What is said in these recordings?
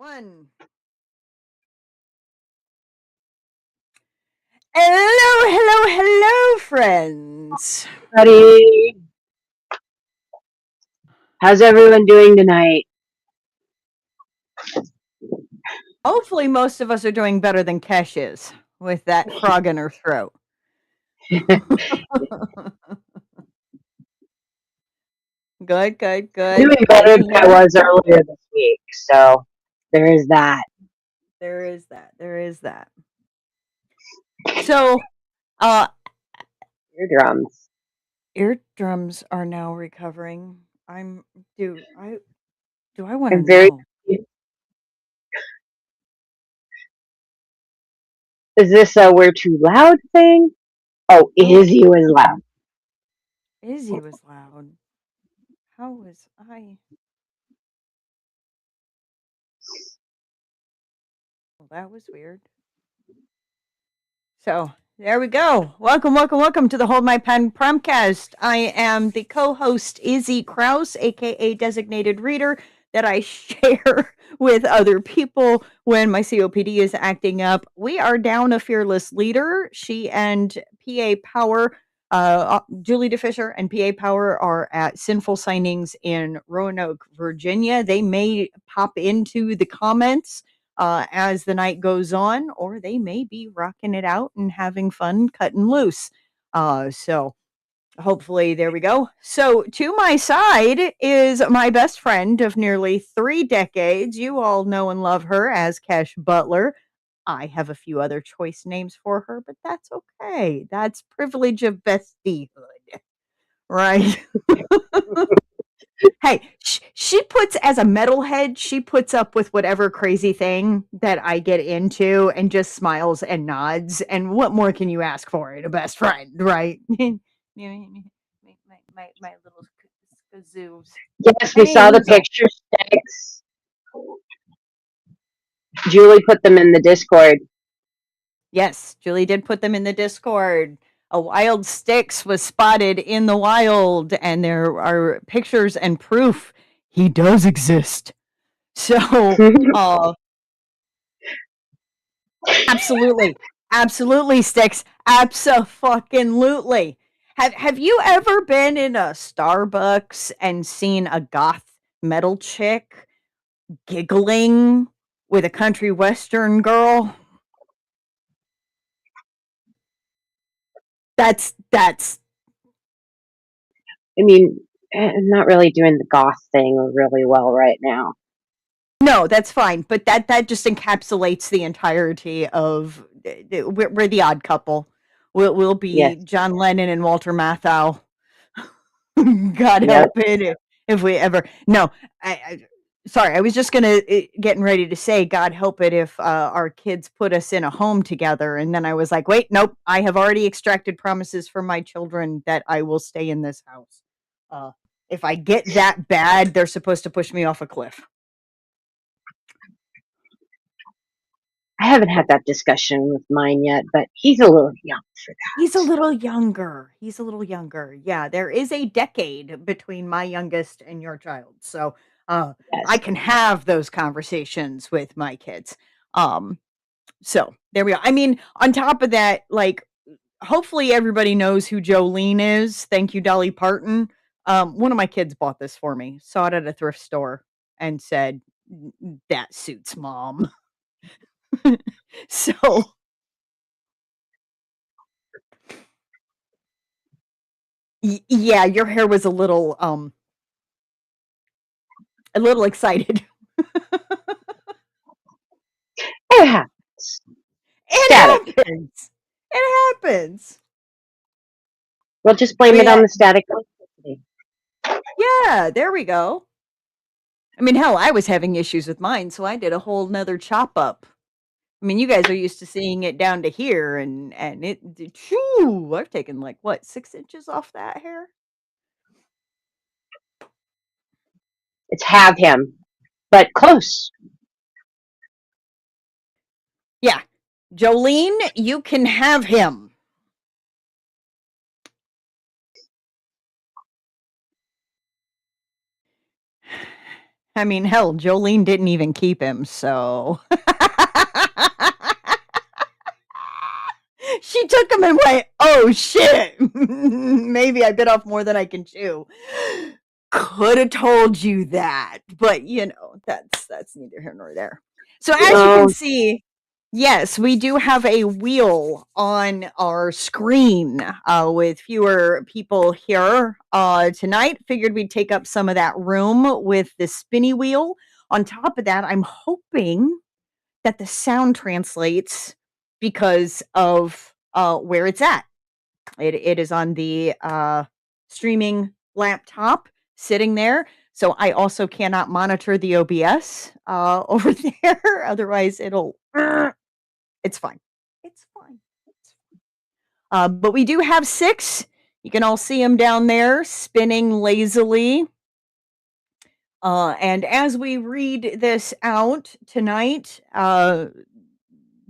One. Hello, friends. Buddy, how's everyone doing tonight? Hopefully, most of us are doing better than Kesh is with that frog in her throat. Good. Doing better than I was earlier this week, so there is that. There is that. So, uh, eardrums are now recovering. Do I want to I'm very. know? Is this a we're too loud thing? Oh, Izzy was loud. Izzy was loud. How was I? Well, that was weird. So there we go. Welcome to the Hold My Pen Promptcast. I am the co-host Izzy Krause, aka Designated Reader, that I share with other people when my COPD is acting up. We are down a fearless leader. She and PA Power, Julie DeFisher and PA Power are at Sinful Signings in Roanoke, Virginia. They may pop into the comments as the night goes on, or they may be rocking it out and having fun cutting loose. So hopefully, there we go. So to my side is my best friend of nearly 3 decades. You all know and love her as Cash Butler. I have a few other choice names for her, but that's okay. That's privilege of bestiehood, right? Hey, she puts as a metalhead, she puts up with whatever crazy thing that I get into and just smiles and nods. And what more can you ask for in a best friend, right? My little skazoos. Yes, we Hey, saw the Hazel. picture sticks. Julie put them in the Discord. Yes, Julie did put them in the Discord. A wild Styx was spotted in the wild, and there are pictures and proof he does exist. So, uh, absolutely. Absolutely, Sticks. Abso-fucking-lutely. Have you ever been in a Starbucks and seen a goth metal chick giggling with a country western girl? That's I mean, I'm not really doing the goth thing really well right now. no, that's fine, but that just encapsulates the entirety of we're the odd couple. We'll Yes. be John Lennon and Walter Matthau. God Yep. help it if we ever. No, sorry. I was just getting ready to say, God help it if our kids put us in a home together, and then I was like, wait, nope. I have already extracted promises from my children that I will stay in this house. If I get that bad, they're supposed to push me off a cliff. I haven't had that discussion with mine yet, but he's a little young for that. He's a little younger. He's a little younger. Yeah, there is a decade between my youngest and your child. So, I Yes. can have those conversations with my kids. Um, so there we go. I mean, on top of that, like, hopefully everybody knows who Jolene is. Thank you, Dolly Parton. One of my kids bought this for me, saw it at a thrift store, and said, That suits mom." So, yeah, your hair was a little excited. It happens. Static. It happens. It happens. We'll just I blame mean, it on the static electricity. yeah, there we go. I mean, hell, I was having issues with mine, so I did a whole nother chop up. I mean, you guys are used to seeing it down to here, and I've taken like what 6 inches off that hair. It's have him, but close. Yeah, Jolene, you can have him. I mean, hell, Jolene didn't even keep him, so. She took him and went, oh shit, maybe I bit off more than I can chew. Could have told you that, but that's neither here nor there. So as you can see, yes, we do have a wheel on our screen with fewer people here tonight. Figured we'd take up some of that room with the spinny wheel. On top of that, I'm hoping that the sound translates because of where it's at. It is on the streaming laptop sitting there. So I also cannot monitor the OBS over there. Otherwise, it'll. It's fine. It's fine. But we do have 6. You can all see them down there spinning lazily. And as we read this out tonight,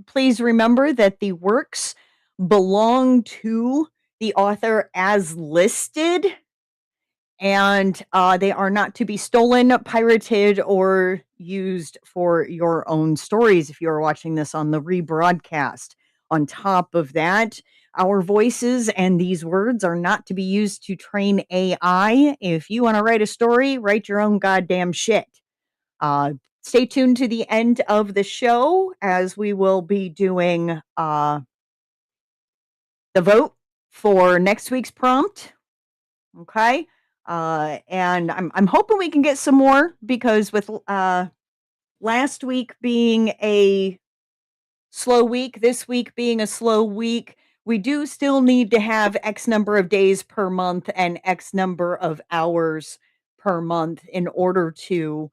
please remember that the works belong to the author as listed, and they are not to be stolen, pirated, or used for your own stories if you are watching this on the rebroadcast. On top of that, our voices and these words are not to be used to train AI. If you want to write a story, write your own goddamn shit. Stay tuned to the end of the show as we will be doing the vote for next week's prompt. Okay. And I'm hoping we can get some more because with last week being a slow week, this week being a slow week, we do still need to have X number of days per month and X number of hours per month in order to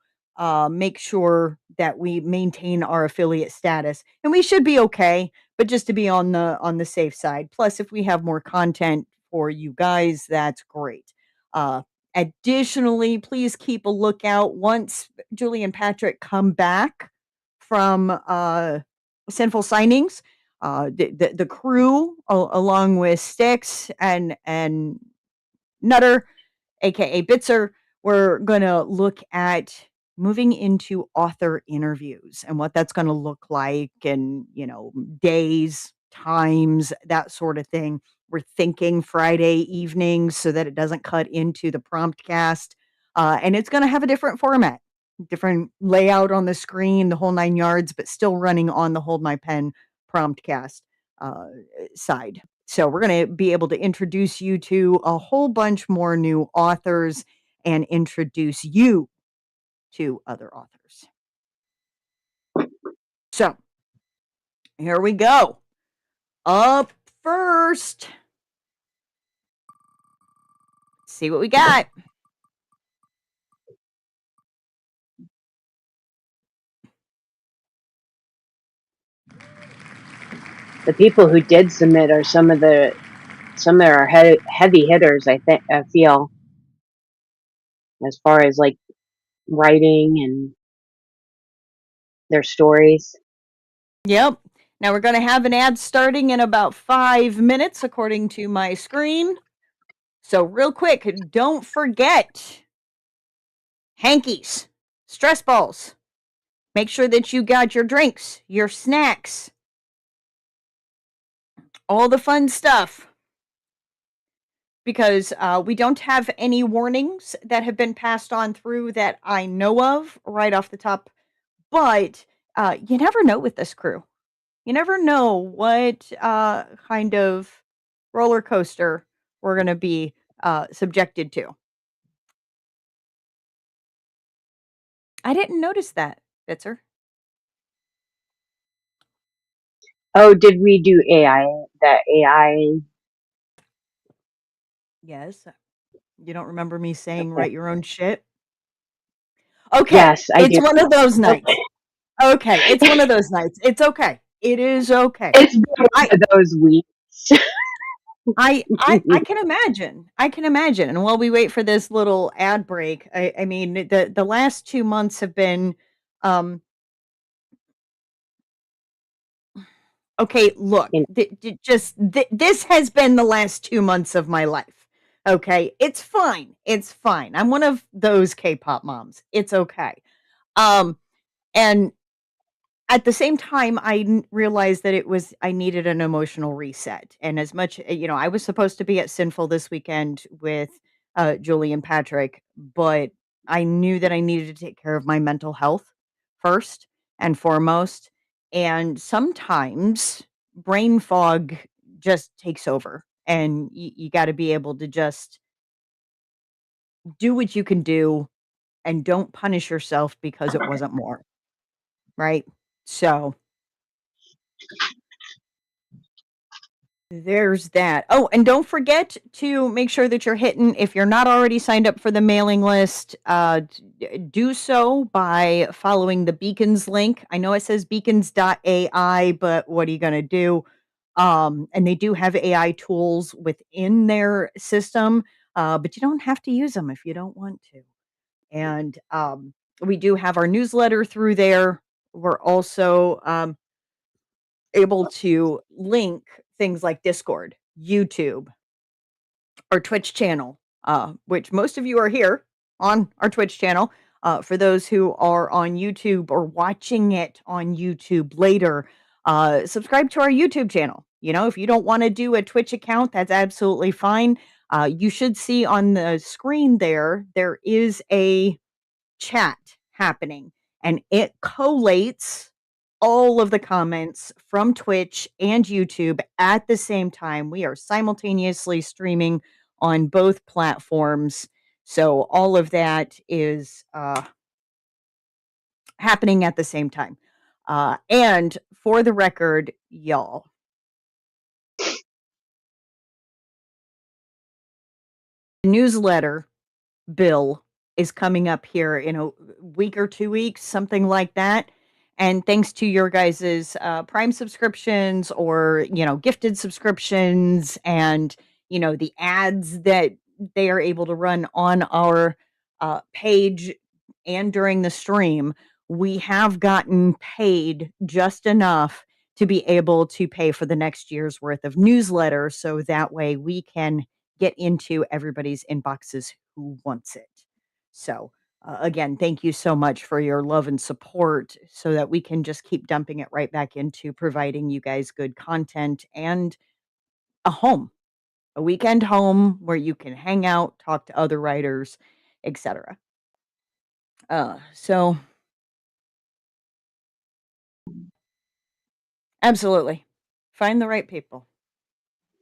make sure that we maintain our affiliate status. And we should be okay, but just to be on the safe side. Plus, if we have more content for you guys, that's great. Additionally, please keep a lookout once Julie and Patrick come back from Sinful Signings. The crew, along with Styx and Nutter, aka Bitzer, we're gonna look at moving into author interviews and what that's gonna look like, and days, times, that sort of thing. We're thinking Friday evenings so that it doesn't cut into the Promptcast, and it's gonna have a different format, different layout on the screen, the whole 9 yards, but still running on the Hold My Pen Promptcast side. So we're going to be able to introduce you to a whole bunch more new authors and introduce you to other authors. So here we go. Up first, let's see what we got. The people who did submit are some of our heavy hitters. I feel, as far as like writing and their stories. Yep. Now we're going to have an ad starting in about 5 minutes, according to my screen. So real quick, don't forget hankies, stress balls. Make sure that you got your drinks, your snacks, all the fun stuff. Because we don't have any warnings that have been passed on through that I know of right off the top. But you never know with this crew. You never know what kind of roller coaster we're going to be subjected to. I didn't notice that, Bitzer. Oh, did we do AI? That AI? Yes. You don't remember me saying write your own shit? Okay. Yes, I it's do. one of those nights. Okay. It's one of those nights. It's okay. It is okay. It's been one of those weeks. I can imagine. I can imagine. And while we wait for this little ad break, I mean the last 2 months have been okay, look. This has been the last 2 months of my life. Okay? It's fine. It's fine. I'm one of those K-pop moms. It's okay. Um, and at the same time, realized that I needed an emotional reset. And as much, I was supposed to be at Sinful this weekend with Julie and Patrick, but I knew that I needed to take care of my mental health first and foremost. And sometimes brain fog just takes over, and you got to be able to just do what you can do and don't punish yourself because it wasn't more, right? So there's that. Oh, and don't forget to make sure that you're hitting, if you're not already signed up for the mailing list, do so by following the Beacons link. I know it says beacons.ai, but what are you going to do? And they do have AI tools within their system, but you don't have to use them if you don't want to. And we do have our newsletter through there. We're also able to link things like Discord, YouTube, our Twitch channel, which most of you are here on our Twitch channel. For those who are on YouTube or watching it on YouTube later, subscribe to our YouTube channel. If you don't want to do a Twitch account, that's absolutely fine. You should see on the screen there is a chat happening, and it collates all of the comments from Twitch and YouTube at the same time. We are simultaneously streaming on both platforms. So all of that is happening at the same time. And for the record, y'all, newsletter bill is coming up here in a week or 2 weeks, something like that. And thanks to your guys's Prime subscriptions or, gifted subscriptions and, the ads that they are able to run on our page and during the stream, we have gotten paid just enough to be able to pay for the next year's worth of newsletter. So that way we can get into everybody's inboxes who wants it. So, again, thank you so much for your love and support so that we can just keep dumping it right back into providing you guys good content and a home, a weekend home where you can hang out, talk to other writers, etc. So absolutely. Find the right people.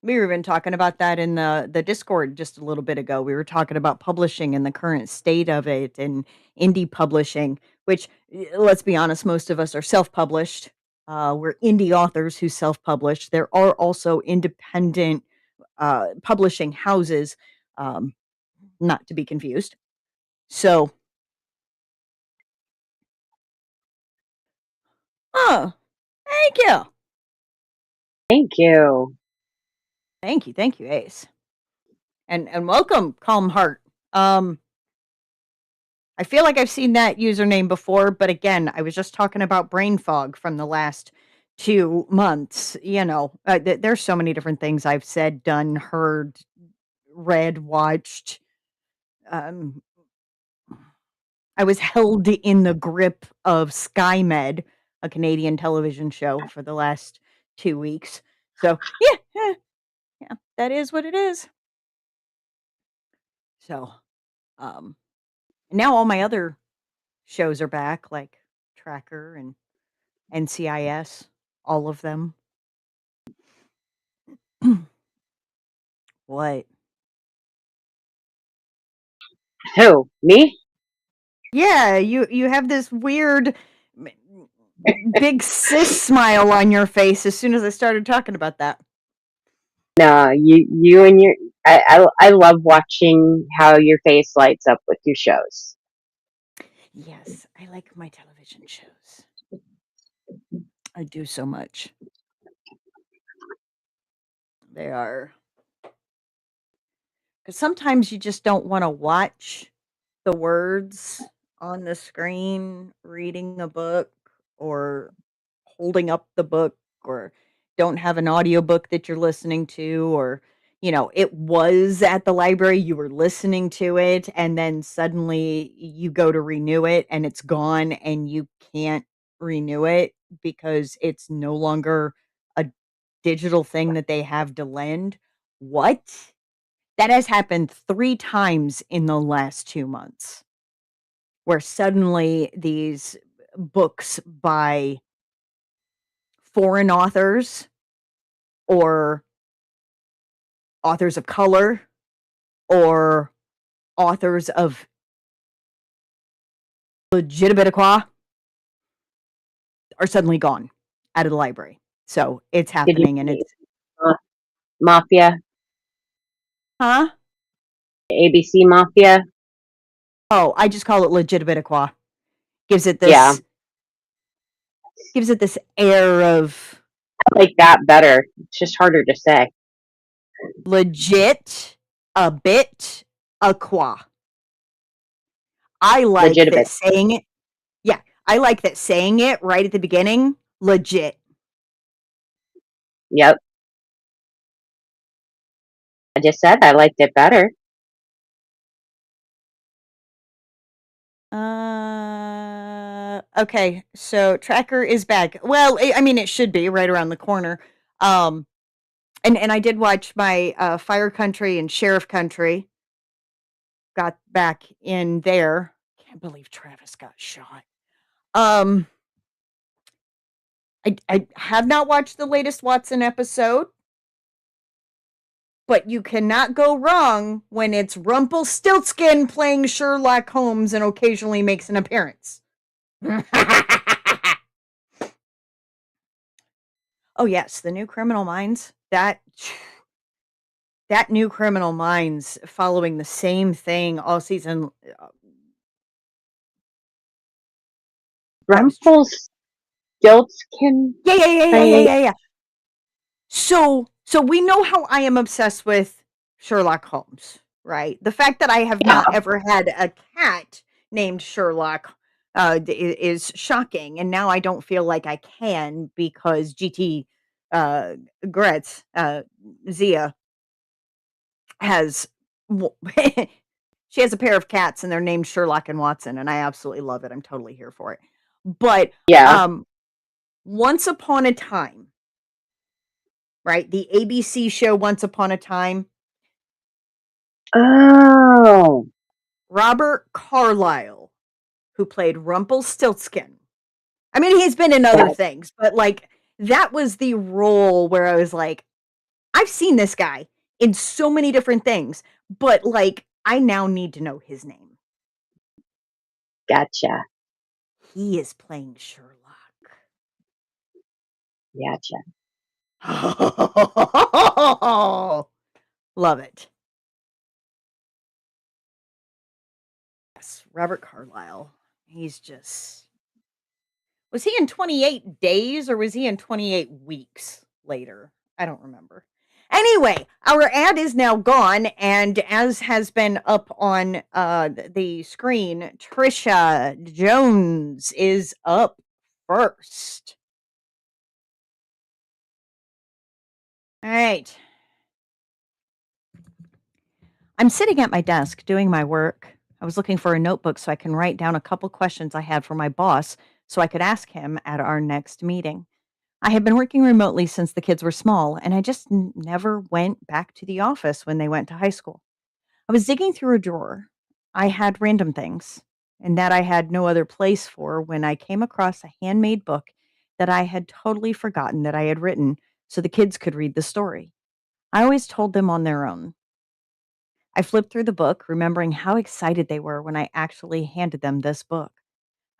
We were even talking about that in the Discord just a little bit ago. We were talking about publishing and the current state of it and indie publishing, which, let's be honest, most of us are self-published. We're indie authors who self-publish. There are also independent publishing houses, um, not to be confused. So, oh, thank you. Thank you. Thank you, Ace. And welcome, Calm Heart. I feel like I've seen that username before, but again, I was just talking about brain fog from the last 2 months. There's so many different things I've said, done, heard, read, watched. Um, I was held in the grip of SkyMed, a Canadian television show, for the last 2 weeks. So, yeah, that is what it is. So, um, now all my other shows are back, like Tracker and NCIS, all of them. What? Who? Me? Yeah, you have this weird big sis smile on your face as soon as I started talking about that. No, you and your. I love watching how your face lights up with your shows. Yes, I like my television shows. I do so much. They are, because sometimes you just don't want to watch the words on the screen reading a book or holding up the book, or don't have an audiobook that you're listening to, or it was at the library, you were listening to it, and then suddenly you go to renew it and it's gone and you can't renew it because it's no longer a digital thing that they have to lend. What? That has happened 3 times in the last 2 months, where suddenly these books by foreign authors or authors of color or authors of legitimate are suddenly gone out of the library. So it's Did you happening and say it's Mafia, huh? ABC Mafia? Oh, I just call it legitimate. Gives it Yeah, this gives it this air of I like that better. It's just harder to say. legit, a bit, aqua. I like that Legitimate. saying it. Yeah, I like that saying it right at the beginning. Legit. Yep. I just said I liked it better. Okay, so tracker is back. Well, I mean it should be right around the corner. Um and I did watch my Fire Country and Sheriff Country. Got back in there. Can't believe Travis got shot. Um I have not watched the latest Watson episode, but you cannot go wrong when it's Rumpelstiltskin playing Sherlock Holmes and occasionally makes an appearance. Oh yes, the new Criminal Minds. That new Criminal Minds following the same thing all season. That was Rumpelstiltskin. I yeah. So we know how I am obsessed with Sherlock Holmes, right? The fact that I have yeah, not ever had a cat named Sherlock is shocking, and now I don't feel like I can because GT uh, Gretz Zia has she has a pair of cats and they're named Sherlock and Watson, and I absolutely love it. I'm totally here for it. But yeah. um, once upon a time, right? The ABC show Once Upon a Time. Oh, Robert Carlyle, who played Rumpelstiltskin. I mean, he's been in other yeah. things, but like that was the role where I was like, I've seen this guy in so many different things, but like I now need to know his name. Gotcha. He is playing Sherlock. Gotcha. Love it. Yes, Robert Carlyle. He's just was he in 28 days or was he in 28 weeks later? I don't remember. Anyway, our ad is now gone, and as has been up on the screen, Trisha Jones is up first. All right. I'm sitting at my desk doing my work. I was looking for a notebook so I can write down a couple questions I had for my boss so I could ask him at our next meeting. I had been working remotely since the kids were small, and I just never went back to the office when they went to high school. I was digging through a drawer. I had random things, and that I had no other place for when I came across a handmade book that I had totally forgotten that I had written so the kids could read the story. I always told them on their own. I flipped through the book, remembering how excited they were when I actually handed them this book.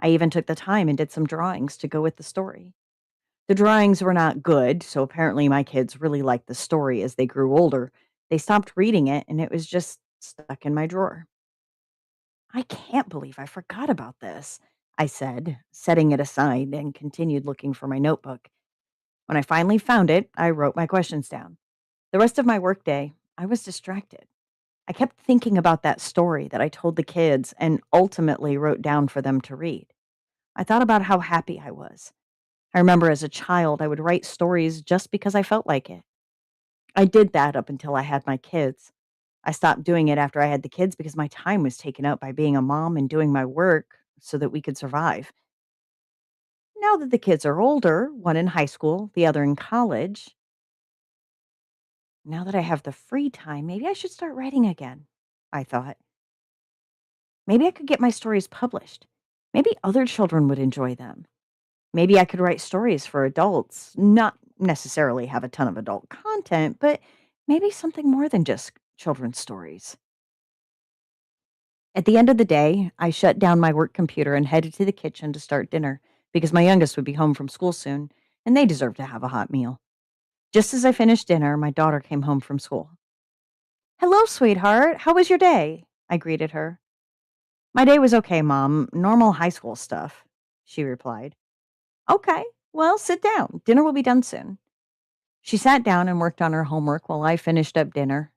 I even took the time and did some drawings to go with the story. The drawings were not good, so apparently my kids really liked the story as they grew older. They stopped reading it, and it was just stuck in my drawer. I can't believe I forgot about this, I said, setting it aside and continued looking for my notebook. When I finally found it, I wrote my questions down. The rest of my workday, I was distracted. I kept thinking about that story that I told the kids and ultimately wrote down for them to read. I thought about how happy I was. I remember as a child, I would write stories just because I felt like it. I did that up until I had my kids. I stopped doing it after I had the kids because my time was taken up by being a mom and doing my work so that we could survive. Now that the kids are older, one in high school, the other in college, now that I have the free time, maybe I should start writing again, I thought. Maybe I could get my stories published. Maybe other children would enjoy them. Maybe I could write stories for adults, not necessarily have a ton of adult content, but maybe something more than just children's stories. At the end of the day, I shut down my work computer and headed to the kitchen to start dinner because my youngest would be home from school soon and they deserve to have a hot meal. Just as I finished dinner, my daughter came home from school. "Hello, sweetheart. How was your day?" I greeted her. "My day was okay, Mom. Normal high school stuff," she replied. "Okay, well, sit down. Dinner will be done soon." She sat down and worked on her homework while I finished up dinner.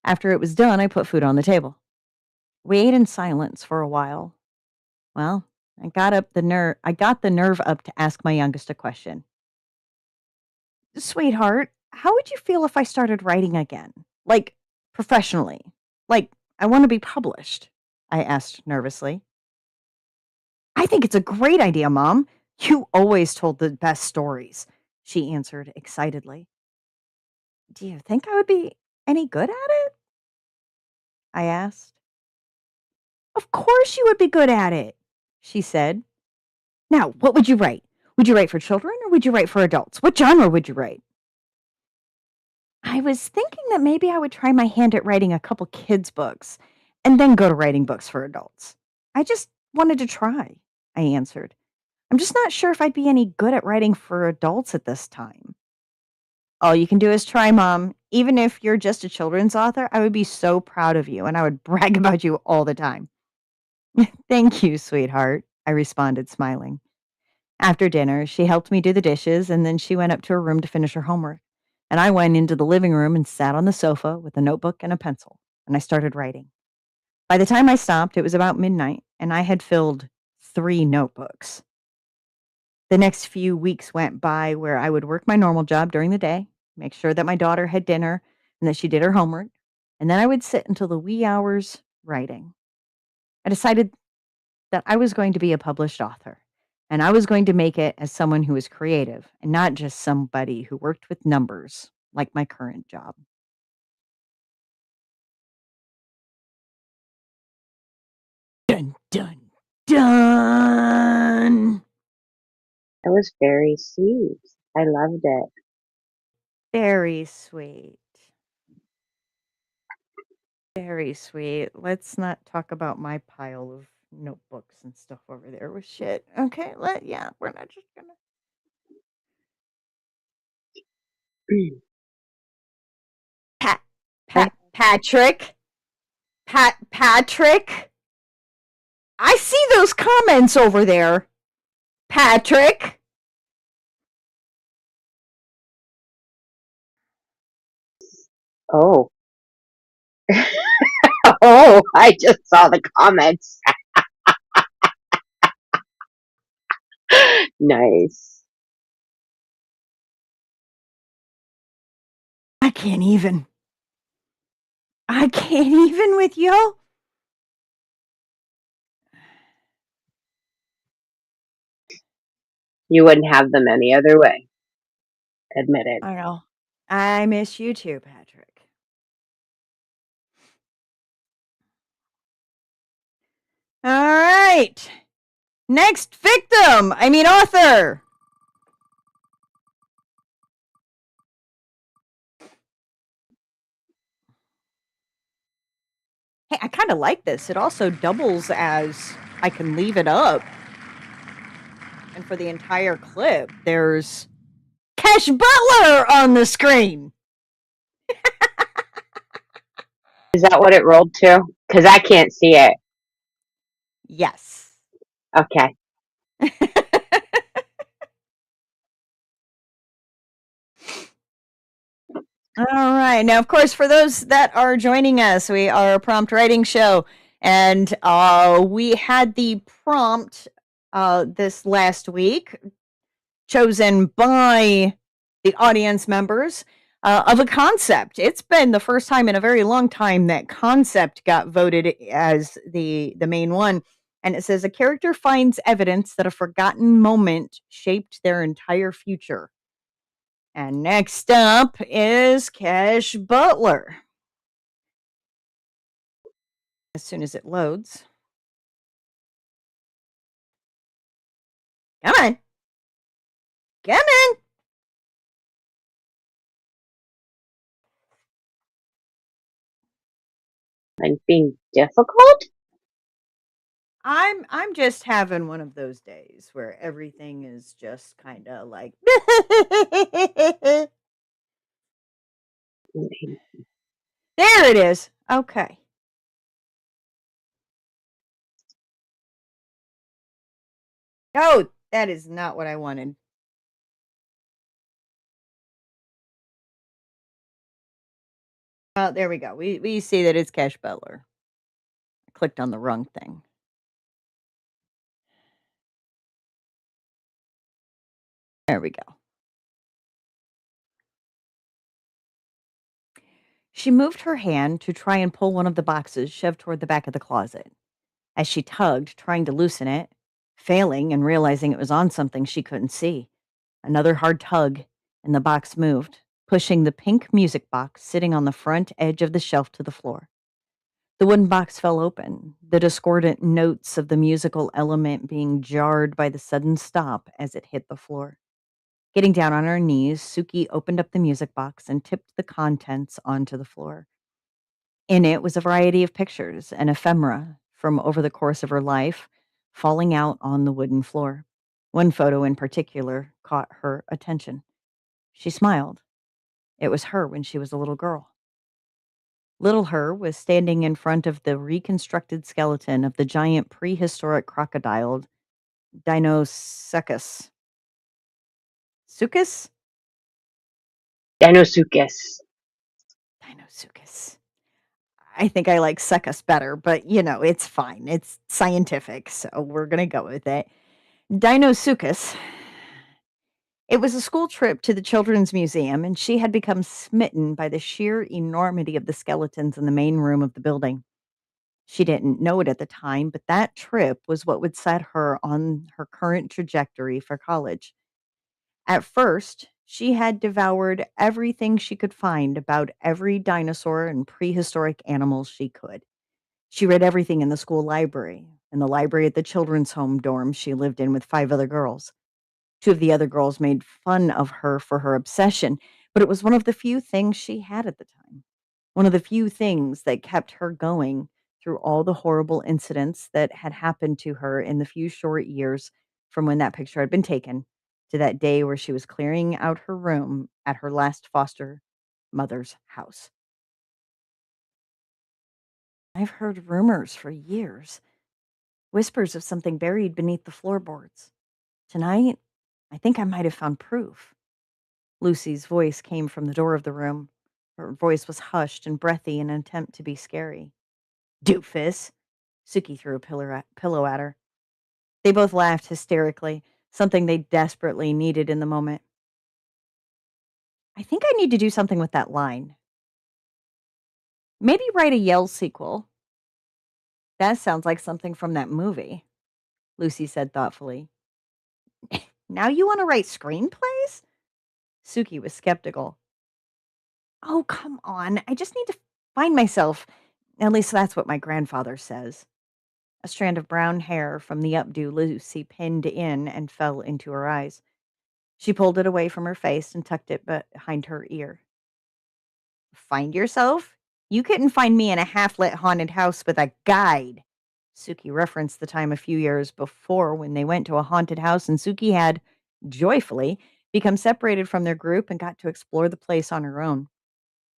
After it was done, I put food on the table. We ate in silence for a while. Well, I got the nerve up to ask my youngest a question. "Sweetheart, how would you feel if I started writing again? Like professionally? Like I want to be published?" I asked nervously. "I think it's a great idea, Mom. You always told the best stories," she answered excitedly. "Do you think I would be any good at it?" I asked. "Of course you would be good at it," she said. "Now, what would you write? Would you write for children or would you write for adults? What genre would you write?" "I was thinking that maybe I would try my hand at writing a couple kids' books and then go to writing books for adults. I just wanted to try," I answered. "I'm just not sure if I'd be any good at writing for adults at this time." "All you can do is try, Mom. Even if you're just a children's author, I would be so proud of you and I would brag about you all the time." "Thank you, sweetheart," I responded, smiling. After dinner, she helped me do the dishes and then she went up to her room to finish her homework. And I went into the living room and sat on the sofa with a notebook and a pencil, and I started writing. By the time I stopped, it was about midnight, and I had filled 3 notebooks. The next few weeks went by where I would work my normal job during the day, make sure that my daughter had dinner and that she did her homework, and then I would sit until the wee hours writing. I decided that I was going to be a published author, and I was going to make it as someone who was creative and not just somebody who worked with numbers like my current job. Dun, dun, dun. That was very sweet. I loved it. Very sweet. Very sweet. Let's not talk about my pile of notebooks and stuff over there with shit. Okay, we're not just gonna. Pat, I Patrick, Patrick. I see those comments over there, Patrick. oh. Oh, I just saw the comments. Nice. I can't even. I can't even with you. You wouldn't have them any other way. Admit it. I know. I miss you too, Patrick. All right. Next victim. I mean, author. Hey, I kind of like this. It also doubles as I can leave it up. And for the entire clip, there's Cash Butler on the screen. Is that what it rolled to? Because I can't see it. Yes. Okay. All right. Now, of course, for those that are joining us, we are a prompt writing show, and we had the prompt this last week chosen by the audience members. of a concept. It's been the first time in a very long time that concept got voted as the main one. And it says a character finds evidence that a forgotten moment shaped their entire future. And next up is Cash Butler. As soon as it loads. Come on. Come on. Like being difficult? I'm just having one of those days where everything is just kind of like there it is. Okay. Oh, that is not what I wanted. There we go. We see that it's Cash Butler. I clicked on the wrong thing. There we go. She moved her hand to try and pull one of the boxes shoved toward the back of the closet. As she tugged, trying to loosen it, failing and realizing it was on something she couldn't see. Another hard tug, and the box moved, pushing the pink music box sitting on the front edge of the shelf to the floor. The wooden box fell open, the discordant notes of the musical element being jarred by the sudden stop as it hit the floor. Getting down on her knees, Suki opened up the music box and tipped the contents onto the floor. In it was a variety of pictures and ephemera from over the course of her life falling out on the wooden floor. One photo in particular caught her attention. She smiled. It was her when she was a little girl. Little her was standing in front of the reconstructed skeleton of the giant prehistoric crocodile Dinosuchus. Suchus? Dinosuchus. Dinosuchus. I think I like succus better, but it's fine. It's scientific, so we're going to go with it. Dinosuchus. It was a school trip to the Children's Museum, and she had become smitten by the sheer enormity of the skeletons in the main room of the building. She didn't know it at the time, but that trip was what would set her on her current trajectory for college. At first, she had devoured everything she could find about every dinosaur and prehistoric animals she could. She read everything in the school library, and the library at the children's home dorm she lived in with 5 other girls. Two of the other girls made fun of her for her obsession, but it was one of the few things she had at the time. One of the few things that kept her going through all the horrible incidents that had happened to her in the few short years from when that picture had been taken to that day where she was clearing out her room at her last foster mother's house. I've heard rumors for years, whispers of something buried beneath the floorboards. Tonight, I think I might have found proof. Lucy's voice came from the door of the room. Her voice was hushed and breathy in an attempt to be scary. Doofus! Suki threw a pillow at her. They both laughed hysterically, something they desperately needed in the moment. I think I need to do something with that line. Maybe write a Yell sequel. That sounds like something from that movie, Lucy said thoughtfully. Now you want to write screenplays? Suki was skeptical. Oh, come on. I just need to find myself. At least that's what my grandfather says. A strand of brown hair from the updo Lucy pinned in and fell into her eyes. She pulled it away from her face and tucked it behind her ear. Find yourself? You couldn't find me in a half-lit haunted house with a guide. Suki referenced the time a few years before when they went to a haunted house and Suki had, joyfully, become separated from their group and got to explore the place on her own.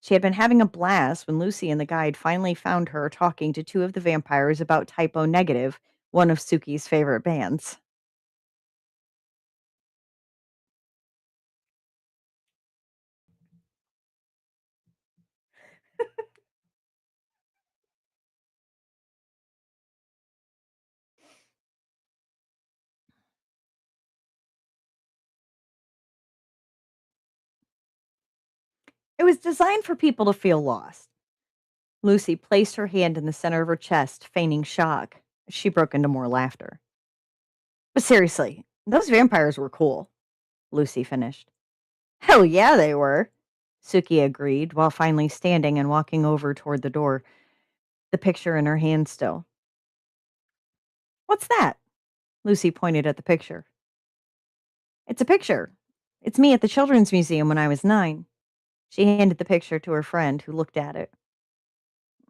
She had been having a blast when Lucy and the guide finally found her talking to two of the vampires about Typo Negative, one of Suki's favorite bands. It was designed for people to feel lost. Lucy placed her hand in the center of her chest, feigning shock. She broke into more laughter. But seriously, those vampires were cool, Lucy finished. Hell yeah, they were, Suki agreed, while finally standing and walking over toward the door, the picture in her hand still. What's that? Lucy pointed at the picture. It's a picture. It's me at the Children's Museum when I was 9. She handed the picture to her friend, who looked at it.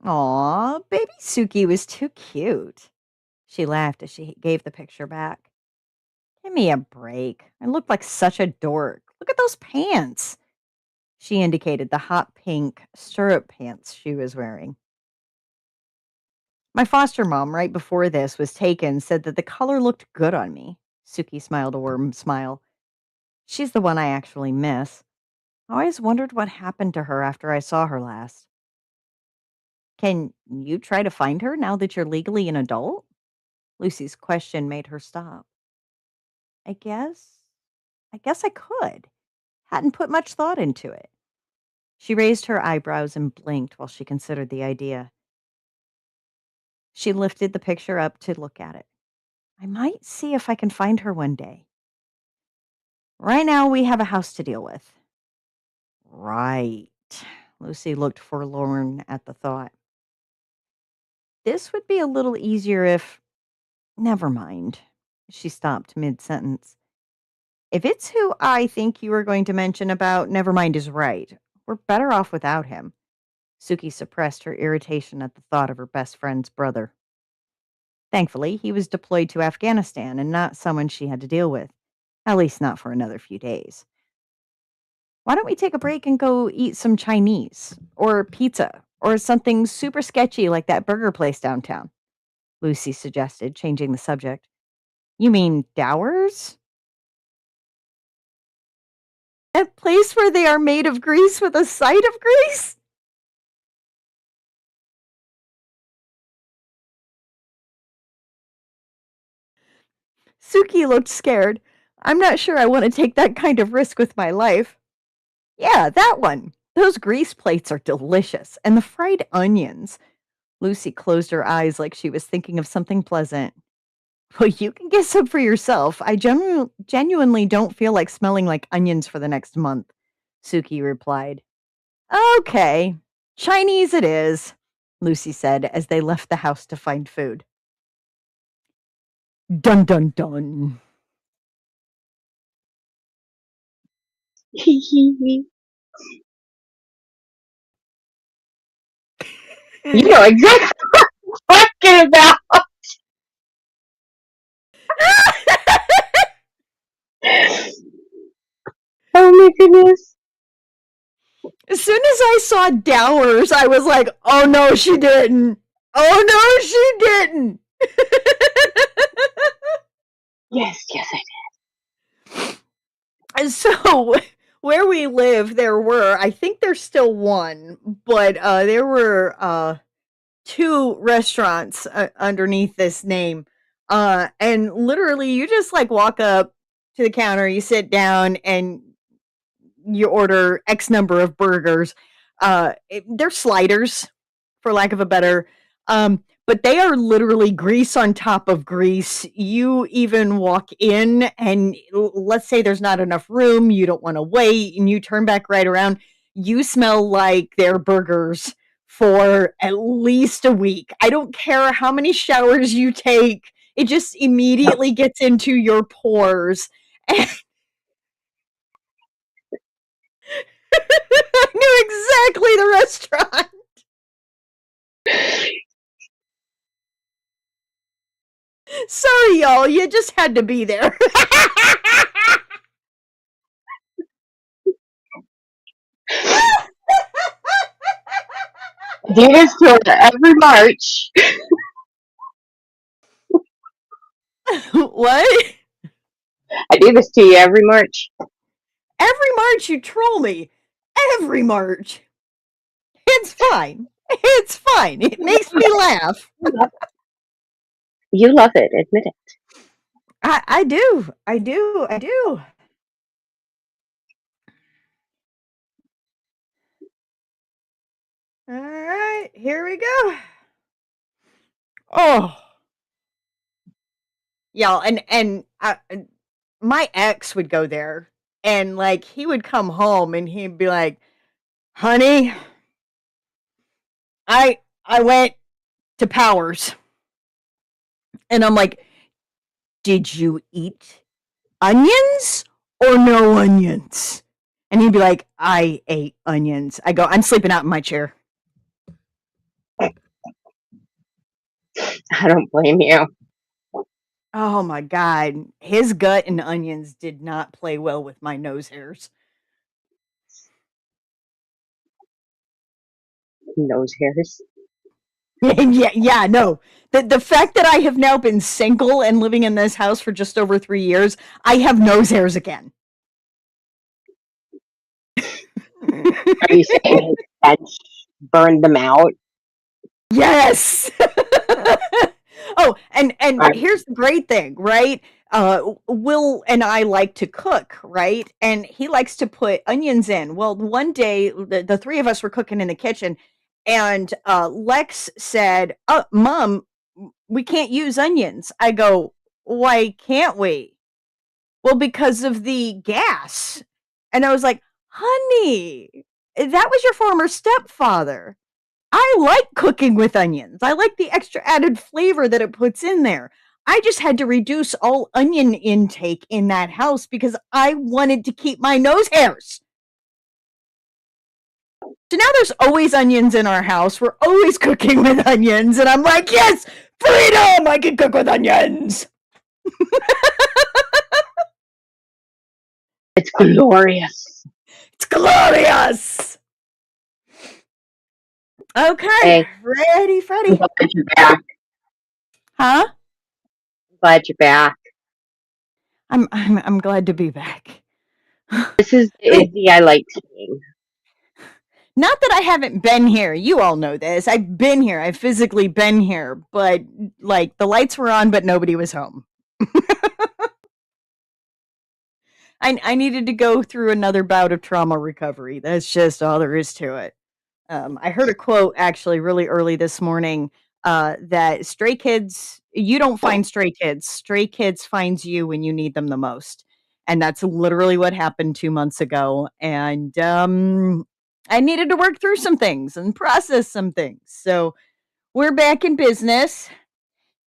Aw, baby Suki was too cute. She laughed as she gave the picture back. Give me a break. I look like such a dork. Look at those pants. She indicated the hot pink stirrup pants she was wearing. My foster mom, right before this was taken, said that the color looked good on me. Suki smiled a warm smile. She's the one I actually miss. I always wondered what happened to her after I saw her last. Can you try to find her now that you're legally an adult? Lucy's question made her stop. I guess. I guess I could. Hadn't put much thought into it. She raised her eyebrows and blinked while she considered the idea. She lifted the picture up to look at it. I might see if I can find her one day. Right now, we have a house to deal with. Right. Lucy looked forlorn at the thought. This would be a little easier if. Never mind. She stopped mid sentence. If it's who I think you were going to mention about, never mind is right. We're better off without him. Suki suppressed her irritation at the thought of her best friend's brother. Thankfully, he was deployed to Afghanistan and not someone she had to deal with, at least not for another few days. Why don't we take a break and go eat some Chinese or pizza or something super sketchy like that burger place downtown? Lucy suggested, changing the subject. You mean Dowers? A place where they are made of grease with a side of grease? Suki looked scared. I'm not sure I want to take that kind of risk with my life. Yeah, that one. Those grease plates are delicious. And the fried onions. Lucy closed her eyes like she was thinking of something pleasant. Well, you can get some for yourself. I genuinely don't feel like smelling like onions for the next month, Suki replied. Okay, Chinese it is, Lucy said as they left the house to find food. Dun dun dun. You know exactly what I'm talking about. Oh my goodness. As soon as I saw Dowers, I was like, oh no, she didn't. Oh no, she didn't. Yes, yes, I And so, where we live, I think there's still one, but there were two restaurants underneath this name. And literally, you just like walk up to the counter, you sit down, and you order X number of burgers. They're sliders, for lack of a better. But they are literally grease on top of grease. You even walk in, and let's say there's not enough room, you don't want to wait, and you turn back right around. You smell like their burgers for at least a week. I don't care how many showers you take, it just immediately gets into your pores. I knew exactly the restaurant. Sorry, y'all. You just had to be there. do this to her every March. What? I do this to you every March. Every March you troll me. Every March. It's fine. It's fine. It makes me laugh. You love it, admit it. I do. I do. I do. All right, here we go. Oh, yeah, and my ex would go there, and like he would come home and he'd be like, "Honey, I went to Powers," and I'm like, "Did you eat onions or no onions?" And he'd be like, "I ate onions." I go, "I'm sleeping out in my chair." I don't blame you. Oh my god, his gut and onions did not play well with my nose hairs. Nose hairs. Yeah, no. The fact that I have now been single and living in this house for just over 3 years, I have nose hairs again. Are you saying his stench burned them out? Yes. Oh, and Right. here's the great thing, right? Will and I like to cook, right? And he likes to put onions in. Well, one day the three of us were cooking in the kitchen, and Lex said, "Oh, Mom, we can't use onions." I go, "Why can't we?" "Well, because of the gas." And I was like, "Honey, that was your former stepfather. I like cooking with onions. I like the extra added flavor that it puts in there. I just had to reduce all onion intake in that house because I wanted to keep my nose hairs." So now there's always onions in our house. We're always cooking with onions. And I'm like, yes, freedom! I can cook with onions. It's glorious. It's glorious. Okay, Hey, ready, I'm Freddy. glad you're back. Huh? Glad you're back. I'm glad to be back. This is the Great. Izzy I like seeing. Not that I haven't been here. You all know this. I've been here. I've physically been here, but like the lights were on, but nobody was home. I needed to go through another bout of trauma recovery. That's just all there is to it. I heard a quote actually really early this morning that stray kids, you don't find stray kids finds you when you need them the most. And that's literally what happened 2 months ago. And I needed to work through some things and process some things. So we're back in business.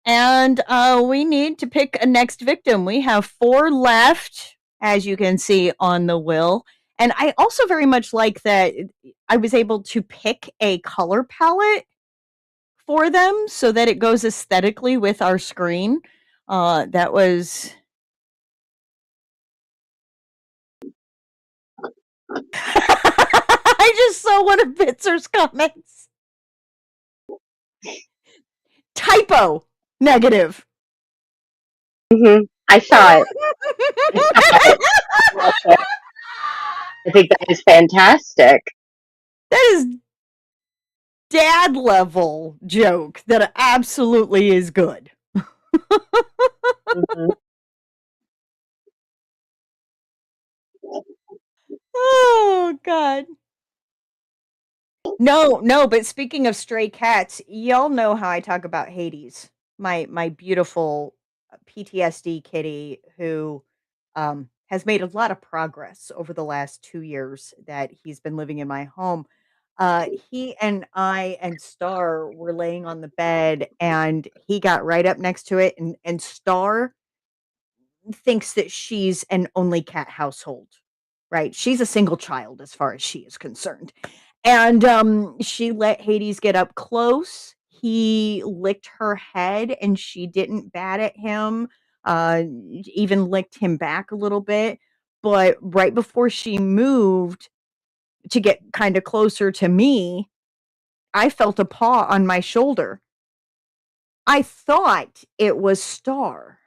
And we need to pick a next victim. We have 4 left, as you can see on the will. And I also very much like that I was able to pick a color palette for them so that it goes aesthetically with our screen. That was. I just saw one of Bitzer's comments. Typo. Negative. I saw it. I think that is fantastic. That is dad level joke that absolutely is good. Mm-hmm. Oh God. No, but speaking of stray cats, y'all know how I talk about Hades, my beautiful PTSD kitty who has made a lot of progress over the last 2 years that he's been living in my home. He and I and Star were laying on the bed, and he got right up next to it, and Star thinks that she's an only cat household, right? She's a single child as far as she is concerned. And she let Hades get up close. He licked her head and she didn't bat at him, even licked him back a little bit. But right before she moved to get kind of closer to me, I felt a paw on my shoulder. I thought it was Star.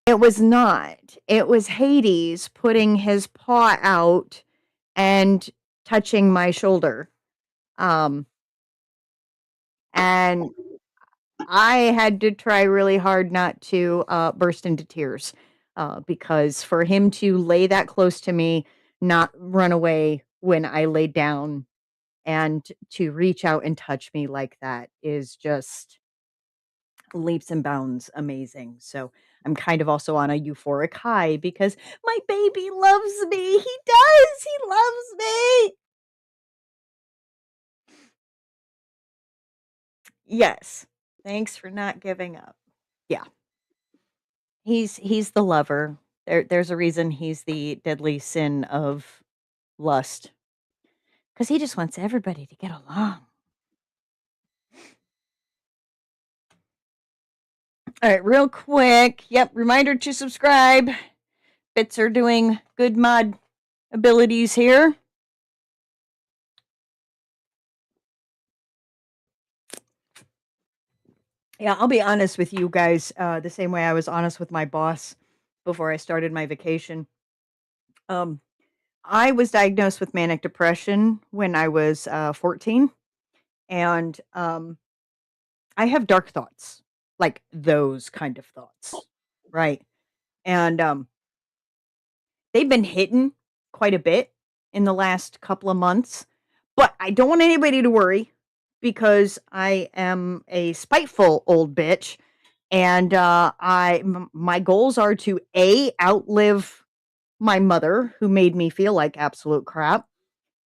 It was not. It was Hades putting his paw out and touching my shoulder. Um, and I had to try really hard not to burst into tears because for him to lay that close to me, not run away, when I lay down, and to reach out and touch me like that is just leaps and bounds amazing. So I'm kind of also on a euphoric high because my baby loves me. He does. He loves me. Yes. Thanks for not giving up. Yeah. He's the lover. There's a reason he's the deadly sin of lust, cuz he just wants everybody to get along. All right, real quick. Yep, reminder to subscribe. Bits are doing good mod abilities here. Yeah, I'll be honest with you guys, the same way I was honest with my boss before I started my vacation. Um, I was diagnosed with manic depression when I was 14, and I have dark thoughts, like those kind of thoughts, right? And they've been hitting quite a bit in the last couple of months, but I don't want anybody to worry because I am a spiteful old bitch. And my goals are to outlive my mother, who made me feel like absolute crap,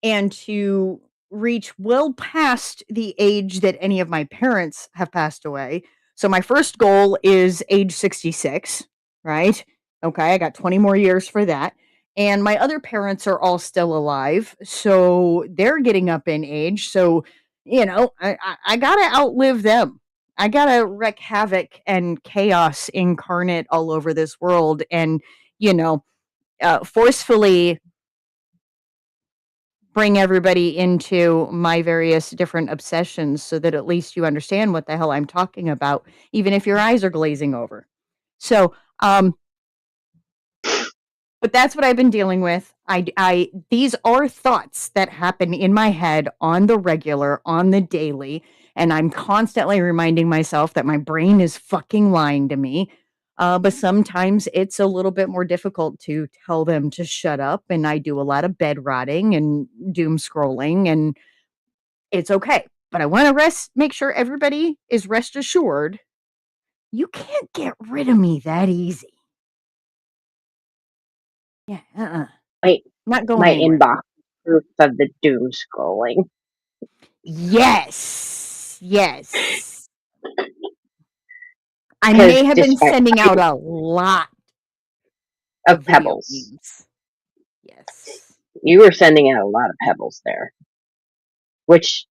and to reach well past the age that any of my parents have passed away. So my first goal is age 66, right? Okay, I got 20 more years for that. And my other parents are all still alive, so they're getting up in age. So, I gotta outlive them. I gotta wreak havoc and chaos incarnate all over this world, and forcefully bring everybody into my various different obsessions so that at least you understand what the hell I'm talking about, even if your eyes are glazing over. So, but that's what I've been dealing with. These are thoughts that happen in my head on the regular, on the daily, and I'm constantly reminding myself that my brain is fucking lying to me. But sometimes it's a little bit more difficult to tell them to shut up, and I do a lot of bed rotting and doom scrolling, and it's okay. But I want to make sure everybody is rest assured you can't get rid of me that easy. Yeah, My not going my anywhere. inbox proof of the doom scrolling Yes. Yes. I because may have been despite sending out a lot of of video pebbles, memes. Yes. you were sending out a lot of pebbles there, which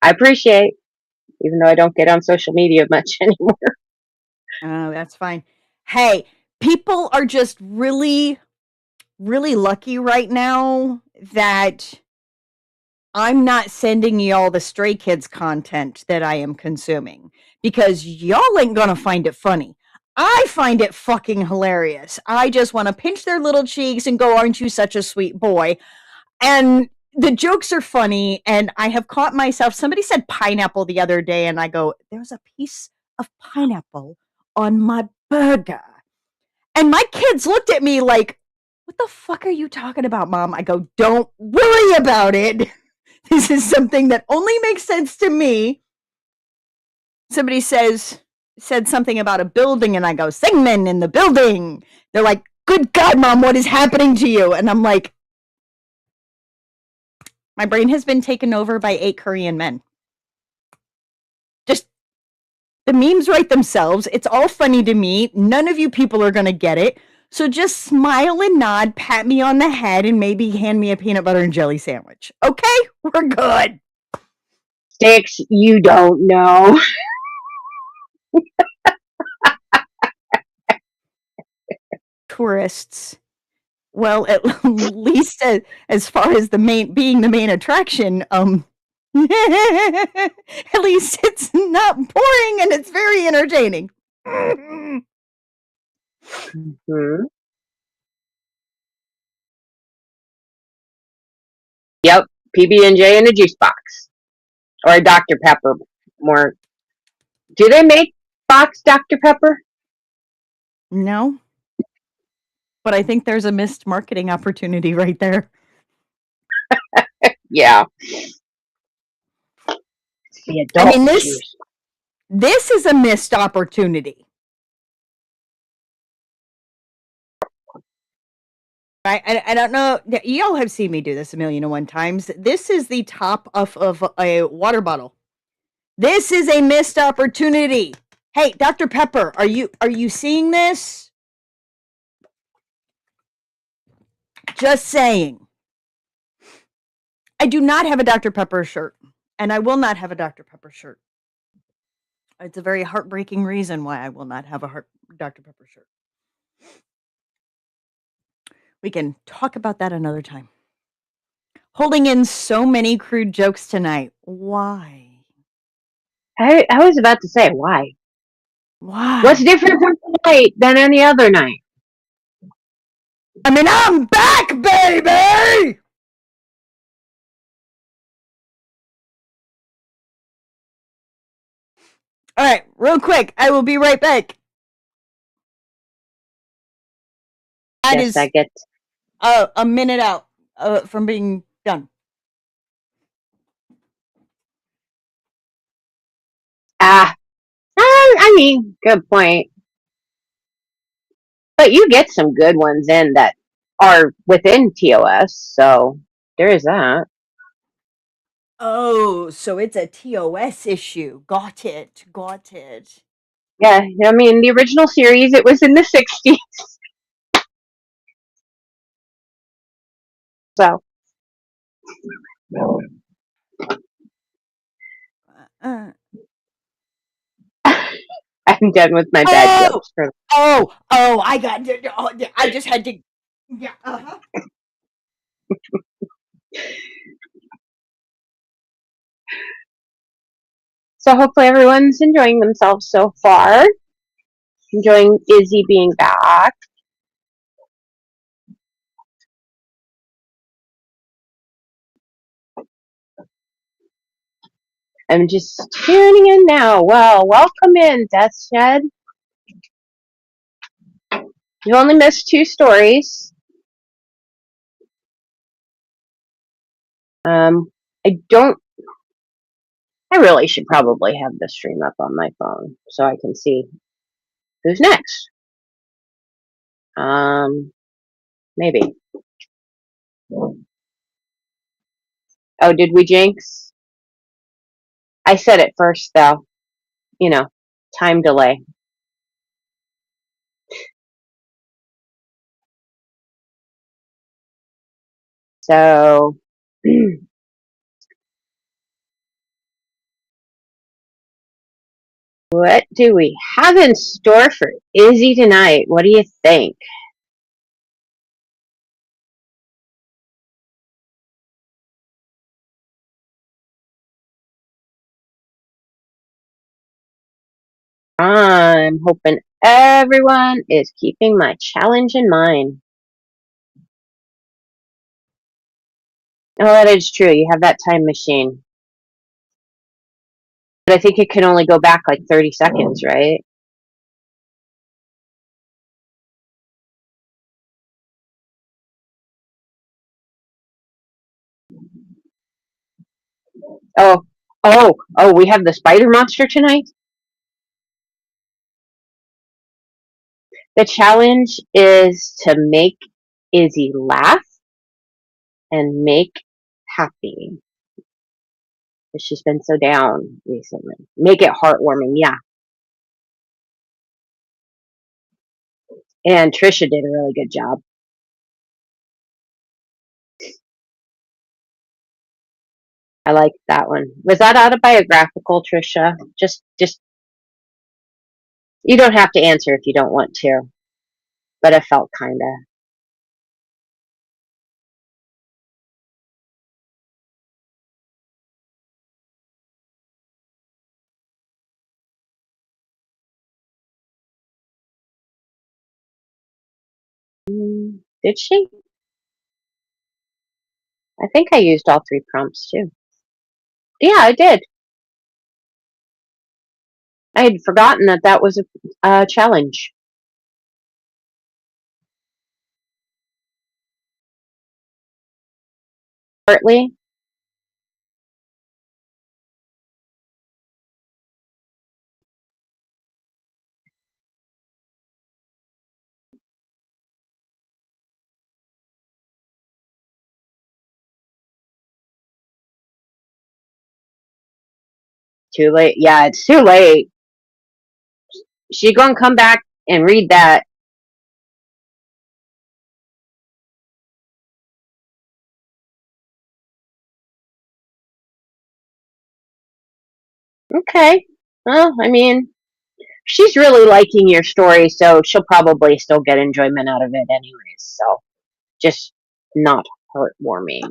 I appreciate, even though I don't get on social media much anymore. Oh, that's fine. Hey, people are just really, really lucky right now that I'm not sending y'all the Stray Kids content that I am consuming because y'all ain't gonna find it funny. I find it fucking hilarious. I just want to pinch their little cheeks and go, "Aren't you such a sweet boy?" And the jokes are funny. And I have caught myself. Somebody said pineapple the other day, and I go, "There's a piece of pineapple on my burger." And my kids looked at me like, "What the fuck are you talking about, Mom?" I go, "Don't worry about it. This is something that only makes sense to me." Somebody said something about a building, and I go, "Singmen in the building." They're like, "Good God, Mom, what is happening to you?" And I'm like, my brain has been taken over by 8 Korean men. Just the memes write themselves. It's all funny to me. None of you people are going to get it. So just smile and nod, pat me on the head, and maybe hand me a peanut butter and jelly sandwich. Okay? We're good. Sticks, you don't know. Tourists. Well, at least as far as the main attraction, at least it's not boring and it's very entertaining. Mm-hmm. Yep, PB&J in a juice box or a Dr Pepper. More. Do they make box Dr Pepper? No, but I think there's a missed marketing opportunity right there. Yeah. The I adult mean, this juice. this is a missed opportunity. I don't know. Y'all have seen me do this a million and one times. This is the top of a water bottle. This is a missed opportunity. Hey, Dr. Pepper, are you seeing this? Just saying. I do not have a Dr. Pepper shirt, and I will not have a Dr. Pepper shirt. It's a very heartbreaking reason why I will not have a Dr. Pepper shirt. We can talk about that another time. Holding in so many crude jokes tonight. Why? I was about to say, why? What's Why? different from tonight than any other night? I mean, I'm back, baby! All right, real quick. I will be right back. That Yes, I is get. a minute out from being done. I mean, good point. But you get some good ones in that are within TOS, so there is that. Oh, so it's a TOS issue. Got it. Got it. Yeah, I mean, the original series, it was in the 60s, so. Uh, I'm done with my bad oh, jokes. For oh! I got. Oh, I just had to. Yeah. Uh-huh. So hopefully everyone's enjoying themselves so far. Enjoying Izzy being back. I'm just tuning in now. Well, welcome in, Death Shed. You only missed 2 stories. Um, I don't. I really should probably have the stream up on my phone so I can see who's next. Maybe. Oh, did we jinx? I said it first, though. You know, time delay. So, what do we have in store for Izzy tonight? What do you think? I'm hoping everyone is keeping my challenge in mind. Oh, that is true. You have that time machine. But I think it can only go back like 30 seconds, right? Oh, we have the spider monster tonight? The challenge is to make Izzy laugh and make happy. She's been so down recently. Make it heartwarming, yeah. And Trisha did a really good job. I liked that one. Was that autobiographical, Trisha? Just you don't have to answer if you don't want to, but it felt kinda. Did she? I think I used all 3 prompts too. Yeah, I did. I had forgotten that that was a challenge. Partly. Too late. Yeah, it's too late. She gonna come back and read that. Okay. Well, I mean, she's really liking your story, so she'll probably still get enjoyment out of it anyways. So just not heartwarming.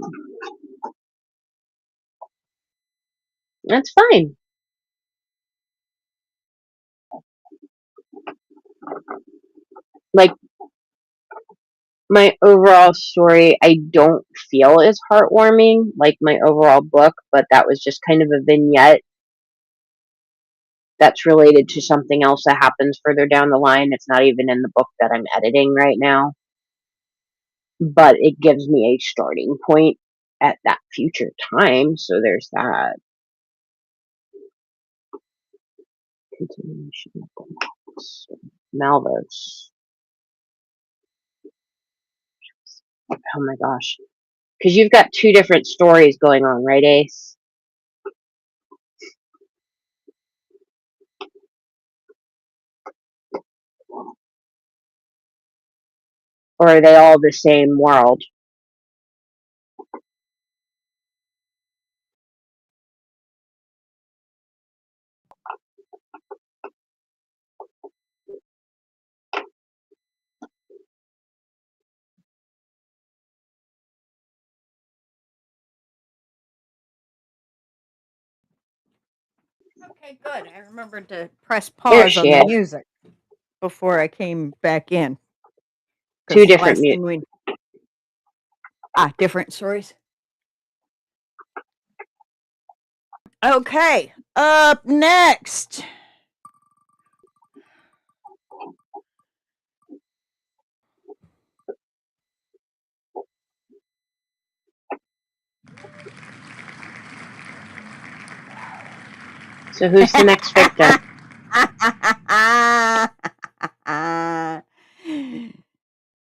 That's fine. Like my overall story, I don't feel is heartwarming like my overall book, but that was just kind of a vignette that's related to something else that happens further down the line. It's not even in the book that I'm editing right now, but it gives me a starting point at that future time. So there's that. Continuation of the Malvos. Oh my gosh. Because you've got two different stories going on, right, Ace? Or are they all the same world? Okay, good. I remembered to press There pause she on the is. music before I came back in. Two Because different last thing we different stories. Okay, up next. So who's the next victim?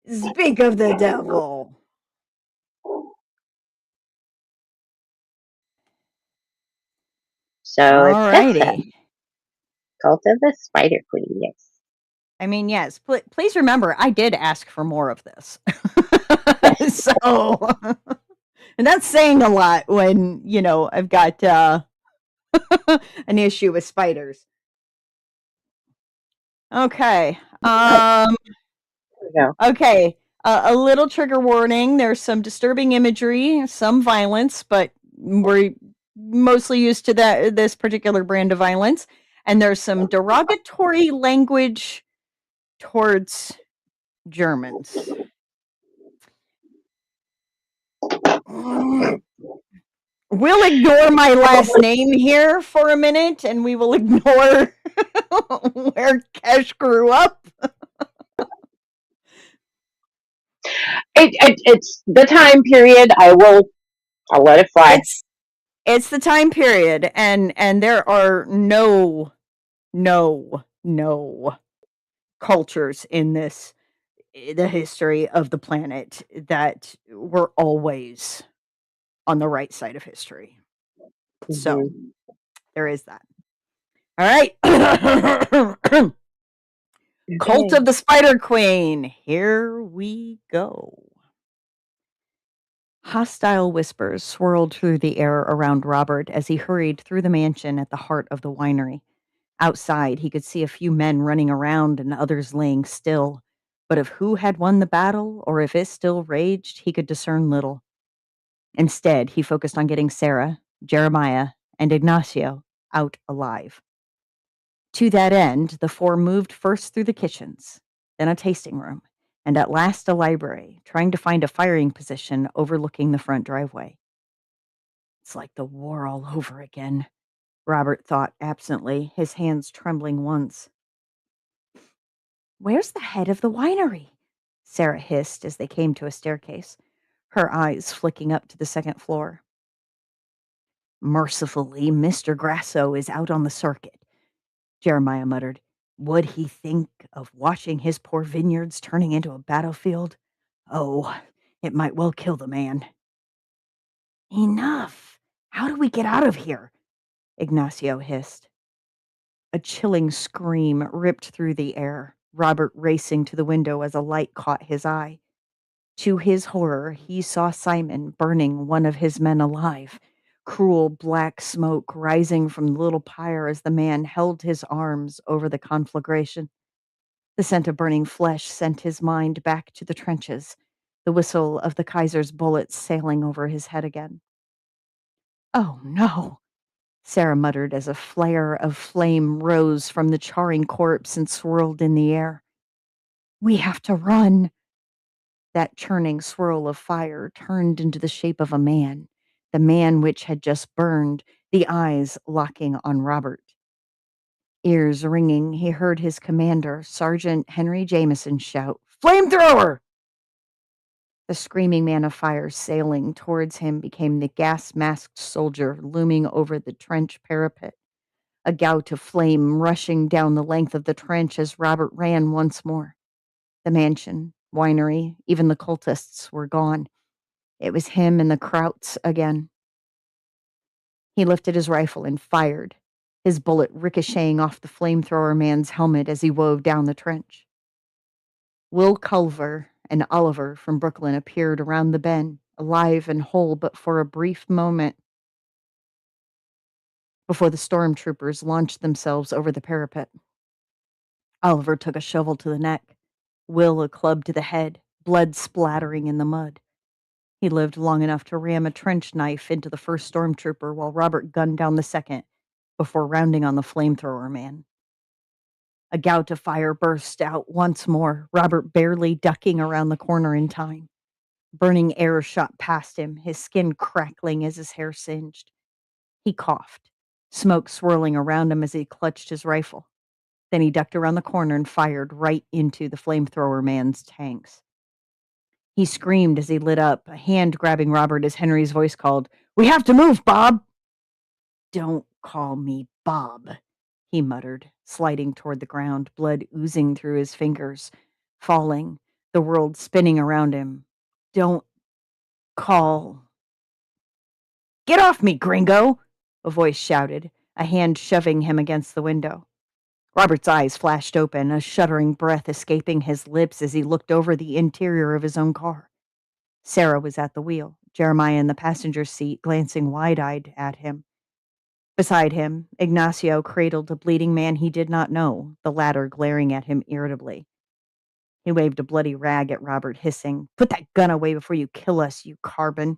Speak of the devil. So it's Tessa, Alrighty. Cult of the Spider Queen. Yes. I mean, yes. Please remember, I did ask for more of this. Yes. So, and that's saying a lot when I've got an issue with spiders. Okay. There we go. Okay. A little trigger warning. There's some disturbing imagery, some violence, but we're mostly used to this particular brand of violence. And there's some derogatory language towards Germans. We'll ignore my last name here for a minute, and we will ignore where Kesh grew up. It's the time period. I'll let it fly. It's the time period, and there are no cultures in the history of the planet that were always on the right side of history. So Mm-hmm. there is that. All right. Cult Okay. of the Spider Queen. Here we go. Hostile whispers swirled through the air around Robert as he hurried through the mansion at the heart of the winery. Outside, he could see a few men running around and others laying still, but of who had won the battle or if it still raged, he could discern little. Instead, he focused on getting Sarah, Jeremiah, and Ignacio out alive. To that end, the four moved first through the kitchens, then a tasting room, and at last a library, trying to find a firing position overlooking the front driveway. It's like the war all over again, Robert thought absently, his hands trembling once. Where's the head of the winery? Sarah hissed as they came to a staircase. her eyes flicking up to the second floor. Mercifully, Mr. Grasso is out on the circuit, Jeremiah muttered. Would he think of watching his poor vineyards turning into a battlefield? Oh, it might well kill the man. Enough! How do we get out of here? Ignacio hissed. A chilling scream ripped through the air, Robert racing to the window as a light caught his eye. To his horror, he saw Simon burning one of his men alive, cruel black smoke rising from the little pyre as the man held his arms over the conflagration. The scent of burning flesh sent his mind back to the trenches, the whistle of the Kaiser's bullets sailing over his head again. Oh, no, Sarah muttered as a flare of flame rose from the charring corpse and swirled in the air. We have to run. That churning swirl of fire turned into the shape of a man, the man which had just burned, the eyes locking on Robert. Ears ringing, he heard his commander, Sergeant Henry Jameson, shout, "Flamethrower!" The screaming man of fire sailing towards him became the gas-masked soldier looming over the trench parapet, a gout of flame rushing down the length of the trench as Robert ran once more. The mansion, winery, even the cultists were gone. It was him and the Krauts again. He lifted his rifle and fired, his bullet ricocheting off the flamethrower man's helmet as he wove down the trench. Will Culver and Oliver from Brooklyn appeared around the bend, alive and whole but for a brief moment before the stormtroopers launched themselves over the parapet. Oliver took a shovel to the neck, Will a club to the head, blood splattering in the mud. He lived long enough to ram a trench knife into the first stormtrooper while Robert gunned down the second before rounding on the flamethrower man. A gout of fire burst out once more, Robert barely ducking around the corner in time. Burning air shot past him, his skin crackling as his hair singed. He coughed, smoke swirling around him as he clutched his rifle. Then he ducked around the corner and fired right into the flamethrower man's tanks. He screamed as he lit up, a hand grabbing Robert as Henry's voice called, "We have to move, Bob!" "Don't call me Bob," he muttered, sliding toward the ground, blood oozing through his fingers, falling, the world spinning around him. "Don't call—" "Get off me, gringo!" a voice shouted, a hand shoving him against the window. Robert's eyes flashed open, a shuddering breath escaping his lips as he looked over the interior of his own car. Sarah was at the wheel, Jeremiah in the passenger seat, glancing wide-eyed at him. Beside him, Ignacio cradled a bleeding man he did not know, the latter glaring at him irritably. He waved a bloody rag at Robert, hissing, "Put that gun away before you kill us, you carbon."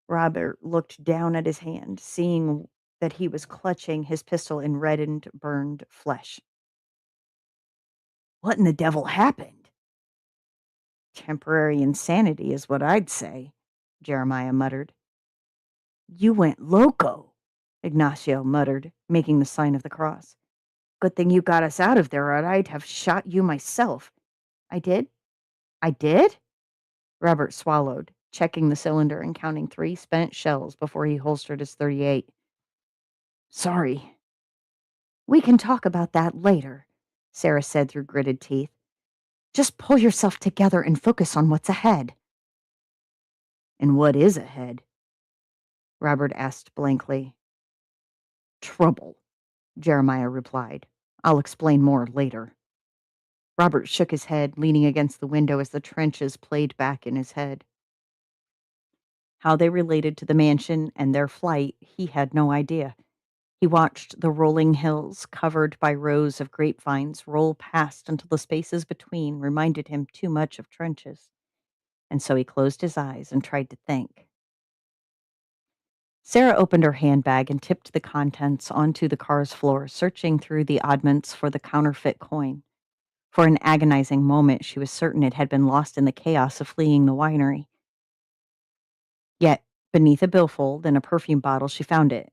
Robert looked down at his hand, seeing that he was clutching his pistol in reddened, burned flesh. "What in the devil happened?" "Temporary insanity is what I'd say," Jeremiah muttered. "You went loco," Ignacio muttered, making the sign of the cross. "Good thing you got us out of there, or I'd have shot you myself." "I did? I did?" Robert swallowed, checking the cylinder and counting 3 spent shells before he holstered his .38. "Sorry." "We can talk about that later," Sarah said through gritted teeth. "Just pull yourself together and focus on what's ahead." "And what is ahead?" Robert asked blankly. "Trouble," Jeremiah replied. "I'll explain more later." Robert shook his head, leaning against the window as the trenches played back in his head. How they related to the mansion and their flight, he had no idea. He watched the rolling hills, covered by rows of grapevines, roll past until the spaces between reminded him too much of trenches. And so he closed his eyes and tried to think. Sarah opened her handbag and tipped the contents onto the car's floor, searching through the oddments for the counterfeit coin. For an agonizing moment, she was certain it had been lost in the chaos of fleeing the winery. Yet, beneath a billfold and a perfume bottle, she found it.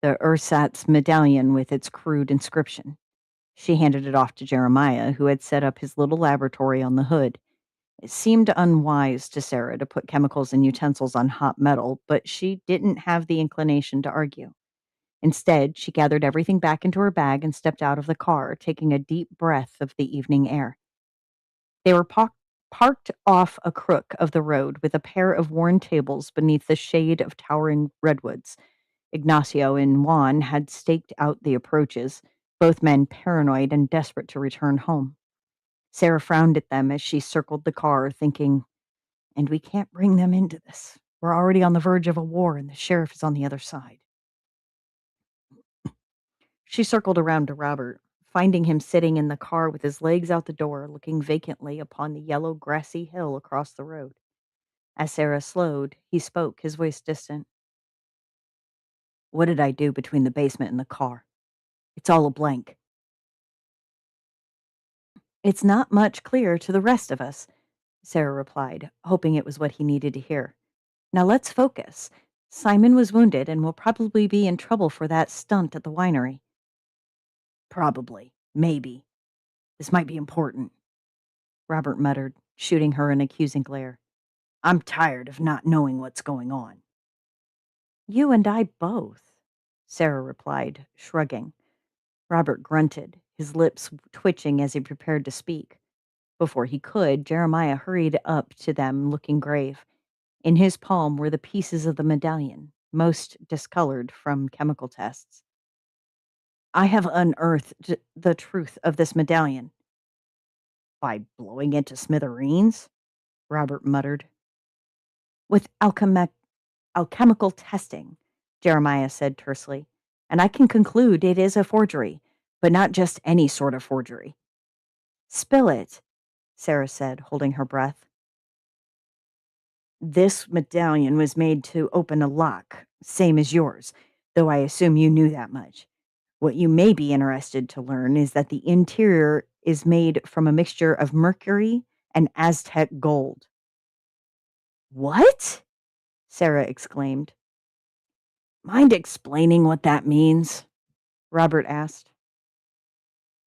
The ersatz medallion with its crude inscription. She handed it off to Jeremiah, who had set up his little laboratory on the hood. It seemed unwise to Sarah to put chemicals and utensils on hot metal, but she didn't have the inclination to argue. Instead, she gathered everything back into her bag and stepped out of the car, taking a deep breath of the evening air. They were parked off a crook of the road with a pair of worn tables beneath the shade of towering redwoods. Ignacio and Juan had staked out the approaches, both men paranoid and desperate to return home. Sarah frowned at them as she circled the car, thinking, and we can't bring them into this. We're already on the verge of a war, and the sheriff is on the other side. She circled around to Robert, finding him sitting in the car with his legs out the door, looking vacantly upon the yellow, grassy hill across the road. As Sarah slowed, he spoke, his voice distant. What did I do between the basement and the car? It's all a blank. It's not much clearer to the rest of us, Sarah replied, hoping it was what he needed to hear. Now let's focus. Simon was wounded and will probably be in trouble for that stunt at the winery. Probably. Maybe. This might be important, Robert muttered, shooting her an accusing glare. I'm tired of not knowing what's going on. You and I both, Sarah replied, shrugging. Robert grunted, his lips twitching as he prepared to speak. Before he could, Jeremiah hurried up to them, looking grave. In his palm were the pieces of the medallion, most discolored from chemical tests. I have unearthed the truth of this medallion. By blowing it to smithereens? Robert muttered. With alchemical testing, Jeremiah said tersely, and I can conclude it is a forgery, but not just any sort of forgery. Spill it, Sarah said, holding her breath. This medallion was made to open a lock, same as yours, though I assume you knew that much. What you may be interested to learn is that the interior is made from a mixture of mercury and Aztec gold. What? Sarah exclaimed. Mind explaining what that means? Robert asked.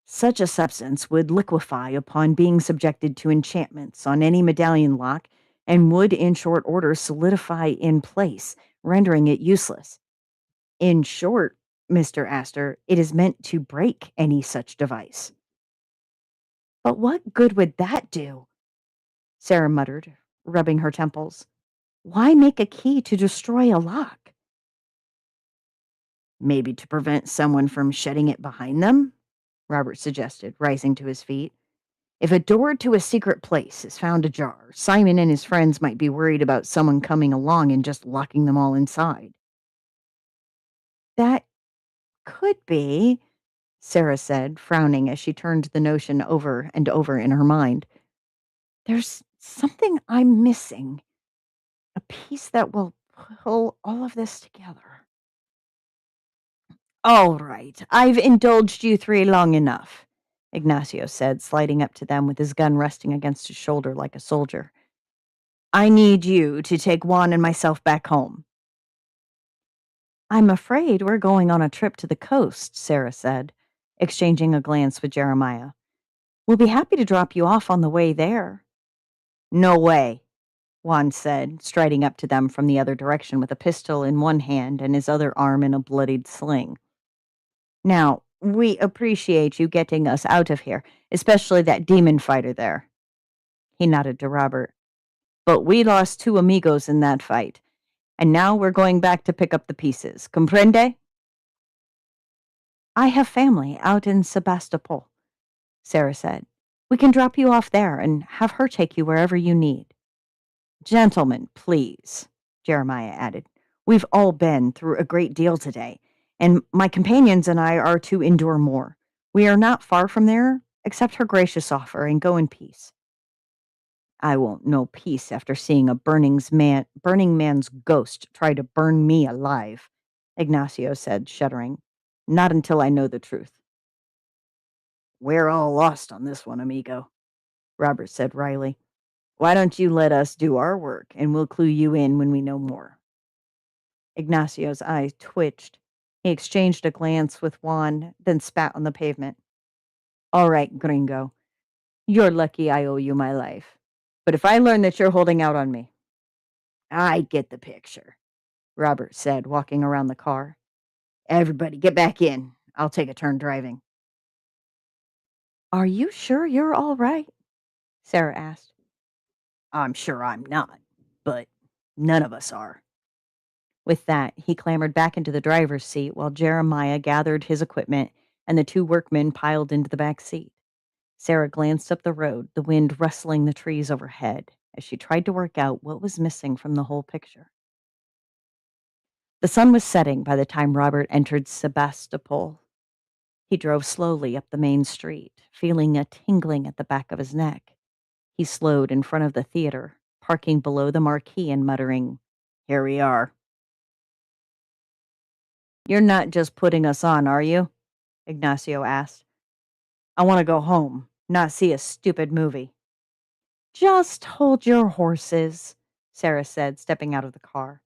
Such a substance would liquefy upon being subjected to enchantments on any medallion lock and would in short order solidify in place, rendering it useless. In short, Mr. Astor, it is meant to break any such device. But what good would that do? Sarah muttered, rubbing her temples. Why make a key to destroy a lock? Maybe to prevent someone from shutting it behind them? Robert suggested, rising to his feet. If a door to a secret place is found ajar, Simon and his friends might be worried about someone coming along and just locking them all inside. That could be, Sarah said, frowning as she turned the notion over and over in her mind. There's something I'm missing, a piece that will pull all of this together. All right, I've indulged you three long enough, Ignacio said, sliding up to them with his gun resting against his shoulder like a soldier. I need you to take Juan and myself back home. I'm afraid we're going on a trip to the coast, Sarah said, exchanging a glance with Jeremiah. We'll be happy to drop you off on the way there. No way, Juan said, striding up to them from the other direction with a pistol in one hand and his other arm in a bloodied sling. Now, we appreciate you getting us out of here, especially that demon fighter there. He nodded to Robert. But we lost two amigos in that fight, and now we're going back to pick up the pieces. Comprende? I have family out in Sebastopol, Sarah said. We can drop you off there and have her take you wherever you need. Gentlemen, please, Jeremiah added. We've all been through a great deal today, and my companions and I are to endure more. We are not far from there. Accept her gracious offer and go in peace. I won't know peace after seeing a burning man's ghost try to burn me alive, Ignacio said, shuddering. Not until I know the truth. We're all lost on this one, amigo, Robert said wryly. Why don't you let us do our work, and we'll clue you in when we know more. Ignacio's eyes twitched. He exchanged a glance with Juan, then spat on the pavement. All right, gringo. You're lucky I owe you my life. But if I learn that you're holding out on me, I get the picture, Robert said, walking around the car. Everybody, get back in. I'll take a turn driving. Are you sure you're all right? Sarah asked. I'm sure I'm not, but none of us are. With that, he clambered back into the driver's seat while Jeremiah gathered his equipment and the two workmen piled into the back seat. Sarah glanced up the road, the wind rustling the trees overhead, as she tried to work out what was missing from the whole picture. The sun was setting by the time Robert entered Sebastopol. He drove slowly up the main street, feeling a tingling at the back of his neck. He slowed in front of the theater, parking below the marquee and muttering, "Here we are." "You're not just putting us on, are you?" Ignacio asked. "I want to go home, not see a stupid movie." "Just hold your horses," Sarah said, stepping out of the car.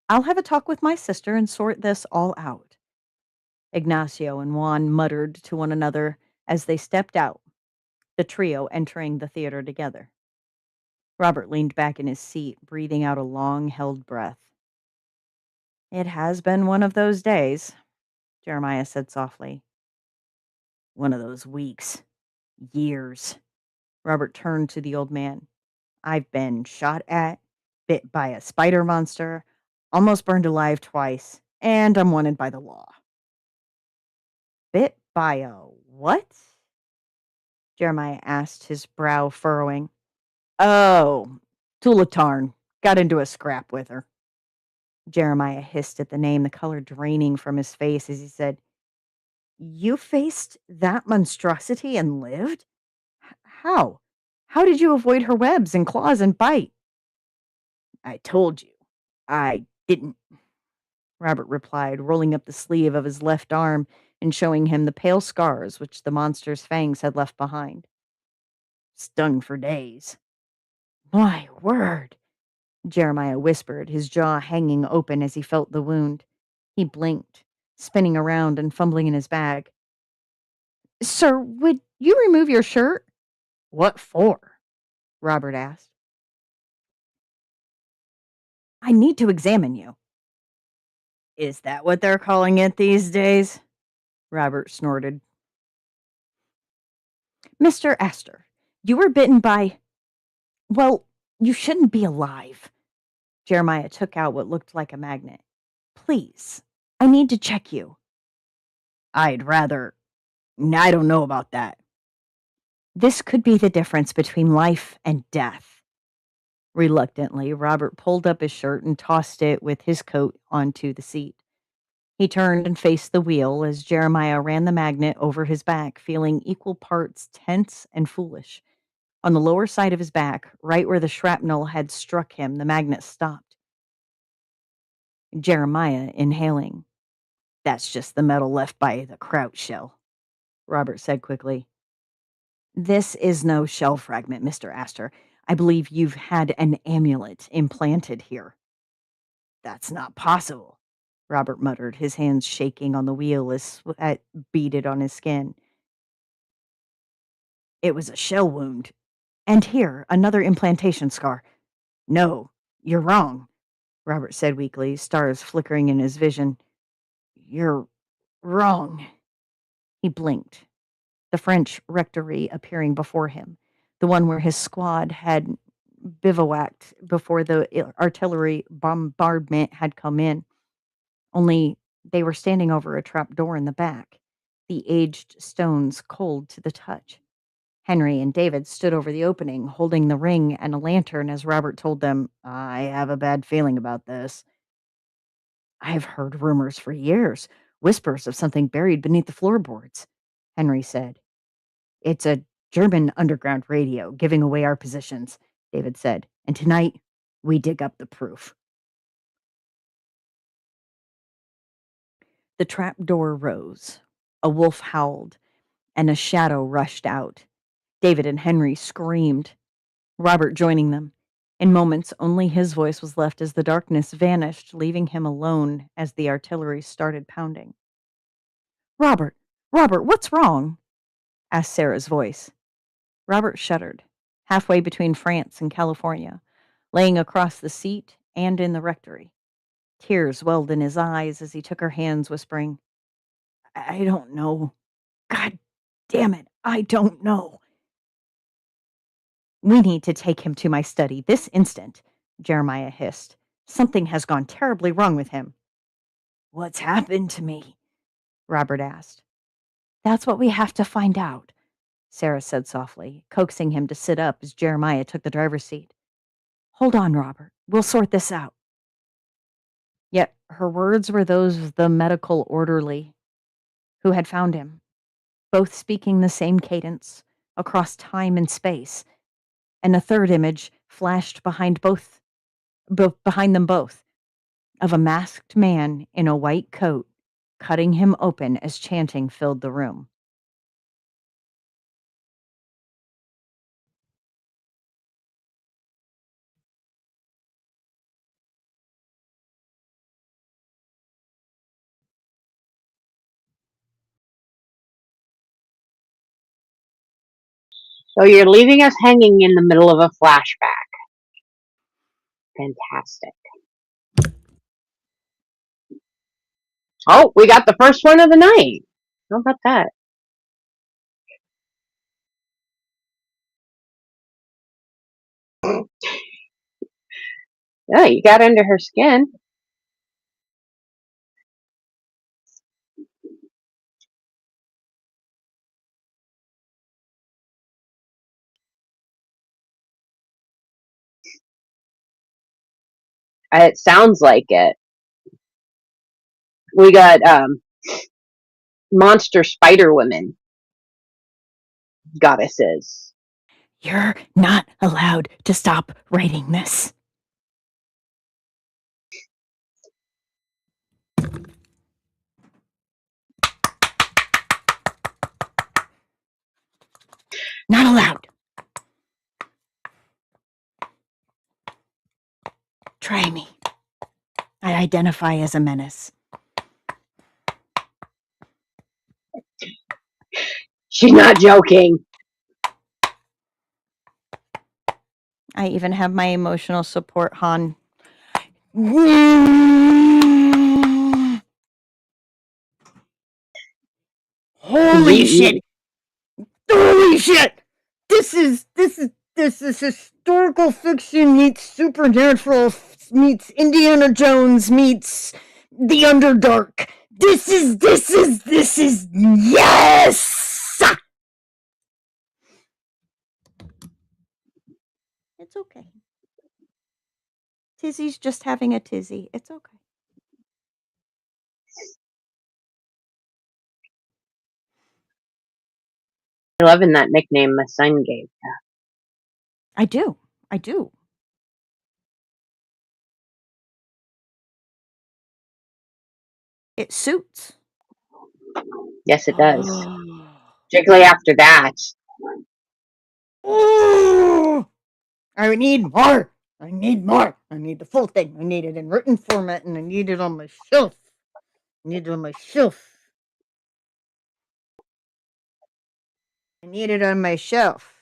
"I'll have a talk with my sister and sort this all out." Ignacio and Juan muttered to one another as they stepped out, the trio entering the theater together. Robert leaned back in his seat, breathing out a long-held breath. "It has been one of those days," Jeremiah said softly. "One of those weeks. Years." Robert turned to the old man. "I've been shot at, bit by a spider monster, almost burned alive twice, and I'm wanted by the law." "Bit by a what?" Jeremiah asked, his brow furrowing. "Oh, Tulitarn. Got into a scrap with her." Jeremiah hissed at the name, the color draining from his face as he said, "You faced that monstrosity and lived? How? How did you avoid her webs and claws and bite?" "I told you. I didn't," Robert replied, rolling up the sleeve of his left arm and showing him the pale scars which the monster's fangs had left behind. "Stung for days." "My word," Jeremiah whispered, his jaw hanging open as he felt the wound. He blinked, spinning around and fumbling in his bag. "Sir, would you remove your shirt?" "What for?" Robert asked. "I need to examine you." "Is that what they're calling it these days?" Robert snorted. "Mr. Astor, you were bitten by, well, you shouldn't be alive." Jeremiah took out what looked like a magnet. "Please, I need to check you." "I'd rather. I don't know about that." "This could be the difference between life and death." Reluctantly, Robert pulled up his shirt and tossed it with his coat onto the seat. He turned and faced the wheel as Jeremiah ran the magnet over his back, feeling equal parts tense and foolish. On the lower side of his back, right where the shrapnel had struck him, the magnet stopped. Jeremiah inhaling. "That's just the metal left by the Kraut shell," Robert said quickly. "This is no shell fragment, Mr. Astor. I believe you've had an amulet implanted here." "That's not possible," Robert muttered, his hands shaking on the wheel as sweat beaded on his skin. "It was a shell wound. And here, another implantation scar." "No, you're wrong," Robert said weakly, stars flickering in his vision. "You're wrong." He blinked, the French rectory appearing before him, the one where his squad had bivouacked before the artillery bombardment had come in. Only they were standing over a trap door in the back, the aged stones cold to the touch. Henry and David stood over the opening, holding the ring and a lantern as Robert told them, "I have a bad feeling about this." "I've heard rumors for years, whispers of something buried beneath the floorboards," Henry said. "It's a German underground radio giving away our positions," David said. "And tonight, we dig up the proof." The trap door rose. A wolf howled, and a shadow rushed out. David and Henry screamed, Robert joining them. In moments, only his voice was left as the darkness vanished, leaving him alone as the artillery started pounding. "Robert, Robert, what's wrong?" asked Sarah's voice. Robert shuddered, halfway between France and California, laying across the seat and in the rectory. Tears welled in his eyes as he took her hands, whispering, I don't know. God damn it, I don't know. We need to take him to my study this instant, Jeremiah hissed. Something has gone terribly wrong with him. What's happened to me? Robert asked. That's what we have to find out, Sarah said softly, coaxing him to sit up as Jeremiah took the driver's seat. Hold on, Robert. We'll sort this out. Yet her words were those of the medical orderly who had found him, both speaking the same cadence across time and space, and a third image flashed behind them both, of a masked man in a white coat cutting him open as chanting filled the room. So you're leaving us hanging in the middle of a flashback. Fantastic. Oh, we got the first one of the night. How about that? Yeah, you got under her skin. It sounds like it. We got monster spider women goddesses. You're not allowed to stop writing this. Not allowed. Try me. I identify as a menace. She's not joking. I even have my emotional support, Han. Holy shit! Holy shit! This is historical fiction meets supernatural meets Indiana Jones meets The Underdark. This is yes! It's okay. Tizzy's just having a tizzy. It's okay. I'm loving that nickname my son gave you. I do. I do. It suits. Yes, it does. Particularly after that. Oh, I need more. I need more. I need the full thing. I need it in written format and I need it on my shelf. I need it on my shelf. I need it on my shelf.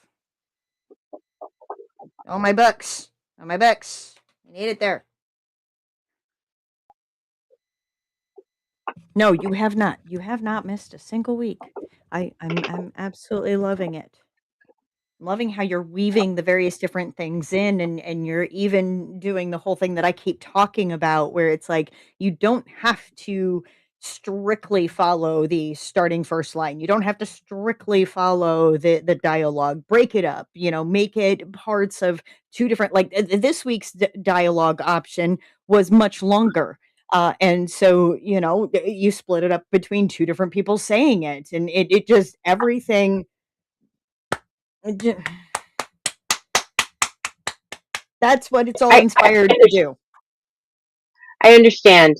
On my books. On my books. I need it there. No, you have not. You have not missed a single week. I'm absolutely loving it. I'm loving how you're weaving the various different things in and you're even doing the whole thing that I keep talking about where it's like you don't have to strictly follow the starting first line. You don't have to strictly follow the dialogue. Break it up, make it parts of two different like this week's dialogue option was much longer. And so, you split it up between two different people saying it and it just everything that's what it's all inspired to do. I understand.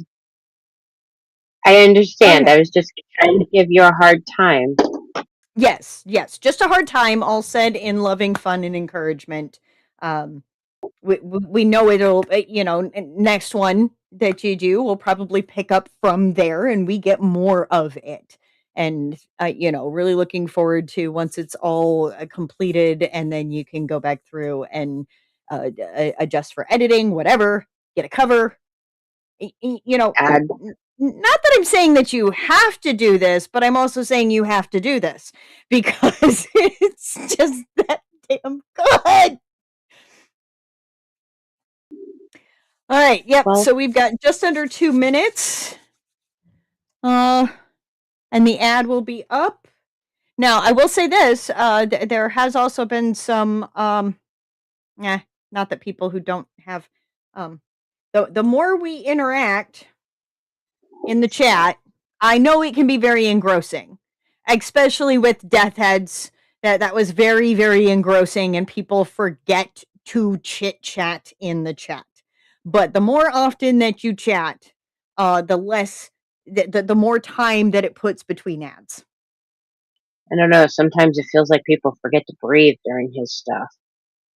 Okay. I was just trying to give you a hard time. Yes, just a hard time, all said in loving fun and encouragement. We know it'll, next one that you do will probably pick up from there and we get more of it. and really looking forward to once it's all completed, and then you can go back through and adjust for editing, whatever, get a cover. You know, Add. not that I'm saying that you have to do this, but I'm also saying you have to do this because it's just that damn good. All right. Yep. Well, So we've got just under 2 minutes. And the ad will be up. Now, I will say this: there has also been some, not that people who don't have, the more we interact in the chat, I know it can be very engrossing, especially with death heads. That was very, very engrossing, and people forget to chit chat in the chat. But the more often that you chat, the less the more time that it puts between ads. I don't know. Sometimes it feels like people forget to breathe during his stuff.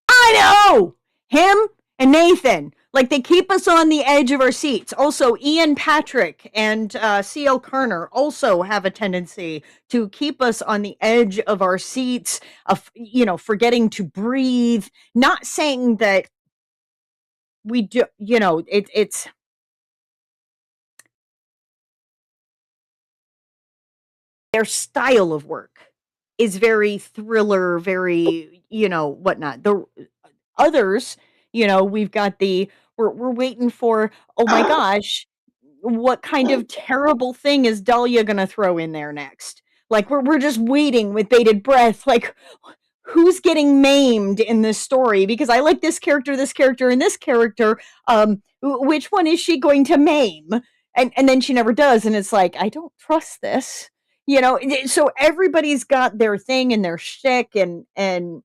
I know him and Nathan. Like they keep us on the edge of our seats. Also, Ian Patrick and C.L. Kerner also have a tendency to keep us on the edge of our seats, of forgetting to breathe. Not saying that we do. It's their style of work is very thriller, very whatnot. The others, we've got we're waiting for, oh my gosh, what kind of terrible thing is Dahlia gonna throw in there next? Like we're just waiting with bated breath, like who's getting maimed in this story? Because I like this character, and this character. Which one is she going to maim? And then she never does, and it's like I don't trust this. So everybody's got their thing and their shtick and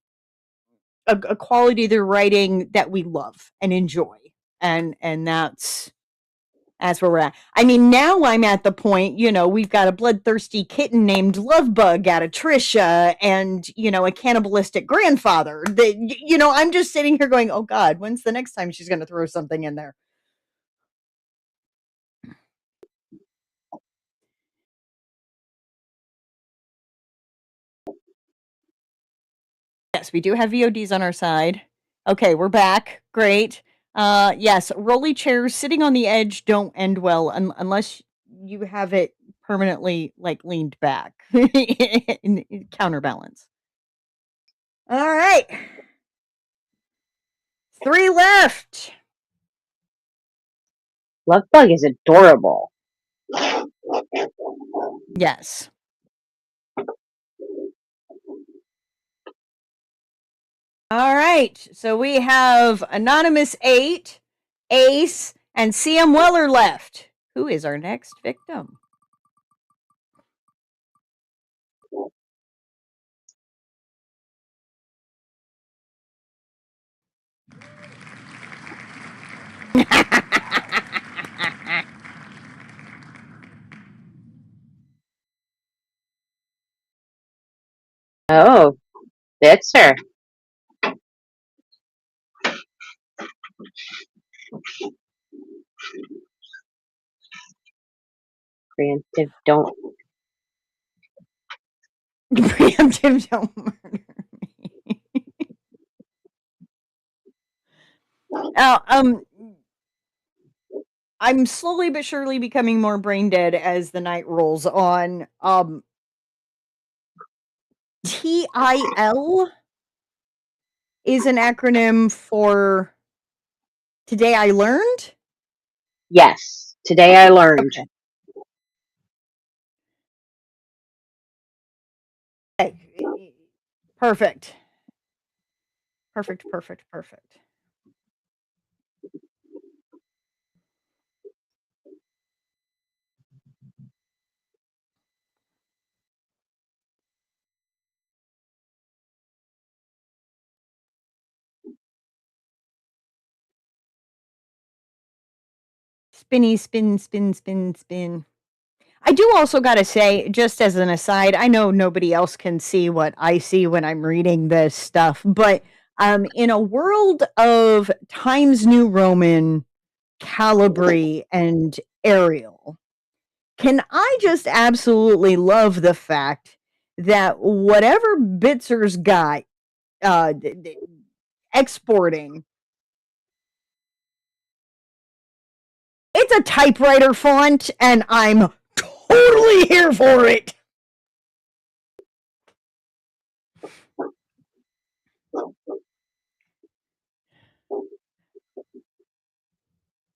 a quality of their writing that we love and enjoy, and that's where we're at. I mean, now I'm at the point, we've got a bloodthirsty kitten named Lovebug out of Trisha, and a cannibalistic grandfather. That I'm just sitting here going, oh God, when's the next time she's going to throw something in there? Yes, we do have VODs on our side. Okay, we're back. Great. Yes, rolly chairs sitting on the edge don't end well unless you have it permanently like leaned back in counterbalance. All right. 3 left. Lovebug is adorable. Yes. All right. So we have Anonymous 8, Ace, and CM Weller left. Who is our next victim? Oh, that's her. Preemptive don't. Preemptive don't murder me. I'm slowly but surely becoming more brain dead as the night rolls on. TIL is an acronym for Today I Learned? Yes, today I learned. Okay. Perfect. Perfect, perfect, perfect. Spinny, spin, spin, spin, spin. I do also got to say, just as an aside, I know nobody else can see what I see when I'm reading this stuff, but in a world of Times New Roman, Calibri, and Arial, Can I just absolutely love the fact that whatever Bitzer's got exporting, it's a typewriter font, and I'm totally here for it.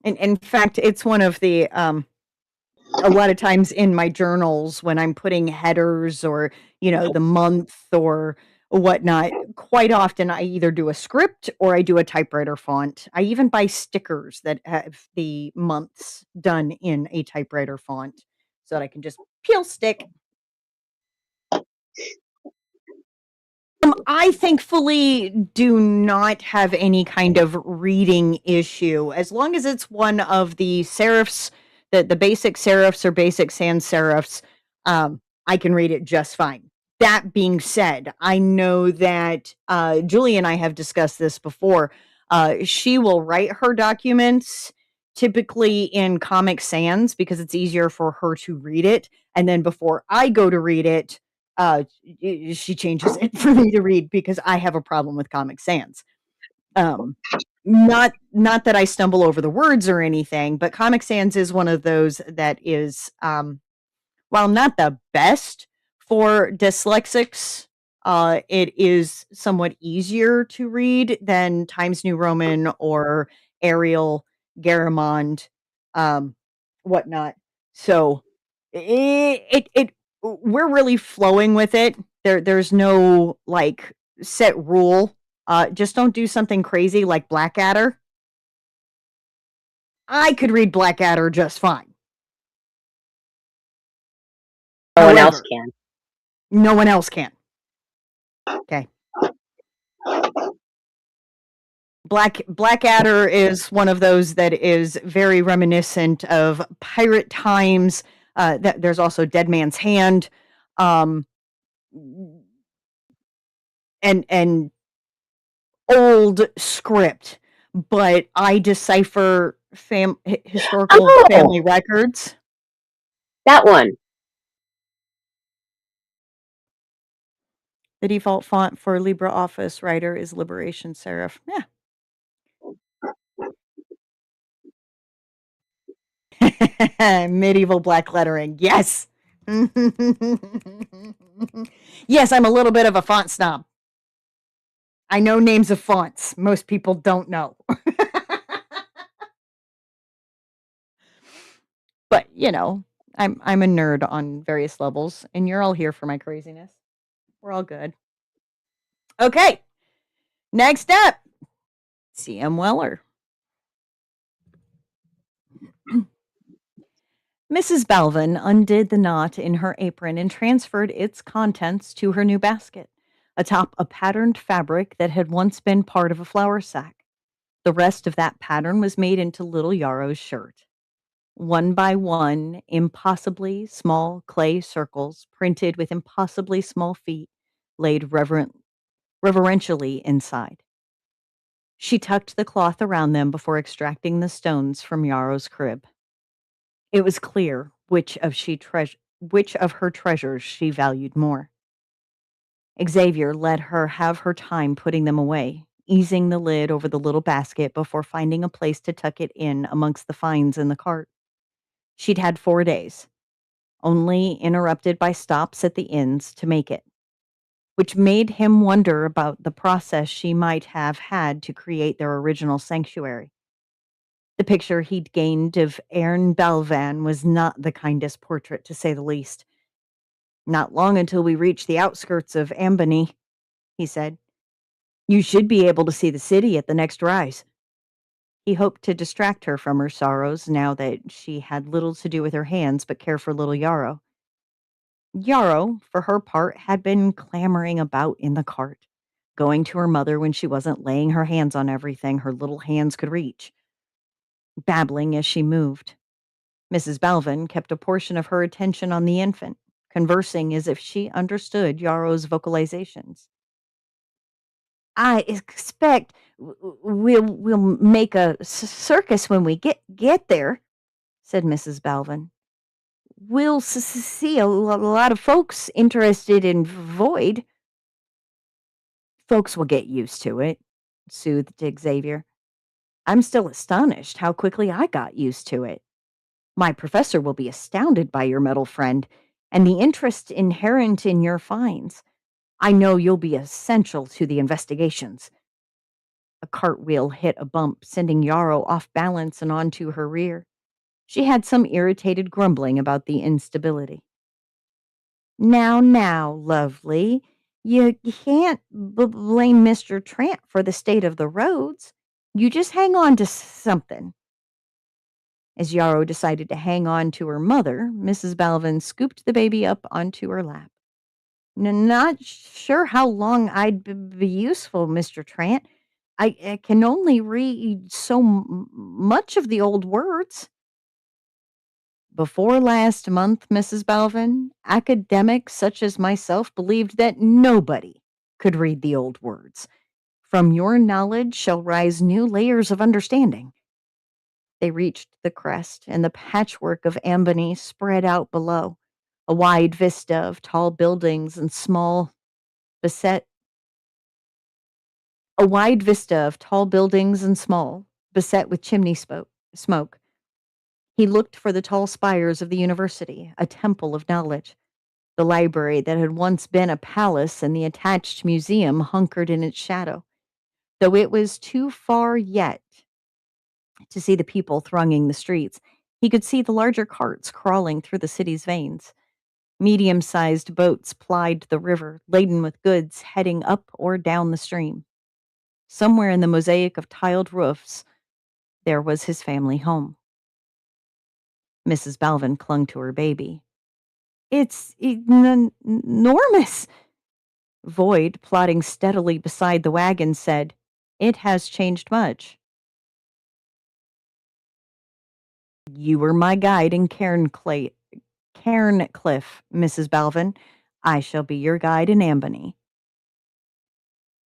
And in fact, it's one of the a lot of times in my journals when I'm putting headers or, the month or whatnot, quite often I either do a script or I do a typewriter font. I even buy stickers that have the months done in a typewriter font so that I can just peel stick. I thankfully do not have any kind of reading issue as long as it's one of the serifs, the basic serifs or basic sans serifs. I can read it just fine. That being said, I know that Julie and I have discussed this before. She will write her documents typically in Comic Sans because it's easier for her to read it. And then before I go to read it, she changes it for me to read because I have a problem with Comic Sans. Not that I stumble over the words or anything, but Comic Sans is one of those that is, while not the best for dyslexics, it is somewhat easier to read than Times New Roman or Arial, Garamond, whatnot. So it we're really flowing with it. There's no like set rule. Just don't do something crazy like Blackadder. I could read Blackadder just fine. No one else However, can. no one else can. Okay. Blackadder is one of those that is very reminiscent of pirate times. There's also Dead Man's Hand, um, and old script, but I decipher historical Oh, family records. that one. The default font for LibreOffice Writer is Liberation Serif. Yeah. Medieval black lettering. Yes. Yes, I'm a little bit of a font snob. I know names of fonts. Most people don't know. But, I'm a nerd on various levels, and you're all here for my craziness. We're all good. Okay. Next up, C.M. Weller. Mrs. Balvin undid the knot in her apron and transferred its contents to her new basket, atop a patterned fabric that had once been part of a flour sack. The rest of that pattern was made into little Yarrow's shirt. One by one, impossibly small clay circles, printed with impossibly small feet, laid reverentially inside. She tucked the cloth around them before extracting the stones from Yarrow's crib. It was clear which of her treasures she valued more. Xavier let her have her time putting them away, easing the lid over the little basket before finding a place to tuck it in amongst the finds in the cart. She'd had 4 days, only interrupted by stops at the inns to make it, which made him wonder about the process she might have had to create their original sanctuary. The picture he'd gained of Aaron Belvan was not the kindest portrait, to say the least. Not long until we reach the outskirts of Ambany, he said. You should be able to see the city at the next rise. He hoped to distract her from her sorrows now that she had little to do with her hands but care for little Yarrow. Yarrow, for her part, had been clambering about in the cart, going to her mother when she wasn't laying her hands on everything her little hands could reach, babbling as she moved. Mrs. Balvin kept a portion of her attention on the infant, conversing as if she understood Yarrow's vocalizations. I expect we'll make a circus when we get there, said Mrs. Balvin. We'll see a lot of folks interested in Void. Folks will get used to it, soothed Xavier. I'm still astonished how quickly I got used to it. My professor will be astounded by your metal friend and the interest inherent in your finds. I know you'll be essential to the investigations. A cartwheel hit a bump, sending Yarrow off balance and onto her rear. She had some irritated grumbling about the instability. Now, lovely. You can't blame Mr. Trant for the state of the roads. You just hang on to something. As Yarrow decided to hang on to her mother, Mrs. Balvin scooped the baby up onto her lap. Not sure how long I'd be useful, Mr. Trant. I can only read so much of the old words. Before last month, Mrs. Balvin, academics such as myself believed that nobody could read the old words. From your knowledge shall rise new layers of understanding. They reached the crest, and the patchwork of Ambony spread out below, a wide vista of tall buildings and small beset a wide vista of tall buildings and small, beset with smoke. He looked for the tall spires of the university, a temple of knowledge. The library that had once been a palace and the attached museum hunkered in its shadow, though it was too far yet to see the people thronging the streets. He could see the larger carts crawling through the city's veins. Medium-sized boats plied the river, laden with goods heading up or down the stream. Somewhere in the mosaic of tiled roofs, there was his family home. Mrs. Balvin clung to her baby. It's enormous. Void, plodding steadily beside the wagon, said, "It has changed much." "You were my guide in Cairncliff, Mrs. Balvin. I shall be your guide in Ambony."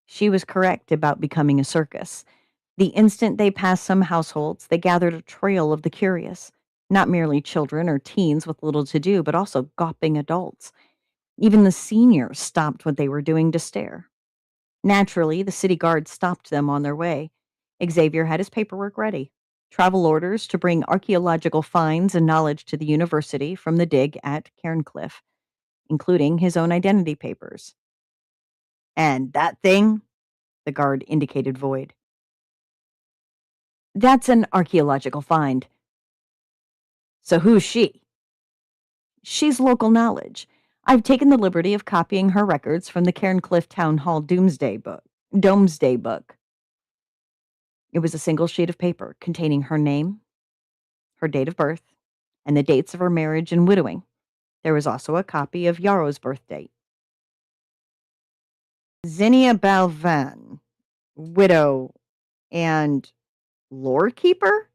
She was correct about becoming a circus. The instant they passed some households, they gathered a trail of the curious, not merely children or teens with little to do, but also gawping adults. Even the seniors stopped what they were doing to stare. Naturally, the city guard stopped them on their way. Xavier had his paperwork ready. Travel orders to bring archaeological finds and knowledge to the university from the dig at Cairncliff, including his own identity papers. "And that thing?" The guard indicated Void. "That's an archaeological find." "So who's she?" "She's local knowledge. I've taken the liberty of copying her records from the Cairncliff Town Hall Domesday Book. It was a single sheet of paper containing her name, her date of birth, and the dates of her marriage and widowing. There was also a copy of Yarrow's birth date. Zinnia Balvan, widow and lore keeper?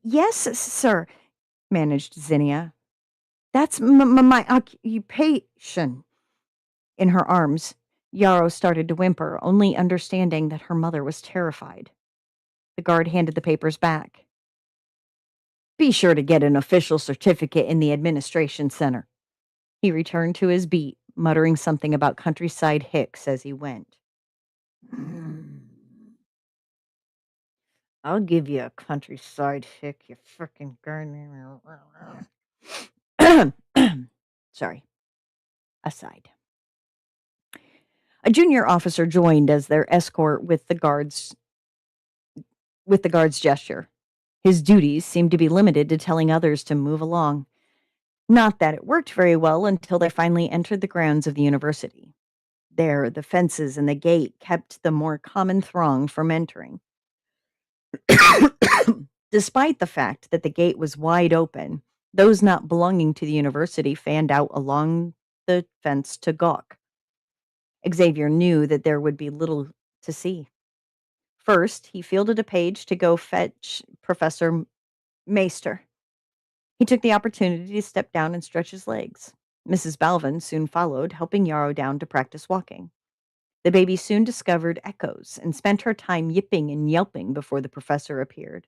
Yes, sir, managed Zinnia. That's my occupation." In her arms, Yarrow started to whimper, only understanding that her mother was terrified. The guard handed the papers back. "Be sure to get an official certificate in the administration center." He returned to his beat, muttering something about countryside hicks as he went. "I'll give you a countryside hick, you frickin' gardener." Sorry. Aside. A junior officer joined as their escort with the guard's gesture. His duties seemed to be limited to telling others to move along. Not that it worked very well until they finally entered the grounds of the university. There, the fences and the gate kept the more common throng from entering. Despite the fact that the gate was wide open, those not belonging to the university fanned out along the fence to gawk. Xavier knew that there would be little to see. First, he fielded a page to go fetch Professor Meister. He took the opportunity to step down and stretch his legs. Mrs. Balvin soon followed, helping Yarrow down to practice walking. The baby soon discovered echoes and spent her time yipping and yelping before the professor appeared.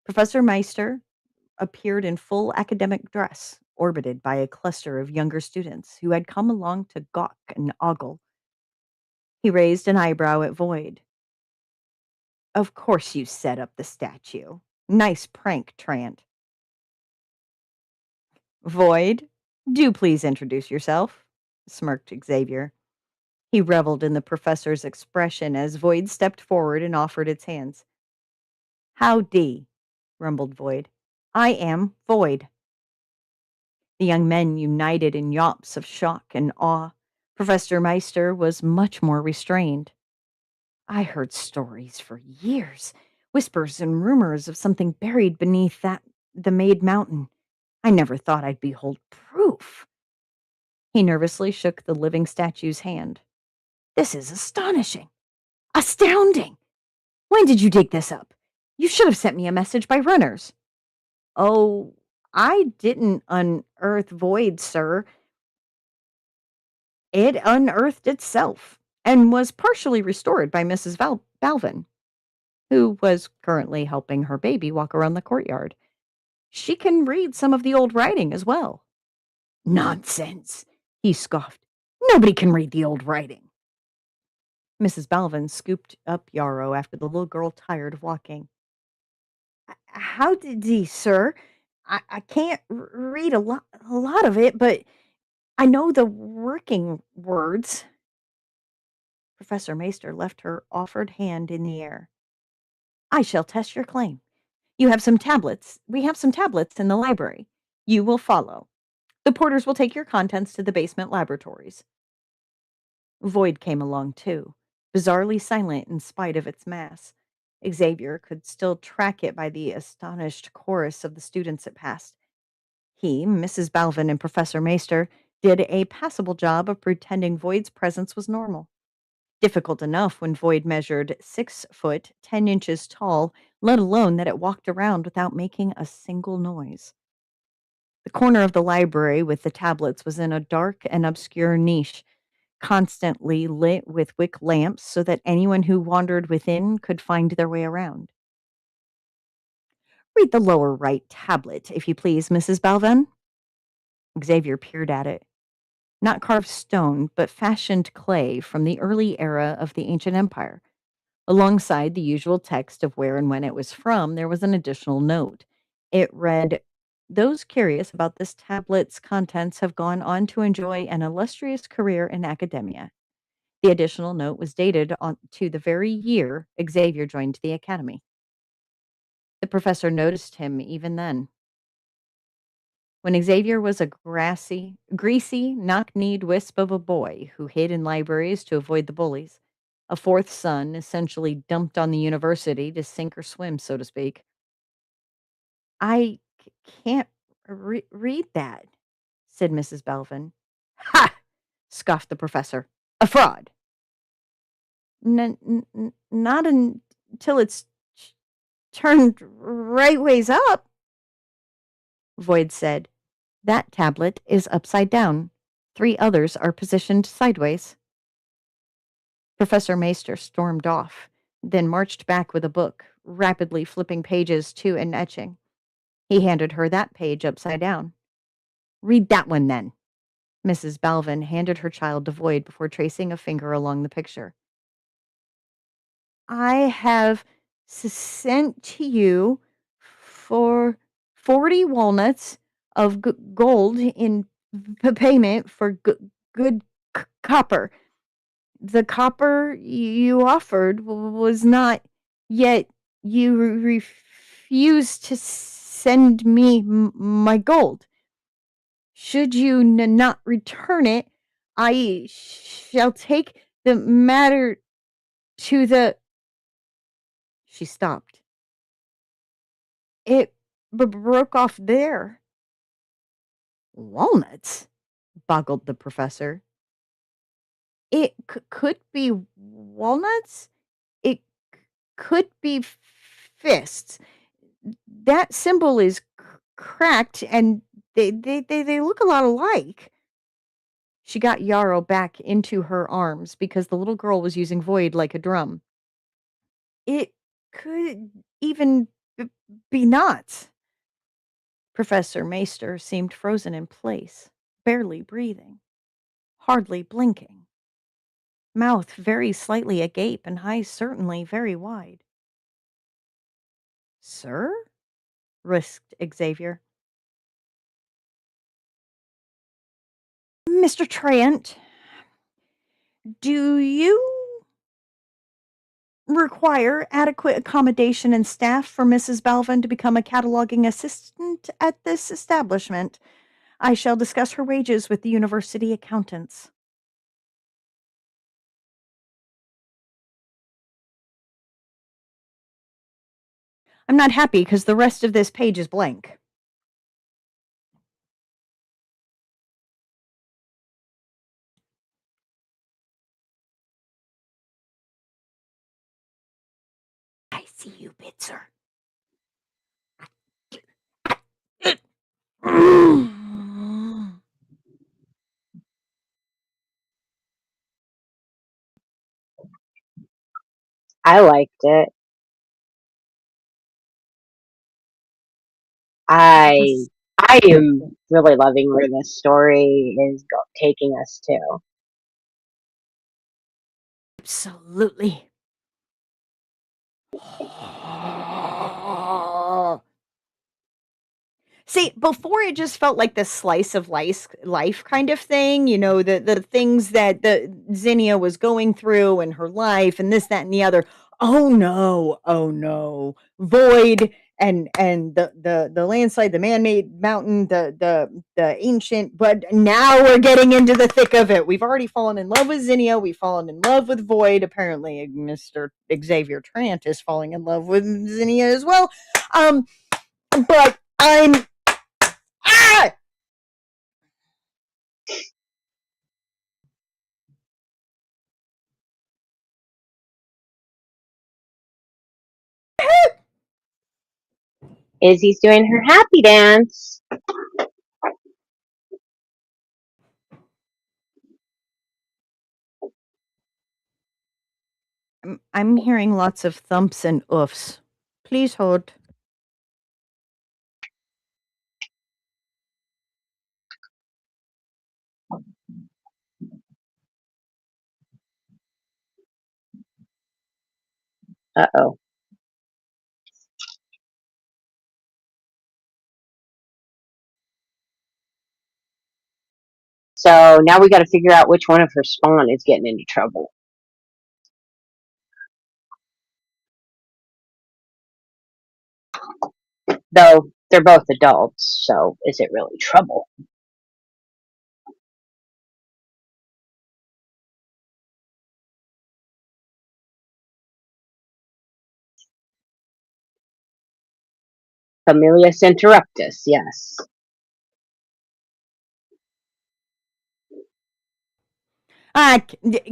Professor Meister appeared in full academic dress, orbited by a cluster of younger students who had come along to gawk and ogle. He raised an eyebrow at Void. Of course you set up the statue. Nice prank, Trant. Void, do please introduce yourself, smirked Xavier. He reveled in the professor's expression as Void stepped forward and offered its hands. Howdy, rumbled Void. I am Void. The young men united in yawps of shock and awe. Professor Meister was much more restrained. I heard stories for years, whispers and rumors of something buried beneath the Made Mountain. I never thought I'd behold proof. He nervously shook the living statue's hand. This is astonishing. Astounding. When did you dig this up? You should have sent me a message by runners. Oh, I didn't unearth Void, sir. It unearthed itself and was partially restored by Mrs. Balvin, who was currently helping her baby walk around the courtyard. She can read some of the old writing as well. Nonsense, he scoffed. Nobody can read the old writing. Mrs. Balvin scooped up Yarrow after the little girl tired of walking. How did he, sir? I can't read a lot of it, but I know the working words. Professor Meister left her offered hand in the air. I shall test your claim. You have some tablets. We have some tablets in the library. You will follow. The porters will take your contents to the basement laboratories. Void came along too, bizarrely silent in spite of its mass. Xavier could still track it by the astonished chorus of the students it passed. He, Mrs. Balvin, and Professor Meister did a passable job of pretending Void's presence was normal. Difficult enough when Void measured 6 foot 10 inches tall, let alone that it walked around without making a single noise. The corner of the library with the tablets was in a dark and obscure niche, constantly lit with wick lamps so that anyone who wandered within could find their way around. Read the lower right tablet, if you please, Mrs. Balvin. Xavier peered at it. Not carved stone, but fashioned clay from the early era of the ancient empire. Alongside the usual text of where and when it was from, there was an additional note. It read, those curious about this tablet's contents have gone on to enjoy an illustrious career in academia. The additional note was dated on to the very year Xavier joined the academy. The professor noticed him even then. When Xavier was a greasy, knock-kneed wisp of a boy who hid in libraries to avoid the bullies, a fourth son essentially dumped on the university to sink or swim, so to speak. I can't read that, said Mrs. Belvin. Ha! Scoffed the professor. A fraud. Not until it's turned right ways up, Void said. That tablet is upside down. 3 others are positioned sideways. Professor Meister stormed off, then marched back with a book, rapidly flipping pages to and etching. He handed her that page upside down. Read that one, then. Mrs. Balvin handed her child to Void before tracing a finger along the picture. I have sent to you for 40 walnuts of gold in payment for good copper. The copper you offered was not, yet you refused to send me my gold. Should you not return it, I shall take the matter to the... She stopped. It broke off there. Walnuts? Boggled the professor. It could be walnuts. It could be fists. That symbol is cracked, and they look a lot alike. She got Yarrow back into her arms because the little girl was using Void like a drum. It could even be knots. Professor Meister seemed frozen in place, barely breathing, hardly blinking, mouth very slightly agape and eyes certainly very wide. Sir? Risked Xavier. Mr. Trant, do you require adequate accommodation and staff for Mrs. Balvin to become a cataloging assistant at this establishment? I shall discuss her wages with the university accountants. I'm not happy because the rest of this page is blank. I see you, Bitzer. I liked it. I I am really loving where this story is taking us to. Absolutely. See, before it just felt like this slice of life kind of thing, the things that the Zinnia was going through in her life and this, that, and the other. Oh no, oh no. Void and the landslide, the man-made mountain, the ancient, but now we're getting into the thick of it. We've already fallen in love with Zinnia, we've fallen in love with Void. Apparently, Mr. Xavier Trant is falling in love with Zinnia as well. But I'm Ah! Izzy's doing her happy dance. I'm hearing lots of thumps and oofs. Please hold. Uh-oh. So now we got to figure out which one of her spawn is getting into trouble. Though they're both adults, so is it really trouble? Familius interruptus, yes.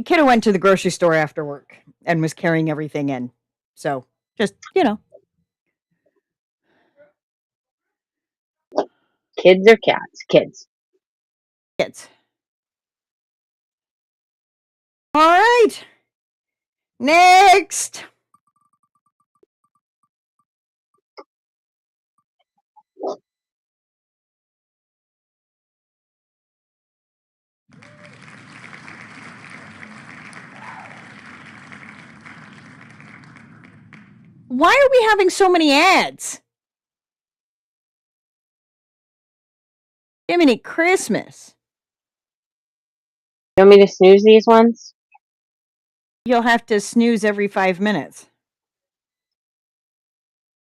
Kiddo went to the grocery store after work and was carrying everything in. So just, Kids or cats? Kids. kids. All right. Next. Why are we having so many ads? Jiminy Christmas. You want me to snooze these ones? You'll have to snooze every 5 minutes.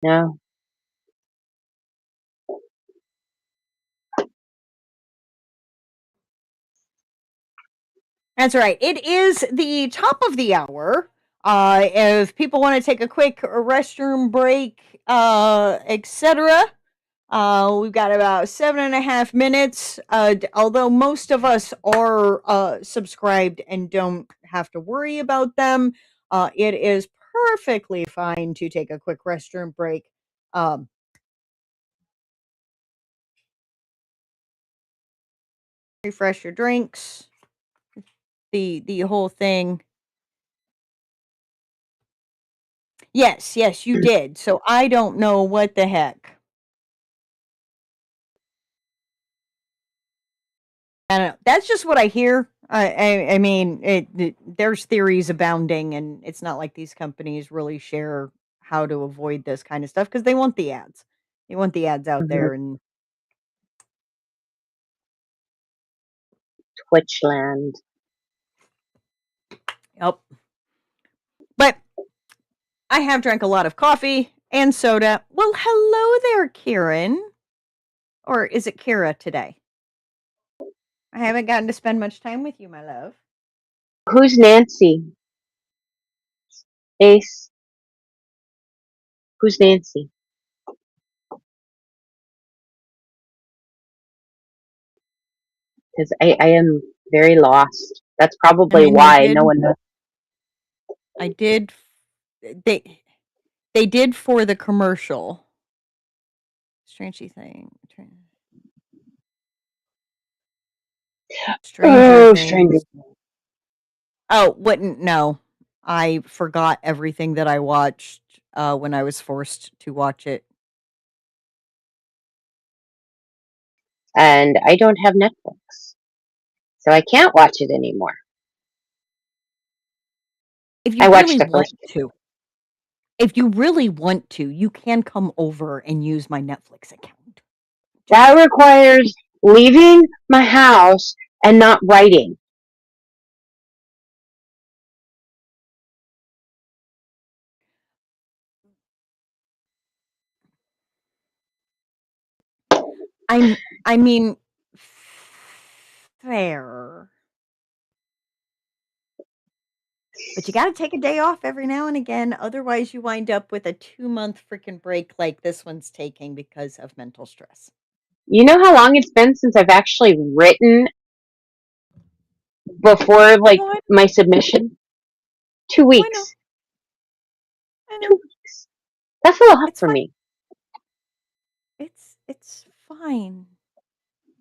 No. That's right. It is the top of the hour. If people want to take a quick restroom break, etc., we've got about 7.5 minutes. Although most of us are subscribed and don't have to worry about them, it is perfectly fine to take a quick restroom break. Refresh your drinks. The whole thing. Yes, you did. So I don't know what the heck. I don't know. That's just what I hear. I mean, there's theories abounding, and it's not like these companies really share how to avoid this kind of stuff because they want the ads. They want the ads out Mhm. there, and Twitchland. yep. But I have drank a lot of coffee and soda. Well, hello there, Kieran. Or is it Kira today? I haven't gotten to spend much time with you, my love. Who's Nancy? Ace. Who's Nancy? Because I am very lost. That's And probably then they why no did. one knows. I did. They they did for the commercial. Strangey thing. Stranger Oh, stranger. Things. Oh, wouldn't no. I forgot everything that I watched when I was forced to watch it. And I don't have Netflix, so I can't watch it anymore. If I you watched really the want first two. to, if you really want to, you can come over and use my Netflix account. That requires leaving my house and not writing. I mean, fair. But you got to take a day off every now and again. Otherwise, you wind up with a 2-month freaking break like this one's taking because of mental stress. You know how long it's been since I've actually written before, like, Oh, my submission? 2 I know. weeks. I know. 2 weeks. That's a lot It's for fine. me. It's fine.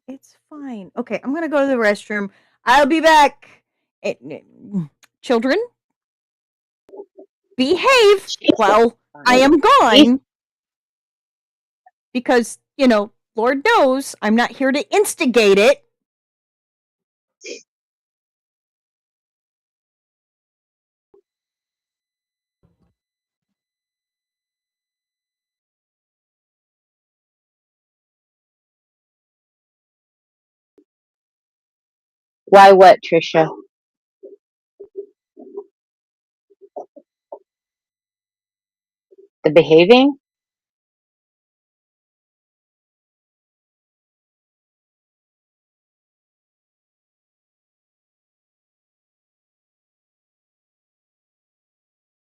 It's fine. Okay, I'm gonna go to the restroom. I'll be back. Children, behave Jesus. while I Fine. am East, gone because, Lord knows I'm not here to instigate it. why what, Trisha? The behaving?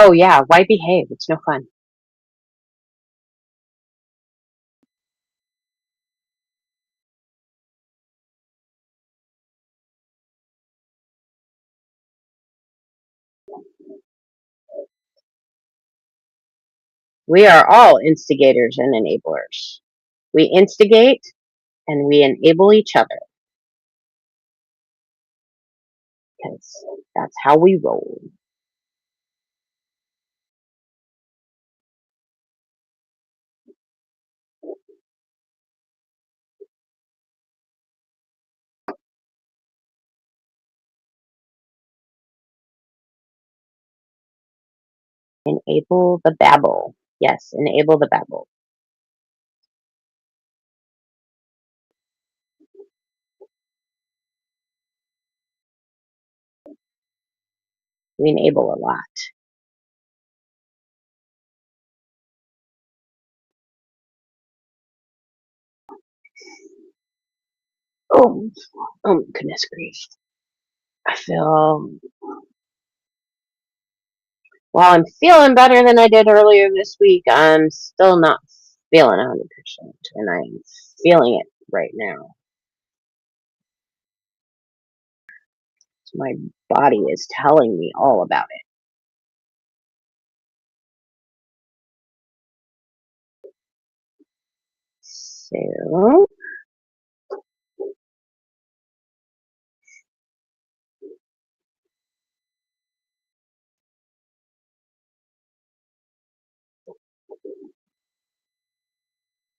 Oh yeah, why behave? It's no fun. We are all instigators and enablers. We instigate and we enable each other because that's how we roll. Enable the babble. Yes, enable the babble. We enable a lot. Oh, oh goodness grief. I feel, while I'm feeling better than I did earlier this week, I'm still not feeling 100%, and I'm feeling it right now. My body is telling me all about it. So,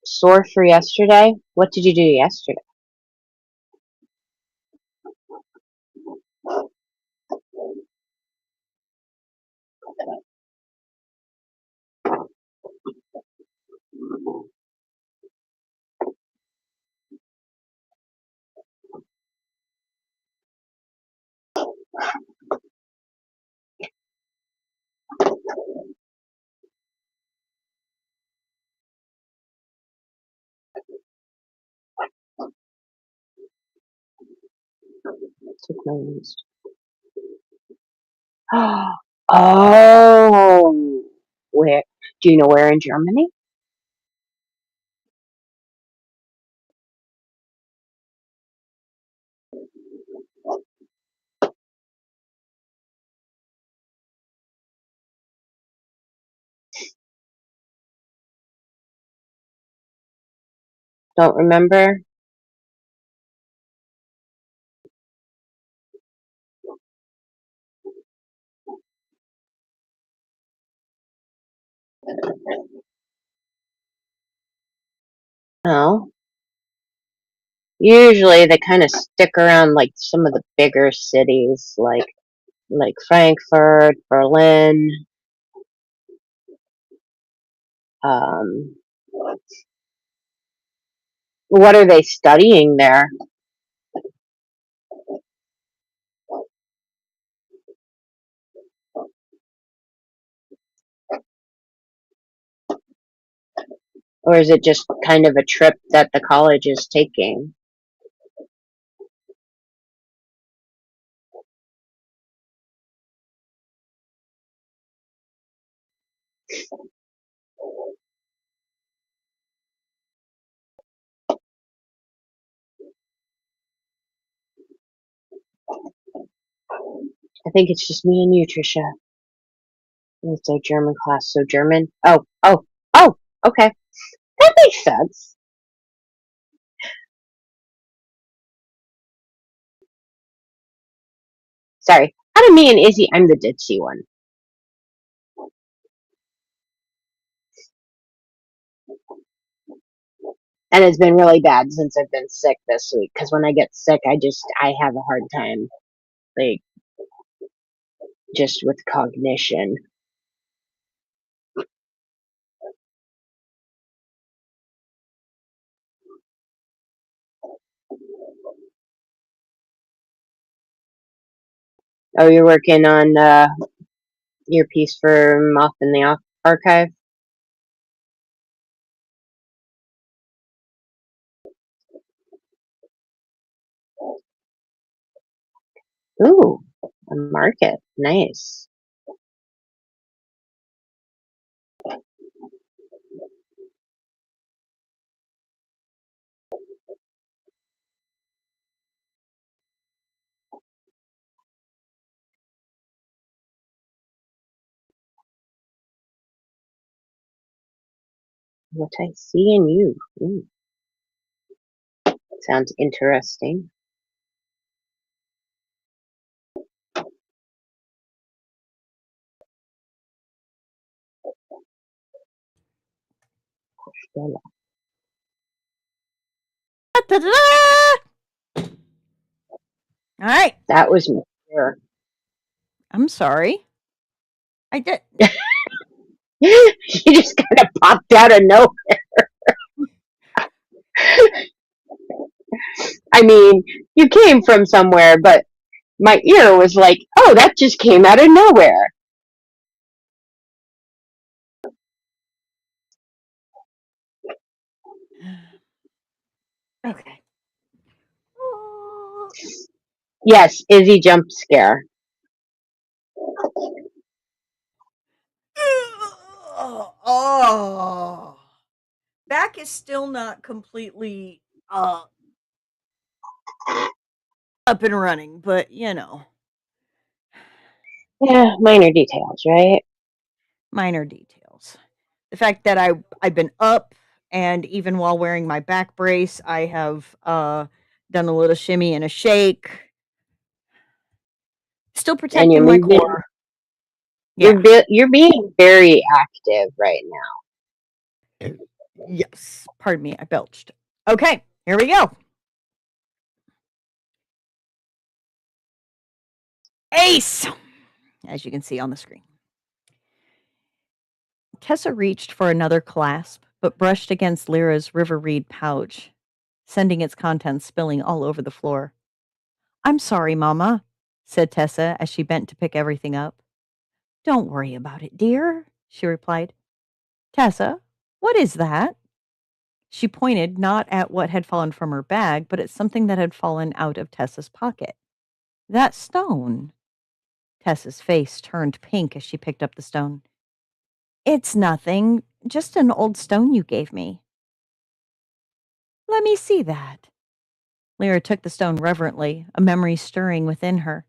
sore for yesterday. What did you do yesterday? Took my list. Oh, where? Do you know where in Germany? Don't remember? No. Usually they kind of stick around like some of the bigger cities, like Frankfurt, Berlin. Um, what are they studying there? Or is it just kind of a trip that the college is taking? I think it's just me and you, Trisha. It's a German class, so German. Oh, okay. That makes sense. Sorry. Out of me and Izzy, I'm the ditzy one. And it's been really bad since I've been sick this week. Because when I get sick, I have a hard time, like, just with cognition. Oh, you're working on your piece for Moth in the Archive? Ooh, a market. Nice. What I see in you. Sounds interesting. All right. That was me. Sure. I'm sorry. I did. You just kind of popped out of nowhere. I mean, you came from somewhere, but my ear was like, oh, that just came out of nowhere. Okay. Yes, Izzy jump scare. Oh. Back is still not completely up and running, but you know, Yeah, minor details, right? minor details. The fact that I've been up and even while wearing my back brace, I have done a little shimmy and a shake, still And you're protecting my moving. core. Yeah. You're being very active right now. Yes. Pardon me, I belched. Okay, here we go. Ace, as you can see on the screen. Tessa reached for another clasp, but brushed against Lyra's River Reed pouch, sending its contents spilling all over the floor. I'm sorry, Mama, said Tessa as she bent to pick everything up. Don't worry about it, dear, she replied. Tessa, what is that? She pointed not at what had fallen from her bag, but at something that had fallen out of Tessa's pocket. That stone. Tessa's face turned pink as she picked up the stone. It's nothing, just an old stone you gave me. Let me see that. Lyra took the stone reverently, a memory stirring within her.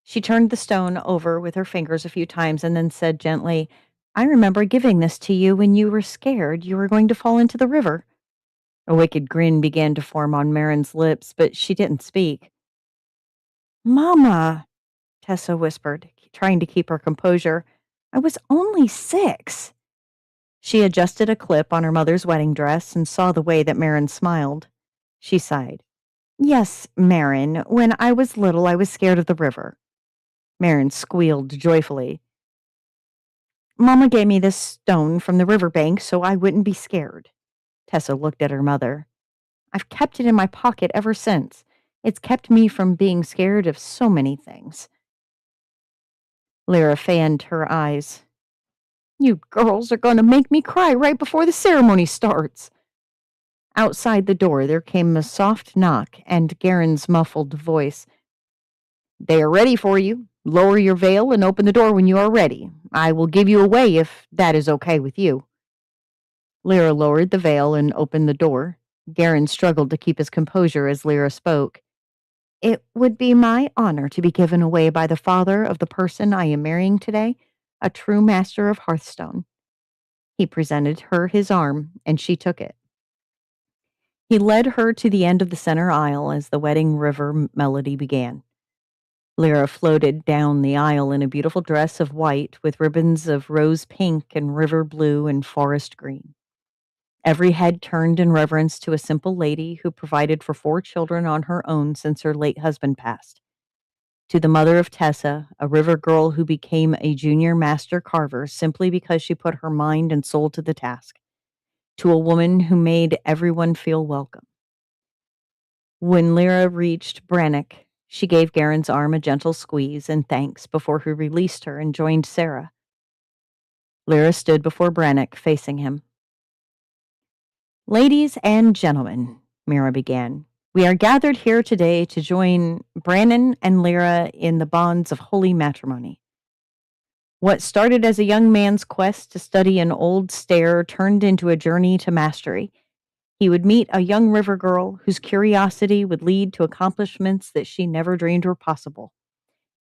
She turned the stone over with her fingers a few times and then said gently, I remember giving this to you when you were scared you were going to fall into the river. A wicked grin began to form on Marin's lips, but she didn't speak. Mama, Tessa whispered, trying to keep her composure. I was only 6. She adjusted a clip on her mother's wedding dress and saw the way that Marin smiled. She sighed. Yes, Marin, when I was little, I was scared of the river. Marin squealed joyfully. Mama gave me this stone from the riverbank so I wouldn't be scared. Tessa looked at her mother. I've kept it in my pocket ever since. It's kept me from being scared of so many things. Lyra fanned her eyes. You girls are going to make me cry right before the ceremony starts. Outside the door, there came a soft knock and Garen's muffled voice. They are ready for you. Lower your veil and open the door when you are ready. I will give you away if that is okay with you. Lyra lowered the veil and opened the door. Garen struggled to keep his composure as Lyra spoke. It would be my honor to be given away by the father of the person I am marrying today, a true master of Hearthstone. He presented her his arm, and she took it. He led her to the end of the center aisle as the wedding river melody began. Lyra floated down the aisle in a beautiful dress of white with ribbons of rose pink and river blue and forest green. Every head turned in reverence to a simple lady who provided for 4 children on her own since her late husband passed. To the mother of Tessa, a river girl who became a junior master carver simply because she put her mind and soul to the task. To a woman who made everyone feel welcome. When Lyra reached Brannock, she gave Garen's arm a gentle squeeze and thanks before he released her and joined Sarah. Lyra stood before Brannock, facing him. Ladies and gentlemen, Mira began, we are gathered here today to join Brannon and Lyra in the bonds of holy matrimony. What started as a young man's quest to study an old stair turned into a journey to mastery. He would meet a young river girl whose curiosity would lead to accomplishments that she never dreamed were possible.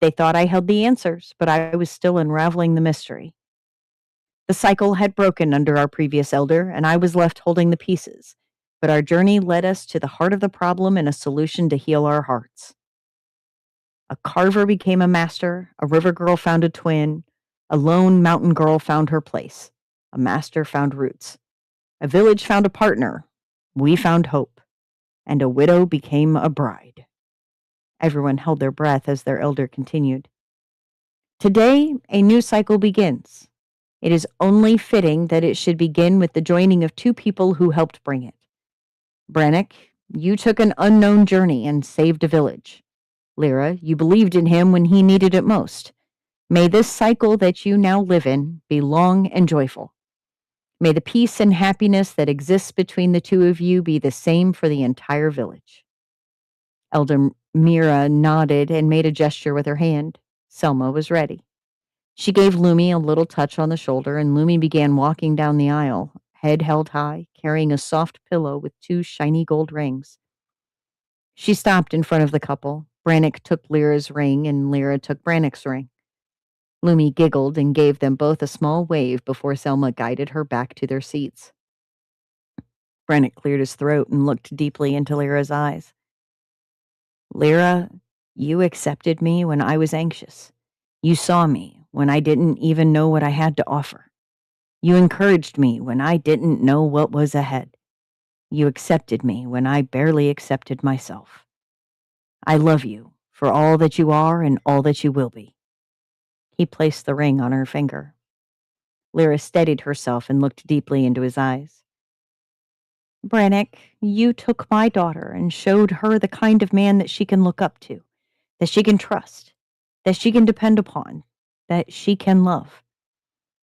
They thought I held the answers, but I was still unraveling the mystery. The cycle had broken under our previous elder, and I was left holding the pieces. But our journey led us to the heart of the problem and a solution to heal our hearts. A carver became a master, a river girl found a twin, a lone mountain girl found her place, a master found roots, a village found a partner, we found hope, and a widow became a bride. Everyone held their breath as their elder continued. Today, a new cycle begins. It is only fitting that it should begin with the joining of 2 people who helped bring it. Brannock, you took an unknown journey and saved a village. Lyra, you believed in him when he needed it most. May this cycle that you now live in be long and joyful. May the peace and happiness that exists between the 2 of you be the same for the entire village. Elder Mira nodded and made a gesture with her hand. Selma was ready. She gave Lumi a little touch on the shoulder, and Lumi began walking down the aisle, head held high, carrying a soft pillow with 2 shiny gold rings. She stopped in front of the couple. Brannock took Lyra's ring, and Lyra took Brannock's ring. Lumi giggled and gave them both a small wave before Selma guided her back to their seats. Brannock cleared his throat and looked deeply into Lyra's eyes. Lyra, you accepted me when I was anxious. You saw me when I didn't even know what I had to offer. You encouraged me when I didn't know what was ahead. You accepted me when I barely accepted myself. I love you for all that you are and all that you will be. He placed the ring on her finger. Lyra steadied herself and looked deeply into his eyes. Brannock, you took my daughter and showed her the kind of man that she can look up to, that she can trust, that she can depend upon, that she can love.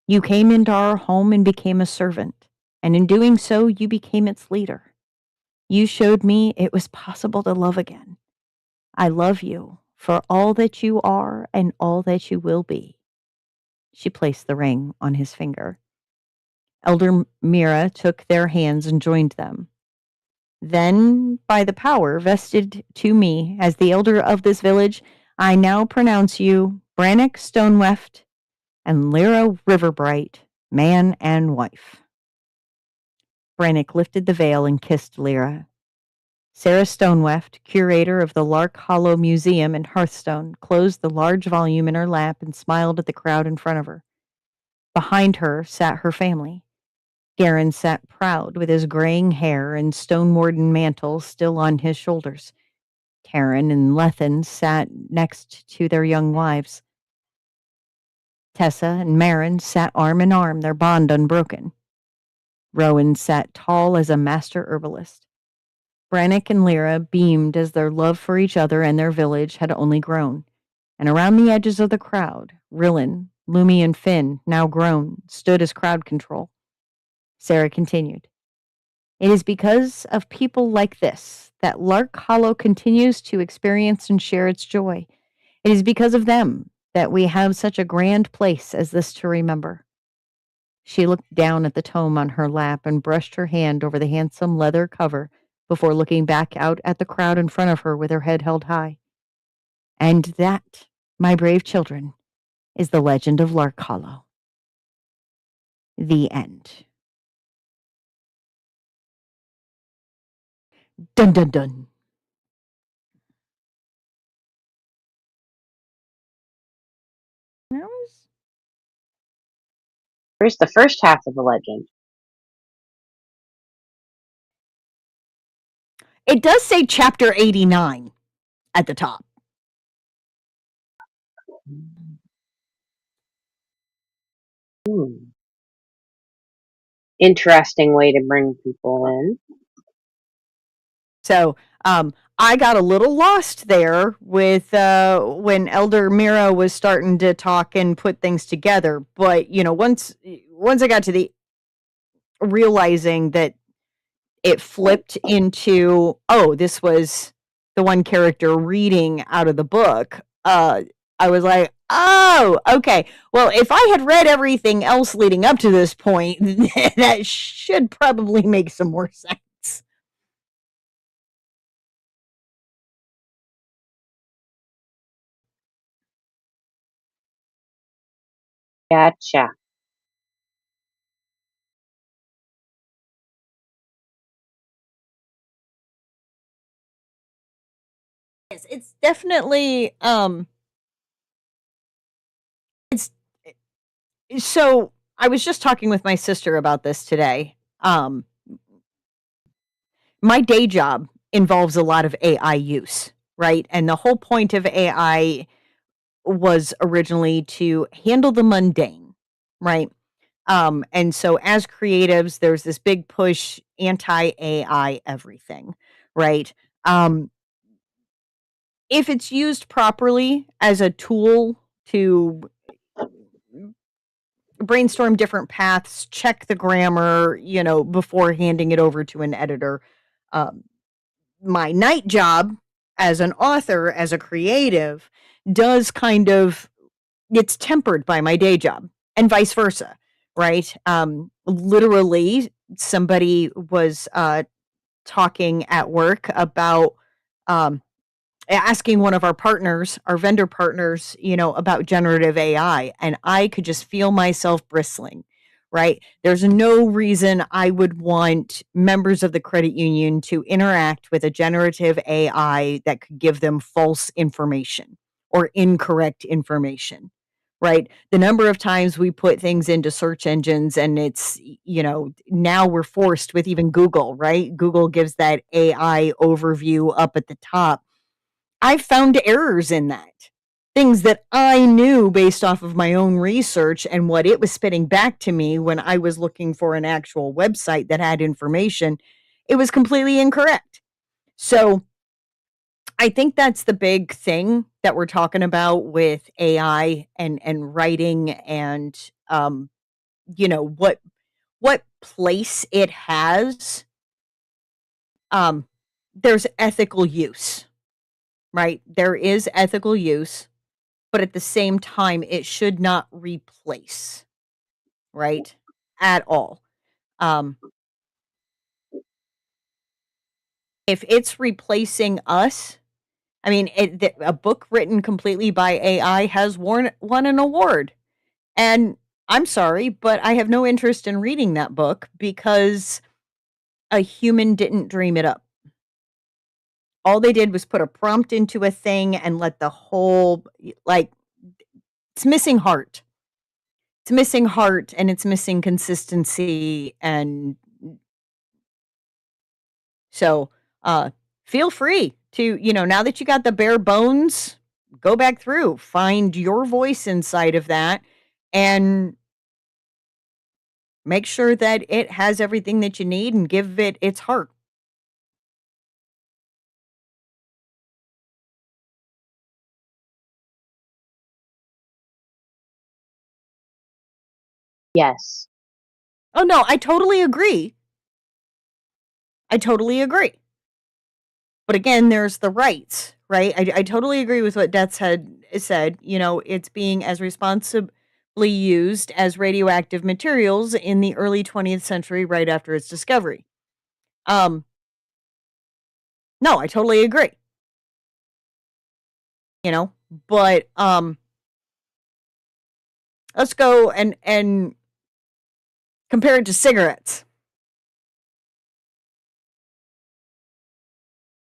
You came into our home and became a servant, and in doing so, you became its leader. You showed me it was possible to love again. I love you for all that you are and all that you will be." She placed the ring on his finger. Elder Mira took their hands and joined them. "Then, by the power vested to me as the elder of this village, I now pronounce you Brannock Stoneweft and Lyra Riverbright, man and wife." Brannock lifted the veil and kissed Lyra. Sarah Stoneweft, curator of the Lark Hollow Museum in Hearthstone, closed the large volume in her lap and smiled at the crowd in front of her. Behind her sat her family. Garen sat proud with his graying hair and stone-warden mantle still on his shoulders. Taryn and Lethan sat next to their young wives. Tessa and Marin sat arm in arm, their bond unbroken. Rowan sat tall as a master herbalist. Brannock and Lyra beamed as their love for each other and their village had only grown. And around the edges of the crowd, Rillin, Lumi, and Finn, now grown, stood as crowd control. Sarah continued, "It is because of people like this that Lark Hollow continues to experience and share its joy. It is because of them that we have such a grand place as this to remember." She looked down at the tome on her lap and brushed her hand over the handsome leather cover before looking back out at the crowd in front of her with her head held high. "And that, my brave children, is the legend of Lark Hollow." The end. Dun dun dun. That was Here's the first half of the legend. It does say chapter 89 at the top. Interesting way to bring people in. So I got a little lost there with when Elder Mira was starting to talk and put things together. But once I got to the realizing that it flipped into, oh, this was the one character reading out of the book, I was like, oh, okay. Well, if I had read everything else leading up to this point, that should probably make some more sense. Gotcha. Yes, it's definitely it's so I was just talking with my sister about this today. My day job involves a lot of AI use, right? And the whole point of AI was originally to handle the mundane, right? And so as creatives, there's this big push anti-AI everything, right? Um, if it's used properly as a tool to brainstorm different paths, check the grammar, before handing it over to an editor. My night job as an author, as a creative, does kind of, it's tempered by my day job and vice versa, right? Literally, somebody was talking at work about um, asking one of our partners, our vendor partners, about generative AI, and I could just feel myself bristling, right? There's no reason I would want members of the credit union to interact with a generative AI that could give them false information or incorrect information, right? The number of times we put things into search engines and it's, now we're forced with even Google, right? Google gives that AI overview up at the top. I found errors in that. Things that I knew based off of my own research and what it was spitting back to me when I was looking for an actual website that had information, it was completely incorrect. So I think that's the big thing that we're talking about with AI and writing and what place it has. There's ethical use, right? There is ethical use, but at the same time, it should not replace, right? At all. Um, if it's replacing us, I mean, a book written completely by AI has won an award. And I'm sorry, but I have no interest in reading that book because a human didn't dream it up. All they did was put a prompt into a thing and let the whole, like, it's missing heart. It's missing heart and it's missing consistency. And so, feel free to, now that you got the bare bones, go back through, find your voice inside of that, and make sure that it has everything that you need and give it its heart. Yes. Oh, no, I totally agree. I totally agree. But again, there's the rights, right? I totally agree with what Death's Head said. It's being as responsibly used as radioactive materials in the early 20th century, right after its discovery. Um, no, I totally agree. But let's go and compare it to cigarettes.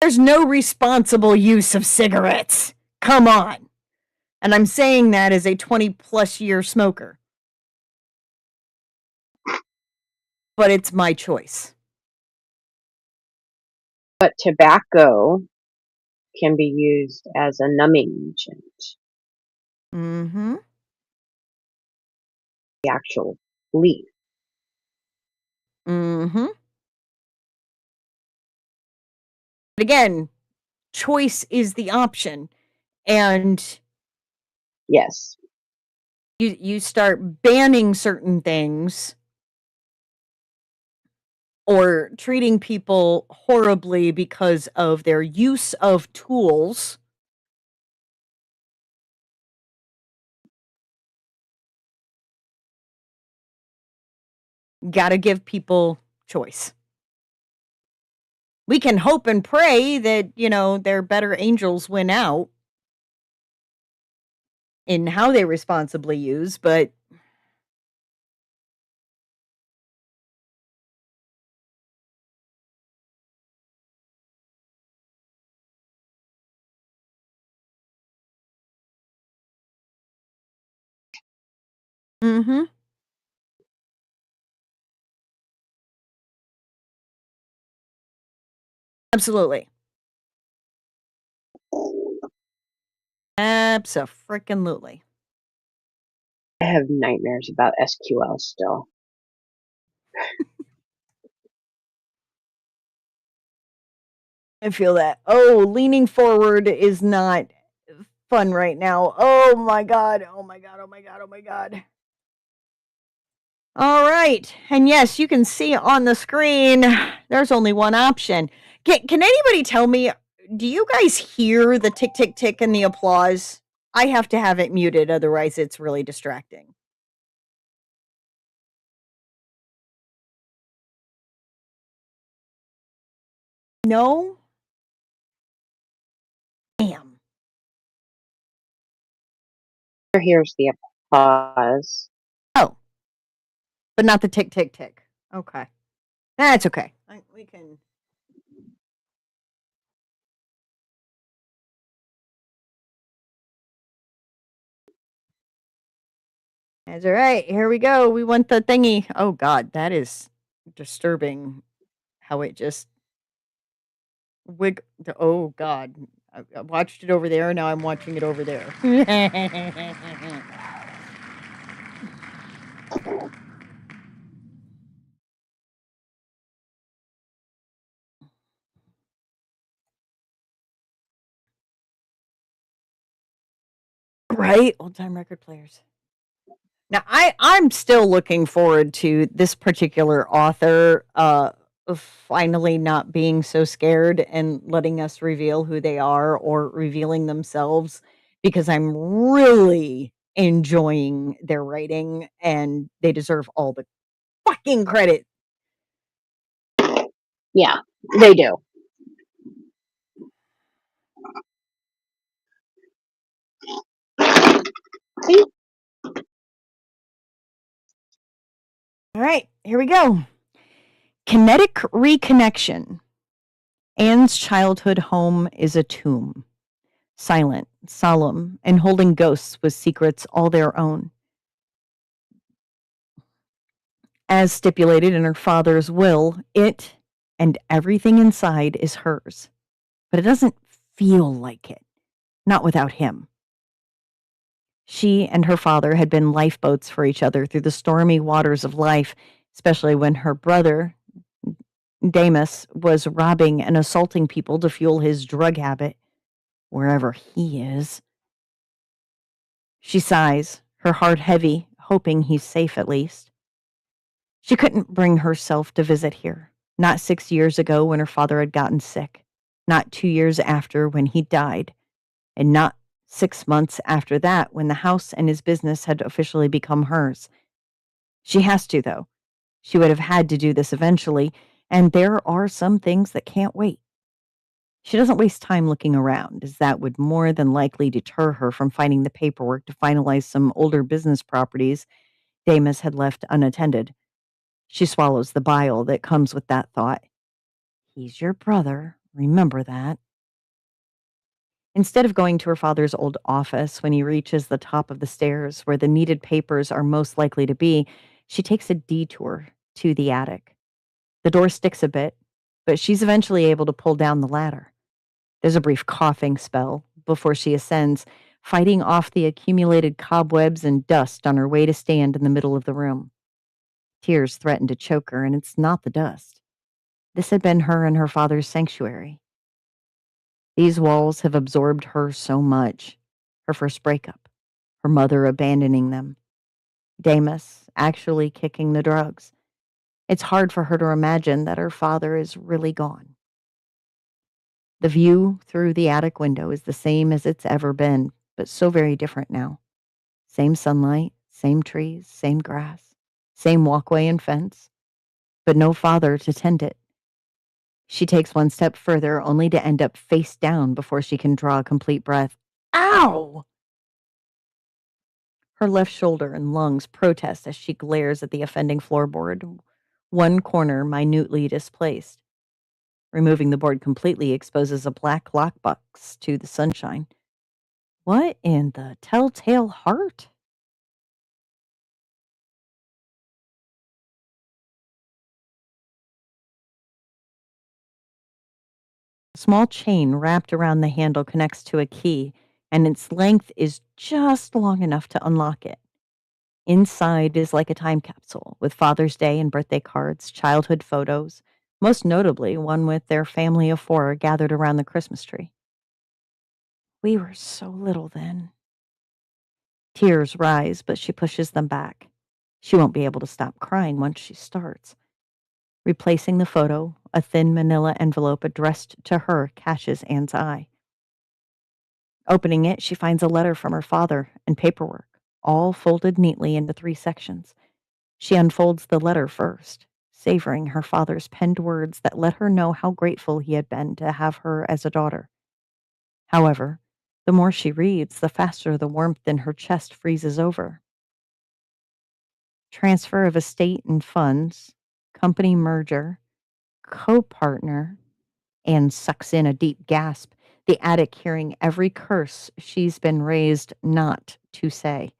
There's no responsible use of cigarettes. Come on. And I'm saying that as a 20+ year smoker. But it's my choice. But tobacco can be used as a numbing agent. Mm-hmm. The actual leaf. Mm-hmm. But again, choice is the option. And Yes. you start banning certain things or treating people horribly because of their use of tools. Got to give people choice. We can hope and pray that, their better angels win out in how they responsibly use, but mhm. Absolutely. Abso-freaking-lutely. I have nightmares about SQL still. I feel that. Oh, leaning forward is not fun right now. Oh my god. Oh my god. Oh my god. Oh my god. All right. And yes, you can see on the screen there's only one option. Can anybody tell me, do you guys hear the tick tick tick and the applause? I have to have it muted, otherwise it's really distracting. No? Damn. Here's the applause. Oh, but not the tick tick tick. Okay. That's okay. We can. That's all right. Here we go. We want the thingy. Oh God, that is disturbing. How it just Oh God, I watched it over there. Now I'm watching it over there. Right, old time record players. Now I'm still looking forward to this particular author. of finally not being so scared and letting us reveal who they are or revealing themselves because I'm really enjoying their writing and they deserve all the fucking credit. Yeah, they do. See? All right, here we go. Kinetic reconnection. Anne's childhood home is a tomb, silent, solemn, and holding ghosts with secrets all their own. As stipulated in her father's will, it and everything inside is hers. But it doesn't feel like it, not without him. She and her father had been lifeboats for each other through the stormy waters of life, especially when her brother, Damus, was robbing and assaulting people to fuel his drug habit, wherever he is. She sighs, her heart heavy, hoping he's safe at least. She couldn't bring herself to visit here, not 6 years ago when her father had gotten sick, not 2 years after when he died, and not 6 months after that when the house and his business had officially become hers. She has to, though. She would have had to do this eventually, and there are some things that can't wait. She doesn't waste time looking around, as that would more than likely deter her from finding the paperwork to finalize some older business properties Damus had left unattended. She swallows the bile that comes with that thought. He's your brother, remember that. Instead of going to her father's old office when he reaches the top of the stairs where the needed papers are most likely to be, she takes a detour to the attic. The door sticks a bit, but she's eventually able to pull down the ladder. There's a brief coughing spell before she ascends, fighting off the accumulated cobwebs and dust on her way to stand in the middle of the room. Tears threaten to choke her, and it's not the dust. This had been her and her father's sanctuary. These walls have absorbed her so much. Her first breakup, her mother abandoning them, Damus actually kicking the drugs. It's hard for her to imagine that her father is really gone. The view through the attic window is the same as it's ever been, but so very different now. Same sunlight, same trees, same grass, same walkway and fence, but no father to tend it. She takes one step further, only to end up face down before she can draw a complete breath. Ow! Her left shoulder and lungs protest as she glares at the offending floorboard, one corner minutely displaced. Removing the board completely exposes a black lockbox to the sunshine. What in the telltale heart? A small chain wrapped around the handle connects to a key, and its length is just long enough to unlock it. Inside is like a time capsule with Father's Day and birthday cards, childhood photos, most notably one with their family of four gathered around the Christmas tree. We were so little then. Tears rise, but she pushes them back. She won't be able to stop crying once she starts. Replacing the photo, a thin manila envelope addressed to her catches Anne's eye. Opening it, she finds a letter from her father and paperwork, all folded neatly into 3 sections. She unfolds the letter first, savoring her father's penned words that let her know how grateful he had been to have her as a daughter. However, the more she reads, the faster the warmth in her chest freezes over. Transfer of estate and funds, company merger, co-partner, and sucks in a deep gasp, the attic hearing every curse she's been raised not to say.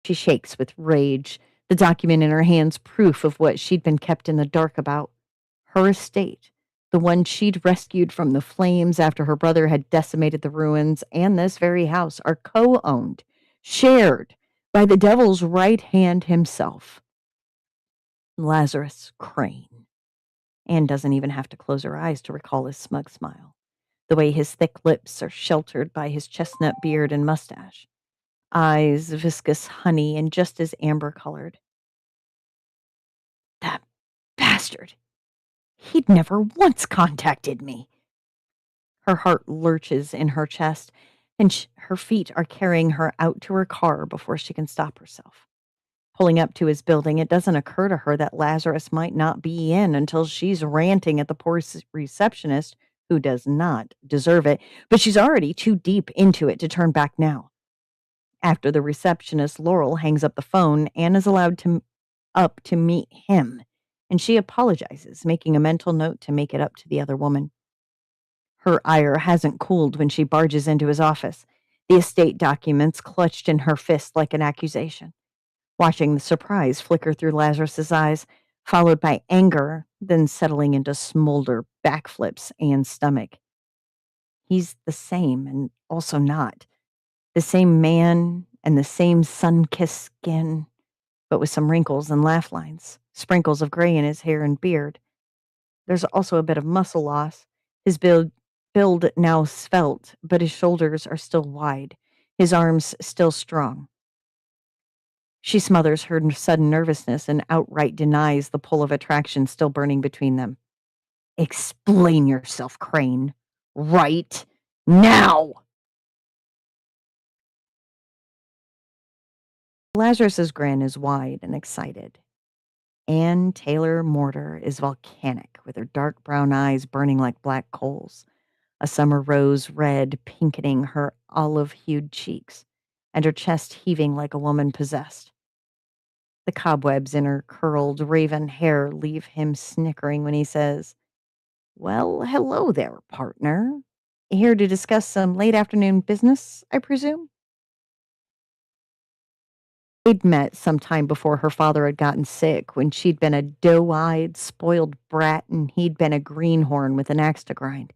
She shakes with rage, the document in her hands proof of what she'd been kept in the dark about. Her estate, the one she'd rescued from the flames after her brother had decimated the ruins, and this very house are co-owned, shared by the devil's right hand himself, Lazarus Crane. Anne doesn't even have to close her eyes to recall his smug smile, the way his thick lips are sheltered by his chestnut beard and mustache, eyes viscous honey and just as amber colored. bastard! He'd never once contacted me. Her heart lurches in her chest, and her feet are carrying her out to her car before she can stop herself. Pulling up to his building, it doesn't occur to her that Lazarus might not be in until she's ranting at the poor receptionist, who does not deserve it, but she's already too deep into it to turn back now. After the receptionist, Laurel, hangs up the phone, Anne is allowed up to meet him, and she apologizes, making a mental note to make it up to the other woman. Her ire hasn't cooled when she barges into his office, the estate documents clutched in her fist like an accusation. Watching the surprise flicker through Lazarus's eyes, followed by anger, then settling into smolder backflips Anne's stomach. He's the same and also not. The same man and the same sun-kissed skin, but with some wrinkles and laugh lines, sprinkles of gray in his hair and beard. There's also a bit of muscle loss. His build now svelte, but his shoulders are still wide, his arms still strong. She smothers her sudden nervousness and outright denies the pull of attraction still burning between them. Explain yourself, Crane. Right now! Lazarus's grin is wide and excited. Anne Taylor Mortar is volcanic, with her dark brown eyes burning like black coals, a summer rose red pinkening her olive-hued cheeks, and her chest heaving like a woman possessed. The cobwebs in her curled raven hair leave him snickering when he says, "Well, hello there, partner. Here to discuss some late afternoon business, I presume?" They'd met some time before her father had gotten sick, when she'd been a doe-eyed, spoiled brat and he'd been a greenhorn with an axe to grind.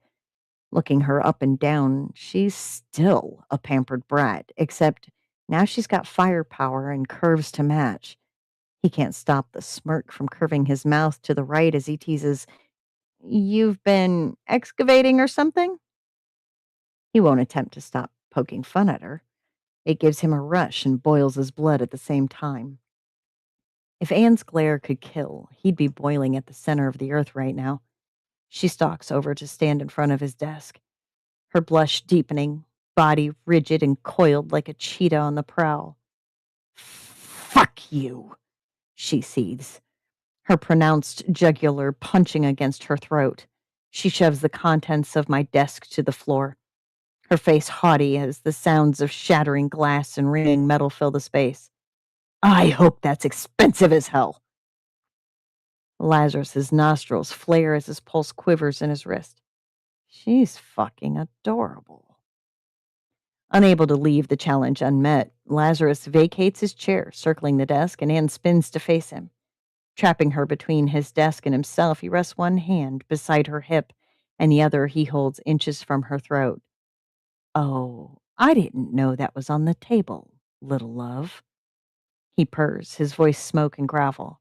Looking her up and down, she's still a pampered brat, except now she's got firepower and curves to match. He can't stop the smirk from curving his mouth to the right as he teases, "You've been excavating or something?" He won't attempt to stop poking fun at her. It gives him a rush and boils his blood at the same time. If Anne's glare could kill, he'd be boiling at the center of the earth right now. She stalks over to stand in front of his desk, her blush deepening, body rigid and coiled like a cheetah on the prowl. "Fuck you," she seethes, her pronounced jugular punching against her throat. She shoves the contents of my desk to the floor, her face haughty as the sounds of shattering glass and ringing metal fill the space. "I hope that's expensive as hell." Lazarus's nostrils flare as his pulse quivers in his wrist. She's fucking adorable. Unable to leave the challenge unmet, Lazarus vacates his chair, circling the desk, and Anne spins to face him. Trapping her between his desk and himself, he rests one hand beside her hip, and the other he holds inches from her throat. "Oh, I didn't know that was on the table, little love." He purrs, his voice smoke and gravel.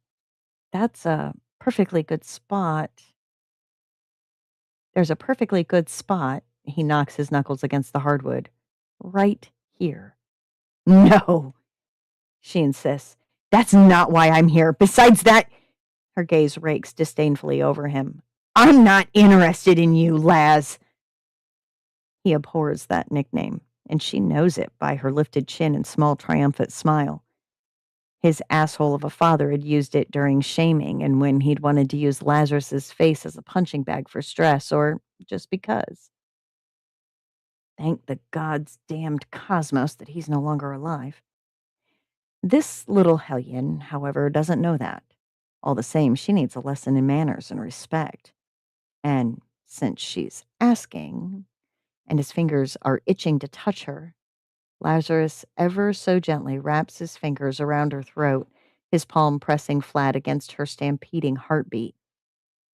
"That's a perfectly good spot." There's a perfectly good spot. He knocks his knuckles against the hardwood. "Right here." "No," she insists. "That's not why I'm here. Besides that," her gaze rakes disdainfully over him, "I'm not interested in you, Laz." He abhors that nickname, and she knows it by her lifted chin and small triumphant smile. His asshole of a father had used it during shaming and when he'd wanted to use Lazarus's face as a punching bag for stress, or just because. Thank the God's damned cosmos that he's no longer alive. This little hellion, however, doesn't know that. All the same, she needs a lesson in manners and respect. And since she's asking, and his fingers are itching to touch her, Lazarus ever so gently wraps his fingers around her throat, his palm pressing flat against her stampeding heartbeat.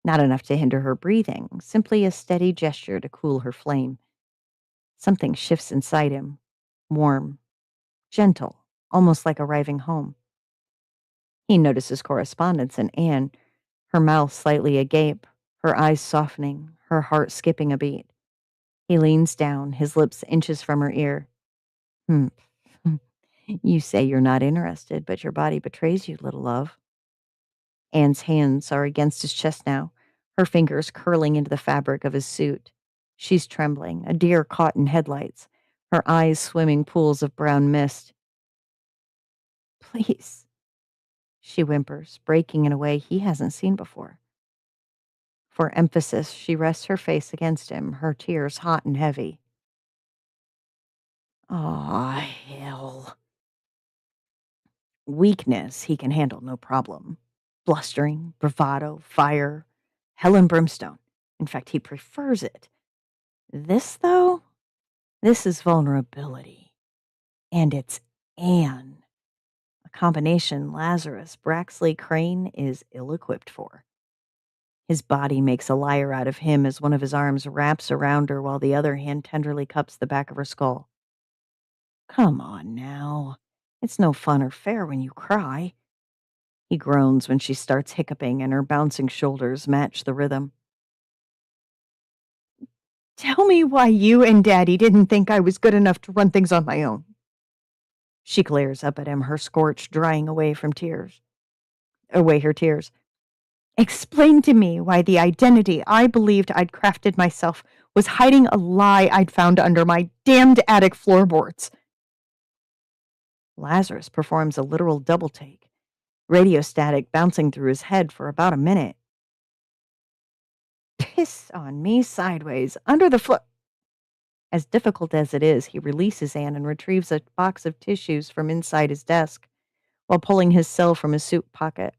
Not enough to hinder her breathing, simply a steady gesture to cool her flame. Something shifts inside him, warm, gentle, almost like arriving home. He notices correspondence in Anne, her mouth slightly agape, her eyes softening, her heart skipping a beat. He leans down, his lips inches from her ear. "Hmm. You say you're not interested, but your body betrays you, little love." Anne's hands are against his chest now, her fingers curling into the fabric of his suit. She's trembling, a deer caught in headlights, her eyes swimming pools of brown mist. Please, she whimpers, breaking in a way he hasn't seen before. For emphasis, she rests her face against him, her tears hot and heavy. Aw, hell. Weakness he can handle no problem. Blustering, bravado, fire, hell and brimstone. In fact, he prefers it. This, though, this is vulnerability. And it's Anne. A combination Lazarus Braxley Crane is ill-equipped for. His body makes a liar out of him as one of his arms wraps around her while the other hand tenderly cups the back of her skull. Come on now. It's no fun or fair when you cry. He groans when she starts hiccuping and her bouncing shoulders match the rhythm. Tell me why you and Daddy didn't think I was good enough to run things on my own. She glares up at him, her scorch drying away her tears. Explain to me why the identity I believed I'd crafted myself was hiding a lie I'd found under my damned attic floorboards. Lazarus performs a literal double take, radio static bouncing through his head for about a minute. Piss on me sideways, under the floor. As difficult as it is, he releases Anne and retrieves a box of tissues from inside his desk while pulling his cell from his suit pocket.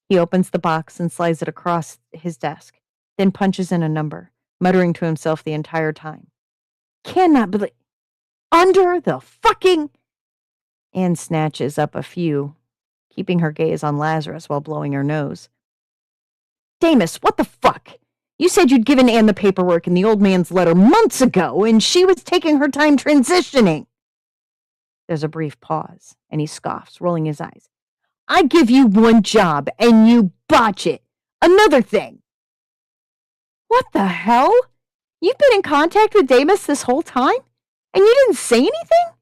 He opens the box and slides it across his desk, then punches in a number, muttering to himself the entire time. Cannot believe. Under the fucking. Anne snatches up a few, keeping her gaze on Lazarus while blowing her nose. Damus, what the fuck? You said you'd given Anne the paperwork in the old man's letter months ago, and she was taking her time transitioning. There's a brief pause, and he scoffs, rolling his eyes. I give you one job, and you botch it. Another thing. What the hell? You've been in contact with Damus this whole time? And you didn't say anything?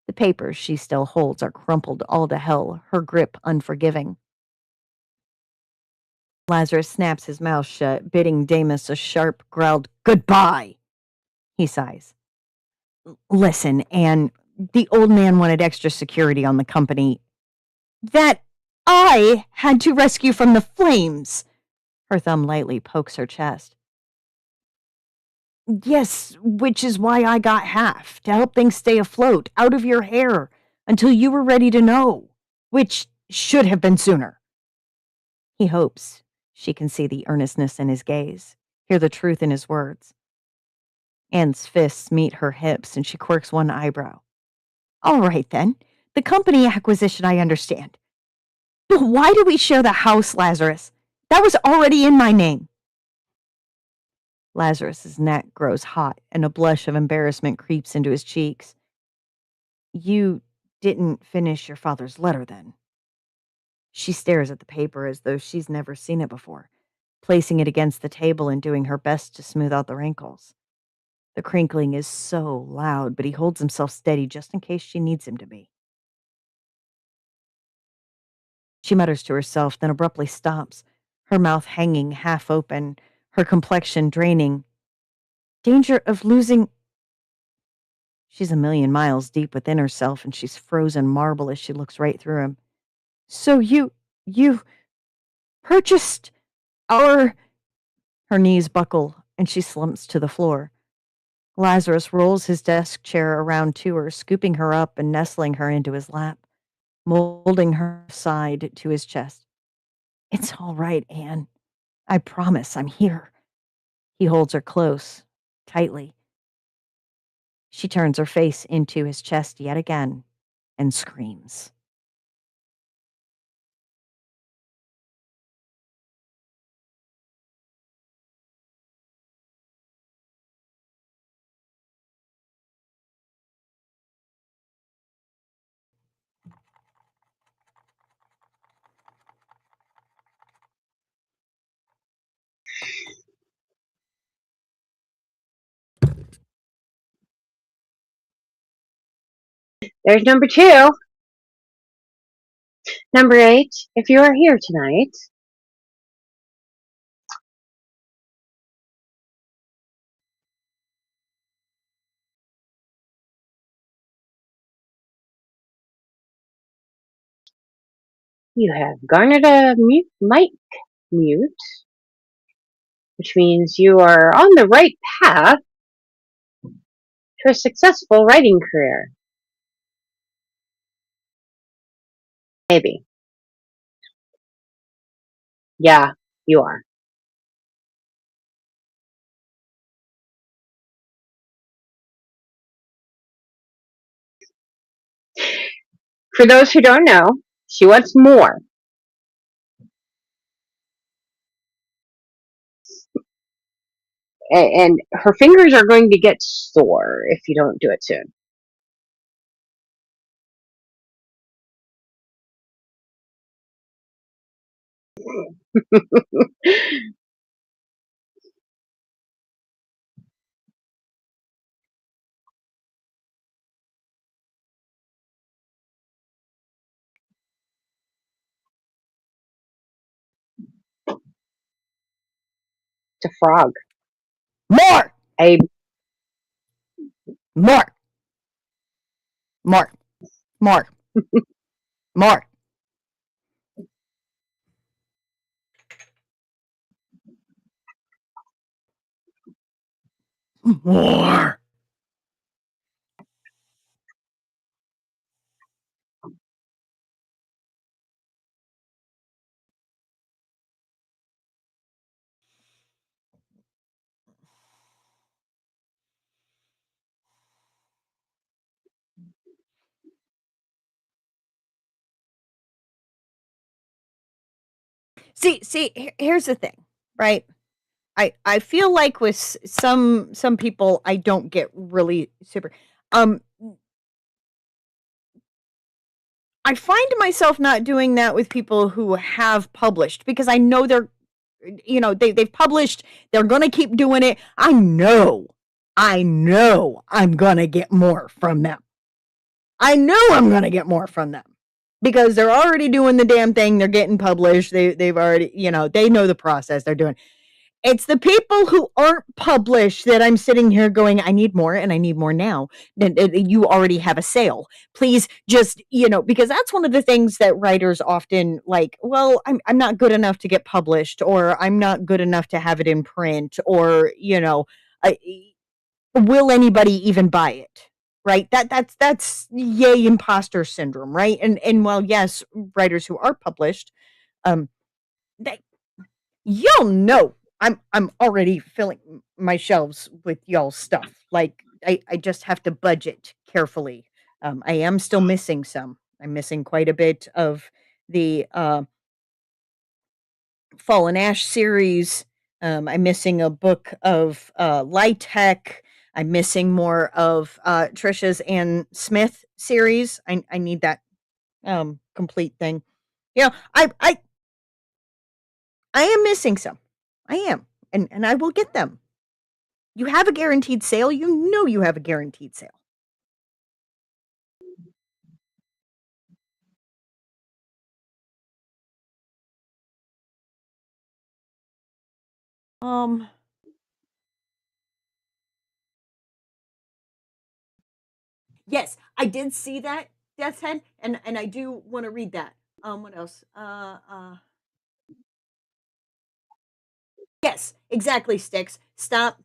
The papers she still holds are crumpled all to hell, her grip unforgiving. Lazarus snaps his mouth shut, bidding Damus a sharp, growled goodbye. He sighs. Listen, Anne, the old man wanted extra security on the company that I had to rescue from the flames. Her thumb lightly pokes her chest. Yes, which is why I got half, to help things stay afloat, out of your hair, until you were ready to know, which should have been sooner. He hopes she can see the earnestness in his gaze, hear the truth in his words. Anne's fists meet her hips, and she quirks one eyebrow. All right, then. The company acquisition I understand. But why do we share the house, Lazarus? That was already in my name. Lazarus's neck grows hot, and a blush of embarrassment creeps into his cheeks. You didn't finish your father's letter, then? She stares at the paper as though she's never seen it before, placing it against the table and doing her best to smooth out the wrinkles. The crinkling is so loud, but he holds himself steady just in case she needs him to be. She mutters to herself, then abruptly stops, her mouth hanging half open, her complexion draining. Danger of losing. She's a million miles deep within herself, and she's frozen marble as she looks right through him. So you purchased our. Her knees buckle, and she slumps to the floor. Lazarus rolls his desk chair around to her, scooping her up and nestling her into his lap, molding her side to his chest. It's all right, Anne. I promise I'm here. He holds her close, tightly. She turns her face into his chest yet again and screams. There's number 2. Number 8, if you are here tonight, you have garnered a mic mute, which means you are on the right path to a successful writing career. Maybe. Yeah, you are. For those who don't know, she wants more. And her fingers are going to get sore if you don't do it soon. It's a frog. More, A more, more, more, more. More. See, here's the thing, right? I feel like with some people I don't get really super um I find myself not doing that with people who have published because I know they've published, they're going to keep doing it. I know I'm going to get more from them. I know I'm going to get more from them because they're already doing the damn thing. They're getting published. They've already, they know the process they're doing. It's the people who aren't published that I'm sitting here going, I need more and I need more now. You already have a sale. Please just, because that's one of the things that writers often like, well, I'm not good enough to get published, or I'm not good enough to have it in print, or, I, will anybody even buy it? Right? That's yay imposter syndrome, right? And while yes, writers who are published, um, they, y'all know I'm already filling my shelves with y'all's stuff. Like I just have to budget carefully. I am still missing some. I'm missing quite a bit of the Fallen Ash series. I'm missing a book of Light Tech. I'm missing more of Trisha's Ann Smith series. I need that complete thing. I am missing some. I am. And I will get them. You have a guaranteed sale. You know you have a guaranteed sale. Um yes, I did see that Death's Head, and I do want to read that. What else? Yes, exactly, Sticks. Stop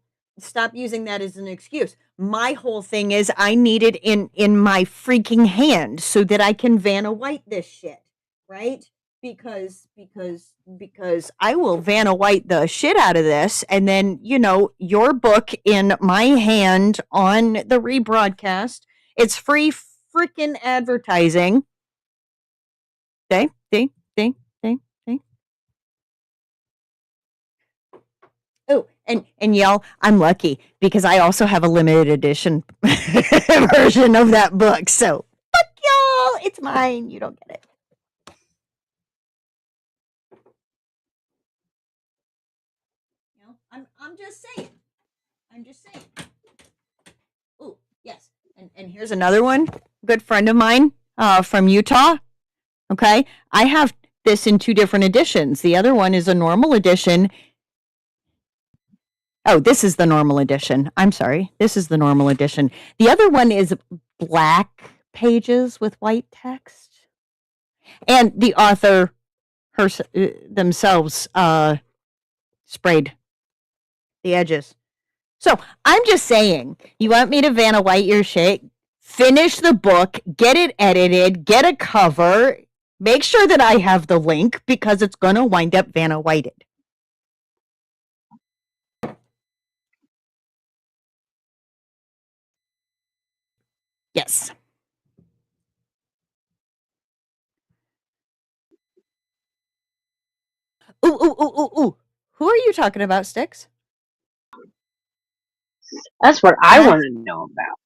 using that as an excuse. My whole thing is I need it in my freaking hand so that I can Vanna White this shit, right? Because I will Vanna White the shit out of this, and then your book in my hand on the rebroadcast. It's free freaking advertising. Ding, ding, ding, ding, ding. Oh, and y'all, I'm lucky because I also have a limited edition version of that book. So fuck y'all, it's mine. You don't get it. I'm just saying. I'm just saying. Oh, yes. And here's another one. Good friend of mine from Utah. Okay. I have this in 2 different editions. The other one is a normal edition. Oh, this is the normal edition. I'm sorry. This is the normal edition. The other one is black pages with white text. And the author themselves sprayed the edges. So I'm just saying, you want me to Vanna White your shit? Finish the book, get it edited, get a cover, make sure that I have the link because it's going to wind up Vanna Whited. Yes. Ooh, ooh, ooh, ooh, ooh. Who are you talking about, Sticks? That's what I want to know about.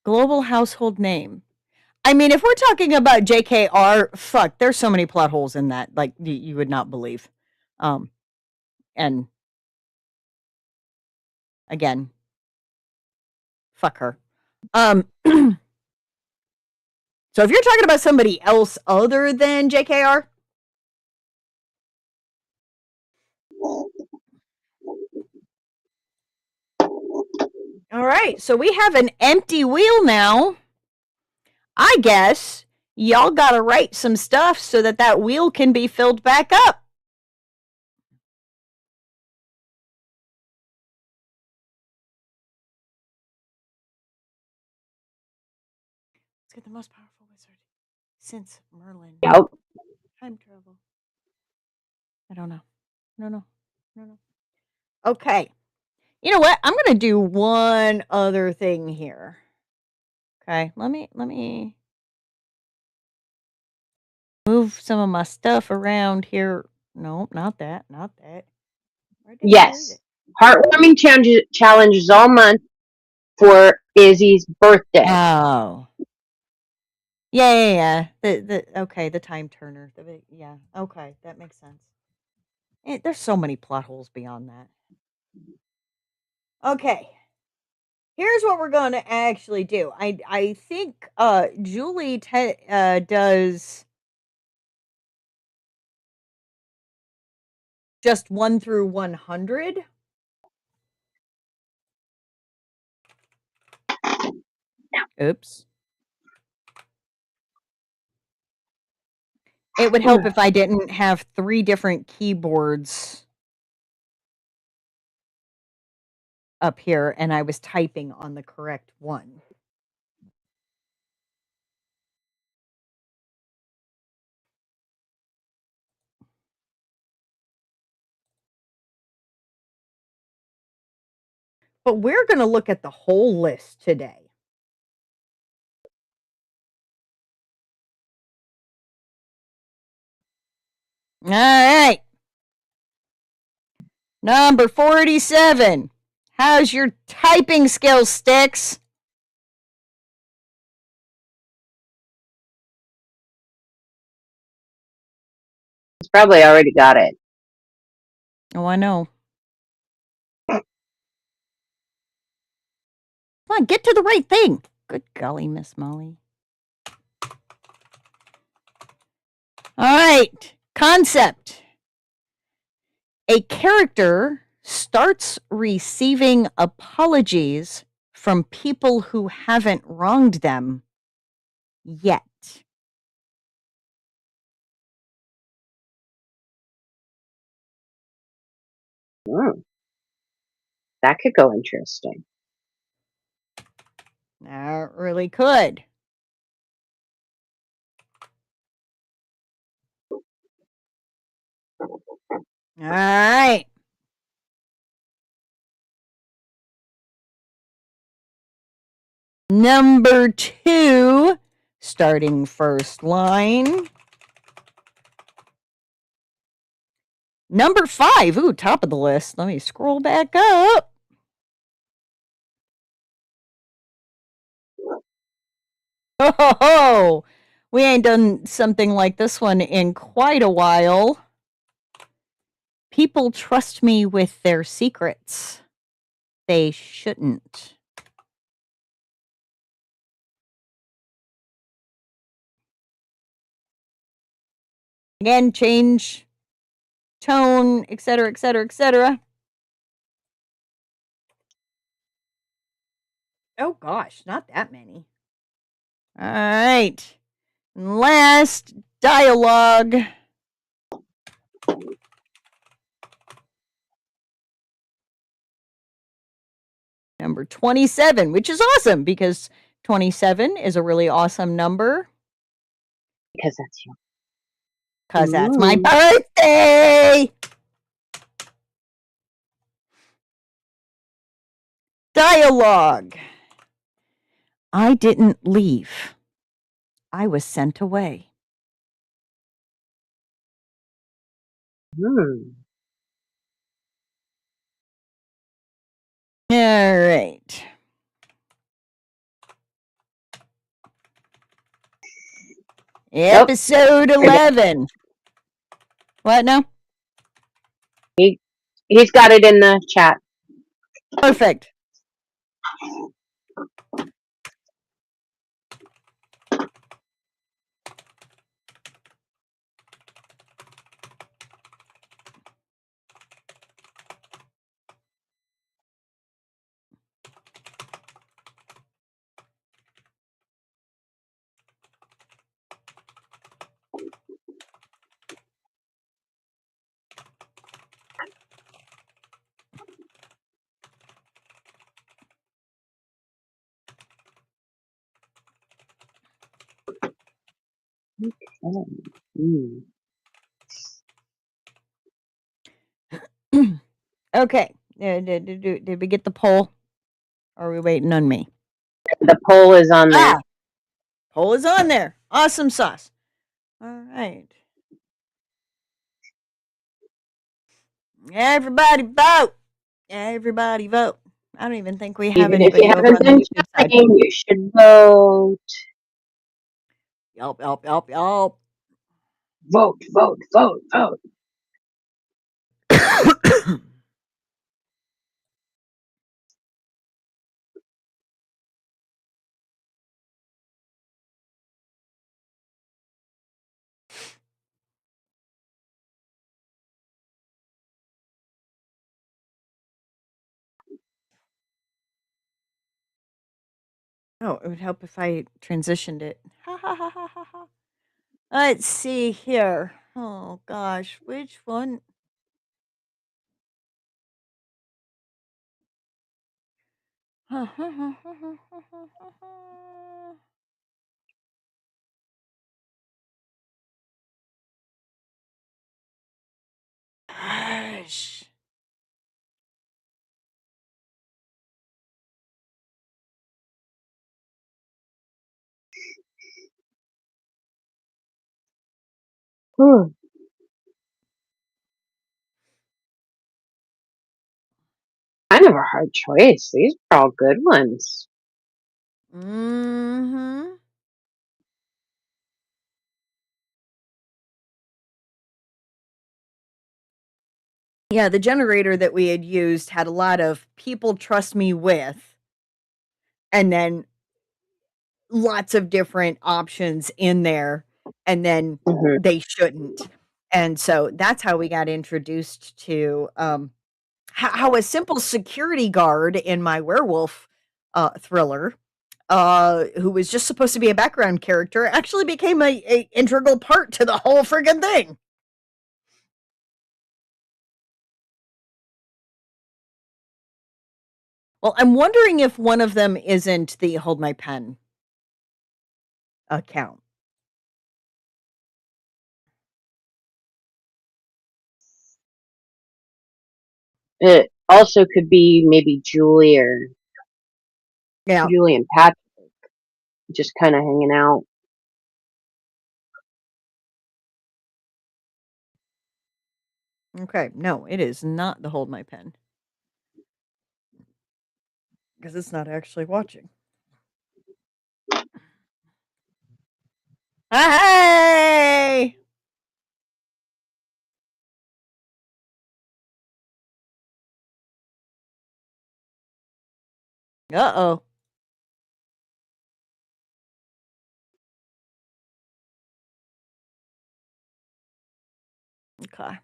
Global household name. I mean, if we're talking about JKR, fuck, there's so many plot holes in that, like you would not believe. And again, fuck her. So if you're talking about somebody else other than JKR, all right. So we have an empty wheel now. I guess y'all got to write some stuff so that that wheel can be filled back up. Let's get the most powerful wizard since Merlin. Yep. Time travel. I don't know. No. Okay. You know what? I'm going to do one other thing here. Okay. Let me move some of my stuff around here. No, not that. Where did I lose Yes. it? Heartwarming challenges all month for Izzy's birthday. Oh. Yeah. The okay, the time turner. Yeah. Okay, that makes sense. There's so many plot holes beyond that. Okay. Here's what we're going to actually do. I think Julie does just 1 through 100. Oops. It would help if I didn't have 3 different keyboards up here and I was typing on the correct one. But we're going to look at the whole list today. All right. Number 47. How's your typing skills, Sticks? He's probably already got it. Oh, I know. Come on, get to the right thing. Good golly, Miss Molly. All right. Concept. A character starts receiving apologies from people who haven't wronged them yet. That could go interesting. That really could. All right. Number 2, starting first line. Number 5, ooh, top of the list. Let me scroll back up. Oh, we ain't done something like this one in quite a while. People trust me with their secrets. They shouldn't. Again, change tone, etc., etc., etc. Oh gosh, not that many. All right. Last dialogue. Number 27, which is awesome because 27 is a really awesome number. Because that's you. Because that's my birthday. Dialogue. I didn't leave. I was sent away. All right. Episode 11. What now? He's got it in the chat. Perfect. Okay. Did we get the poll? Or are we waiting on me? The poll is on there. Poll is on there. Awesome sauce. All right. Everybody vote. Everybody vote. I don't even think we have Even if anybody you over haven't on the been YouTube side. chatting, you should vote. Yelp, yelp, yelp, yelp. Vote, vote, vote, vote. Oh, it would help if I transitioned it. Ha ha ha ha ha ha. Let's see here. Oh gosh, which one? Gosh. Kind of a hard choice. These are all good ones. Mm-hmm. Yeah, the generator that we had used had a lot of people trust me with, and then lots of different options in there, and then they shouldn't. And so that's how we got introduced to how a simple security guard in my werewolf thriller, who was just supposed to be a background character, actually became a integral part to the whole friggin' thing. Well, I'm wondering if one of them isn't the Hold My Pen account. It also could be maybe Julie or Julie and Patrick just kind of hanging out. Okay, no, it is not the Hold My Pen. Because it's not actually watching. Hey! Uh-oh. Okay.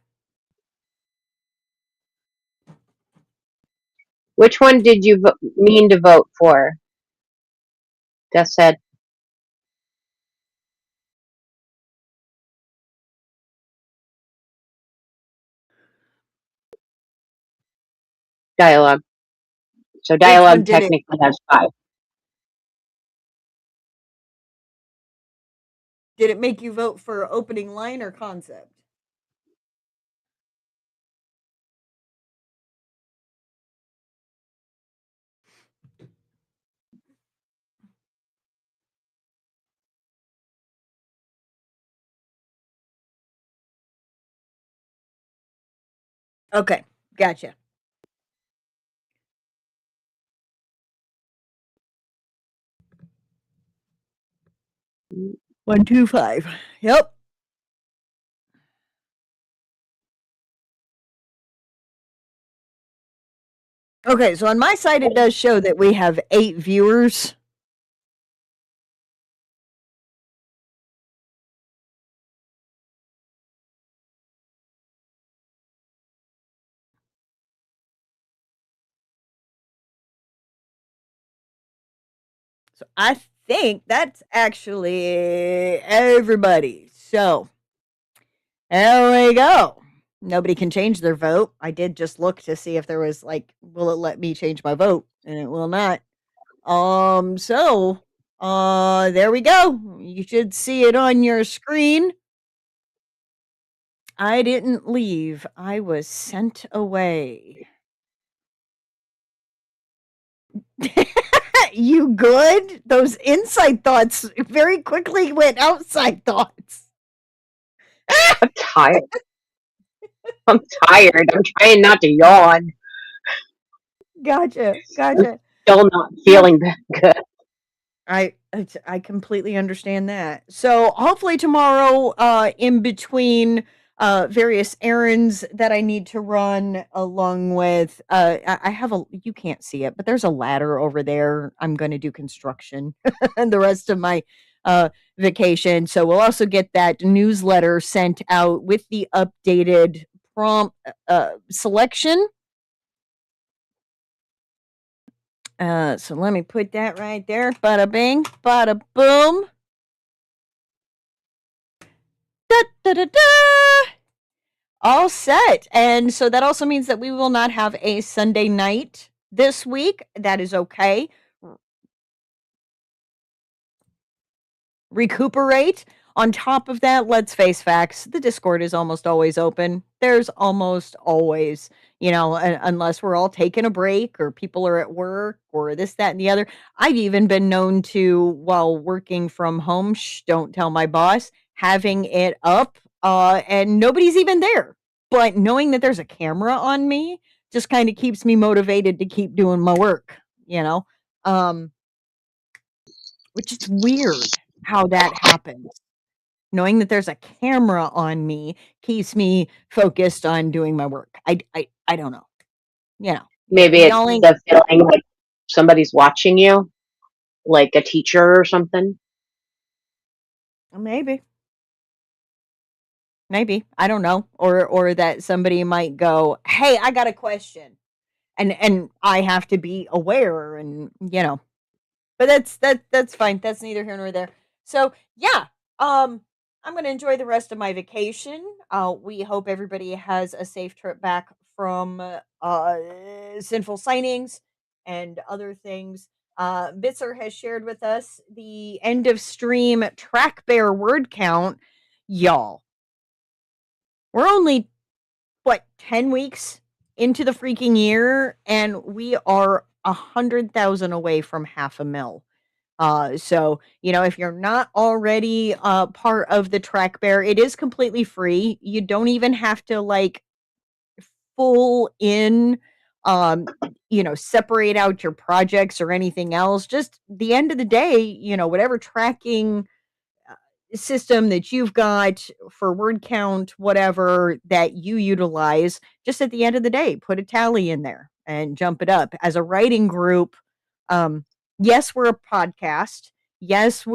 Which one did you mean to vote for? Just said dialogue. So Which one dialogue did it? technically has 5. Did it make you vote for opening line or concept? Okay, gotcha. Mm. 125. Yep. Okay, so on my side, it does show that we have 8 viewers. So I think that's actually everybody. So there we go. Nobody can change their vote. I did just look to see if there was like, will it let me change my vote? And it will not. There we go. You should see it on your screen. I didn't leave. I was sent away. You good? Those inside thoughts very quickly went outside thoughts. I'm tired. I'm tired. I'm trying not to yawn. Gotcha. I'm Gotcha. still not Yep. feeling that good. I completely understand that. So hopefully tomorrow, in between various errands that I need to run, along with I have a you can't see it, but there's a ladder over there. I'm going to do construction and the rest of my vacation. So we'll also get that newsletter sent out with the updated prompt selection. So let me put that right there. Bada bing, bada boom. Da, da, da, da. All set. And so that also means that we will not have a Sunday night this week. That is okay. Recuperate. On top of that, let's face facts. The Discord is almost always open. There's almost always, unless we're all taking a break or people are at work or this, that, and the other. I've even been known to, while working from home, don't tell my boss, having it up and nobody's even there. But knowing that there's a camera on me just kind of keeps me motivated to keep doing my work, you know? Um, which is weird how that happens. Knowing that there's a camera on me keeps me focused on doing my work. I don't know. Maybe it's Y'all ain't the feeling like somebody's watching you, like a teacher or something. maybe. Maybe. I don't know. Or that somebody might go, "Hey, I got a question." And I have to be aware and. But that's fine. That's neither here nor there. So yeah, I'm gonna enjoy the rest of my vacation. We hope everybody has a safe trip back from sinful signings and other things. Bitzer has shared with us the end of stream track bear word count. Y'all, we're only 10 weeks into the freaking year, and we are 100,000 away from half a mil. So, if you're not already part of the track bear, it is completely free. You don't even have to like full in, separate out your projects or anything else. Just the end of the day, whatever tracking system that you've got for word count, whatever that you utilize, just at the end of the day, put a tally in there and jump it up. As a writing group, yes, we're a podcast. Yes,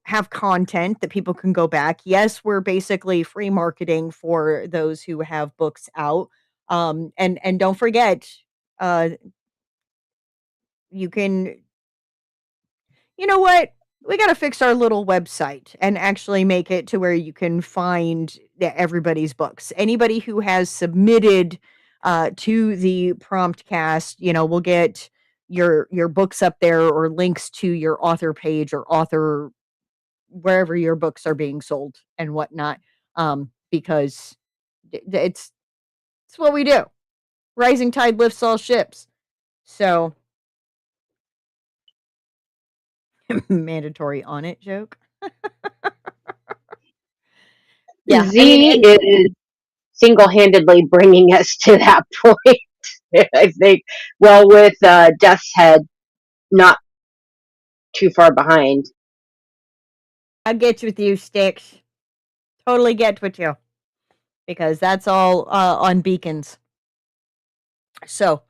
have content that people can go back. Yes, we're basically free marketing for those who have books out. And don't forget, uh, you can, you know what? We got to fix our little website and actually make it to where you can find everybody's books. Anybody who has submitted to the Promptcast, we'll get your books up there or links to your author page or author wherever your books are being sold and whatnot. Because it's what we do. Rising tide lifts all ships. So mandatory on it joke. Yeah, I mean, Z and is single-handedly bringing us to that point. I think. Well, with Death's Head not too far behind. I get with you, Sticks. Totally get with you because that's all on beacons. So,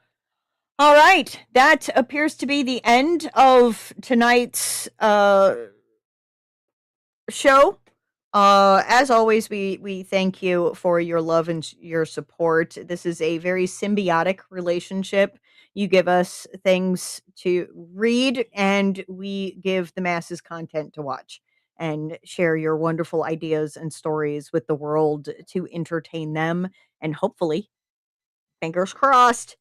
all right, that appears to be the end of tonight's show. As always, we thank you for your love and your support. This is a very symbiotic relationship. You give us things to read, and we give the masses content to watch and share your wonderful ideas and stories with the world to entertain them and hopefully, fingers crossed,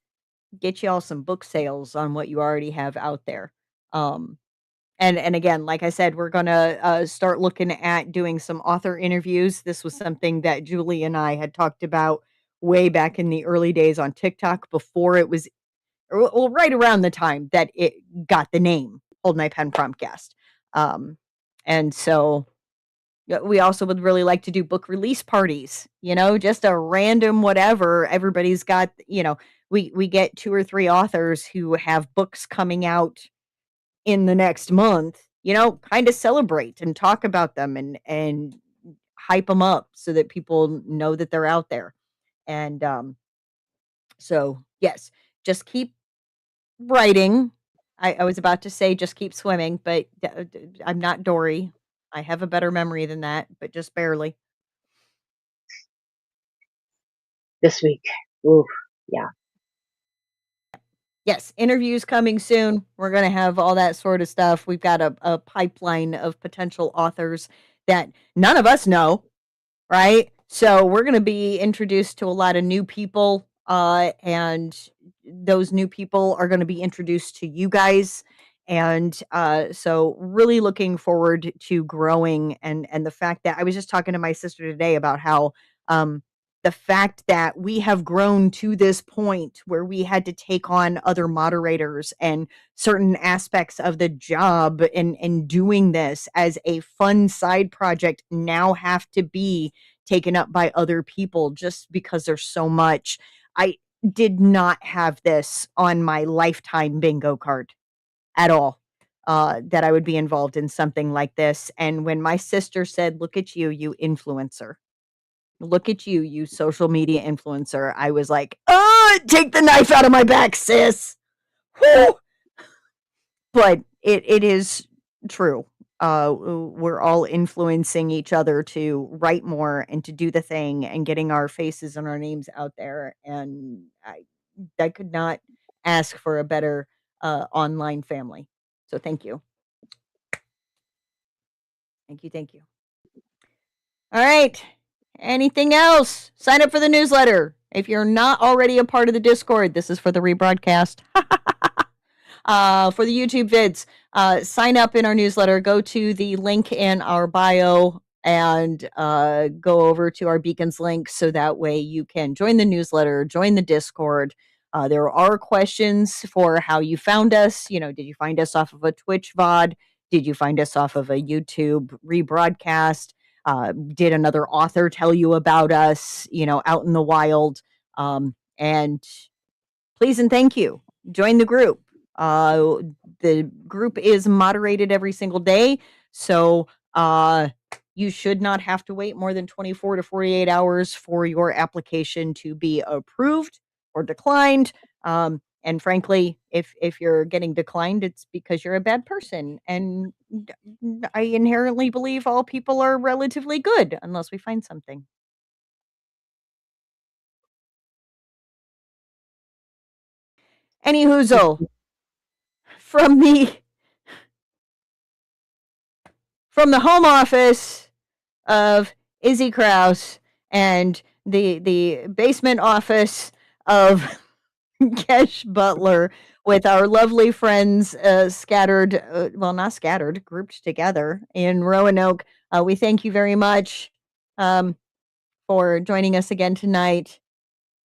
get y'all some book sales on what you already have out there. Um, and again, like I said, we're gonna start looking at doing some author interviews. This was something that Julie and I had talked about way back in the early days on TikTok before it was, well, right around the time that it got the name Hold My Pen Promptcast. And so we also would really like to do book release parties, just a random whatever. Everybody's got, we get two or three authors who have books coming out in the next month, kind of celebrate and talk about them and hype them up so that people know that they're out there. And so yes, just keep writing. I was about to say just keep swimming, but I'm not Dory. I have a better memory than that, but just barely. This week. Ooh, yeah. Yes, interviews coming soon. We're going to have all that sort of stuff. We've got a pipeline of potential authors that none of us know, right? So we're going to be introduced to a lot of new people, and those new people are going to be introduced to you guys. And so really looking forward to growing and the fact that I was just talking to my sister today about how um, the fact that we have grown to this point where we had to take on other moderators and certain aspects of the job and doing this as a fun side project now have to be taken up by other people just because there's so much. I did not have this on my lifetime bingo card at all, that I would be involved in something like this. And when my sister said, "Look at you, you influencer. Look at you, you social media influencer," I was like, take the knife out of my back, sis. Whew. But it is true. We're all influencing each other to write more and to do the thing and getting our faces and our names out there. And I could not ask for a better online family. So thank you. Thank you. Thank you. All right. Anything else? Sign up for the newsletter. If you're not already a part of the Discord, this is for the rebroadcast. For the YouTube vids, sign up in our newsletter. Go to the link in our bio and go over to our beacons link so that way you can join the newsletter, join the Discord. There are questions for how you found us. Did you find us off of a Twitch VOD? Did you find us off of a YouTube rebroadcast? Did another author tell you about us, out in the wild? And please and thank you. Join the group. The group is moderated every single day. So you should not have to wait more than 24 to 48 hours for your application to be approved or declined. And frankly, if you're getting declined, it's because you're a bad person. And I inherently believe all people are relatively good unless we find something. Any whoozle, from the home office of Izzy Kraus and the basement office of Kesh Butler, with our lovely friends scattered, well, not scattered, grouped together in Roanoke. We thank you very much for joining us again tonight.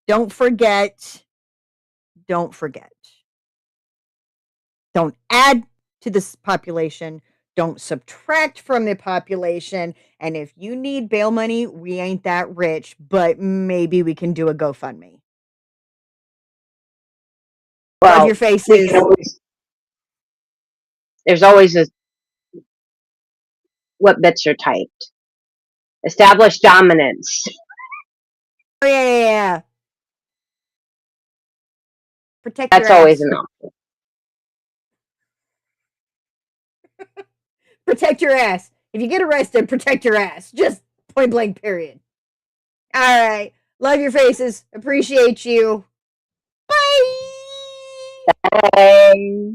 Don't forget, don't forget, don't add to this population. Don't subtract from the population. And if you need bail money, we ain't that rich, but maybe we can do a GoFundMe. Love Well, your we faces. can always. There's always a what bits are typed. Establish dominance. Oh, yeah. Protect your That's always ass. an option. Protect your ass. If you get arrested, protect your ass. Just point blank, period. All right. Love your faces. Appreciate you. Bye. Bye.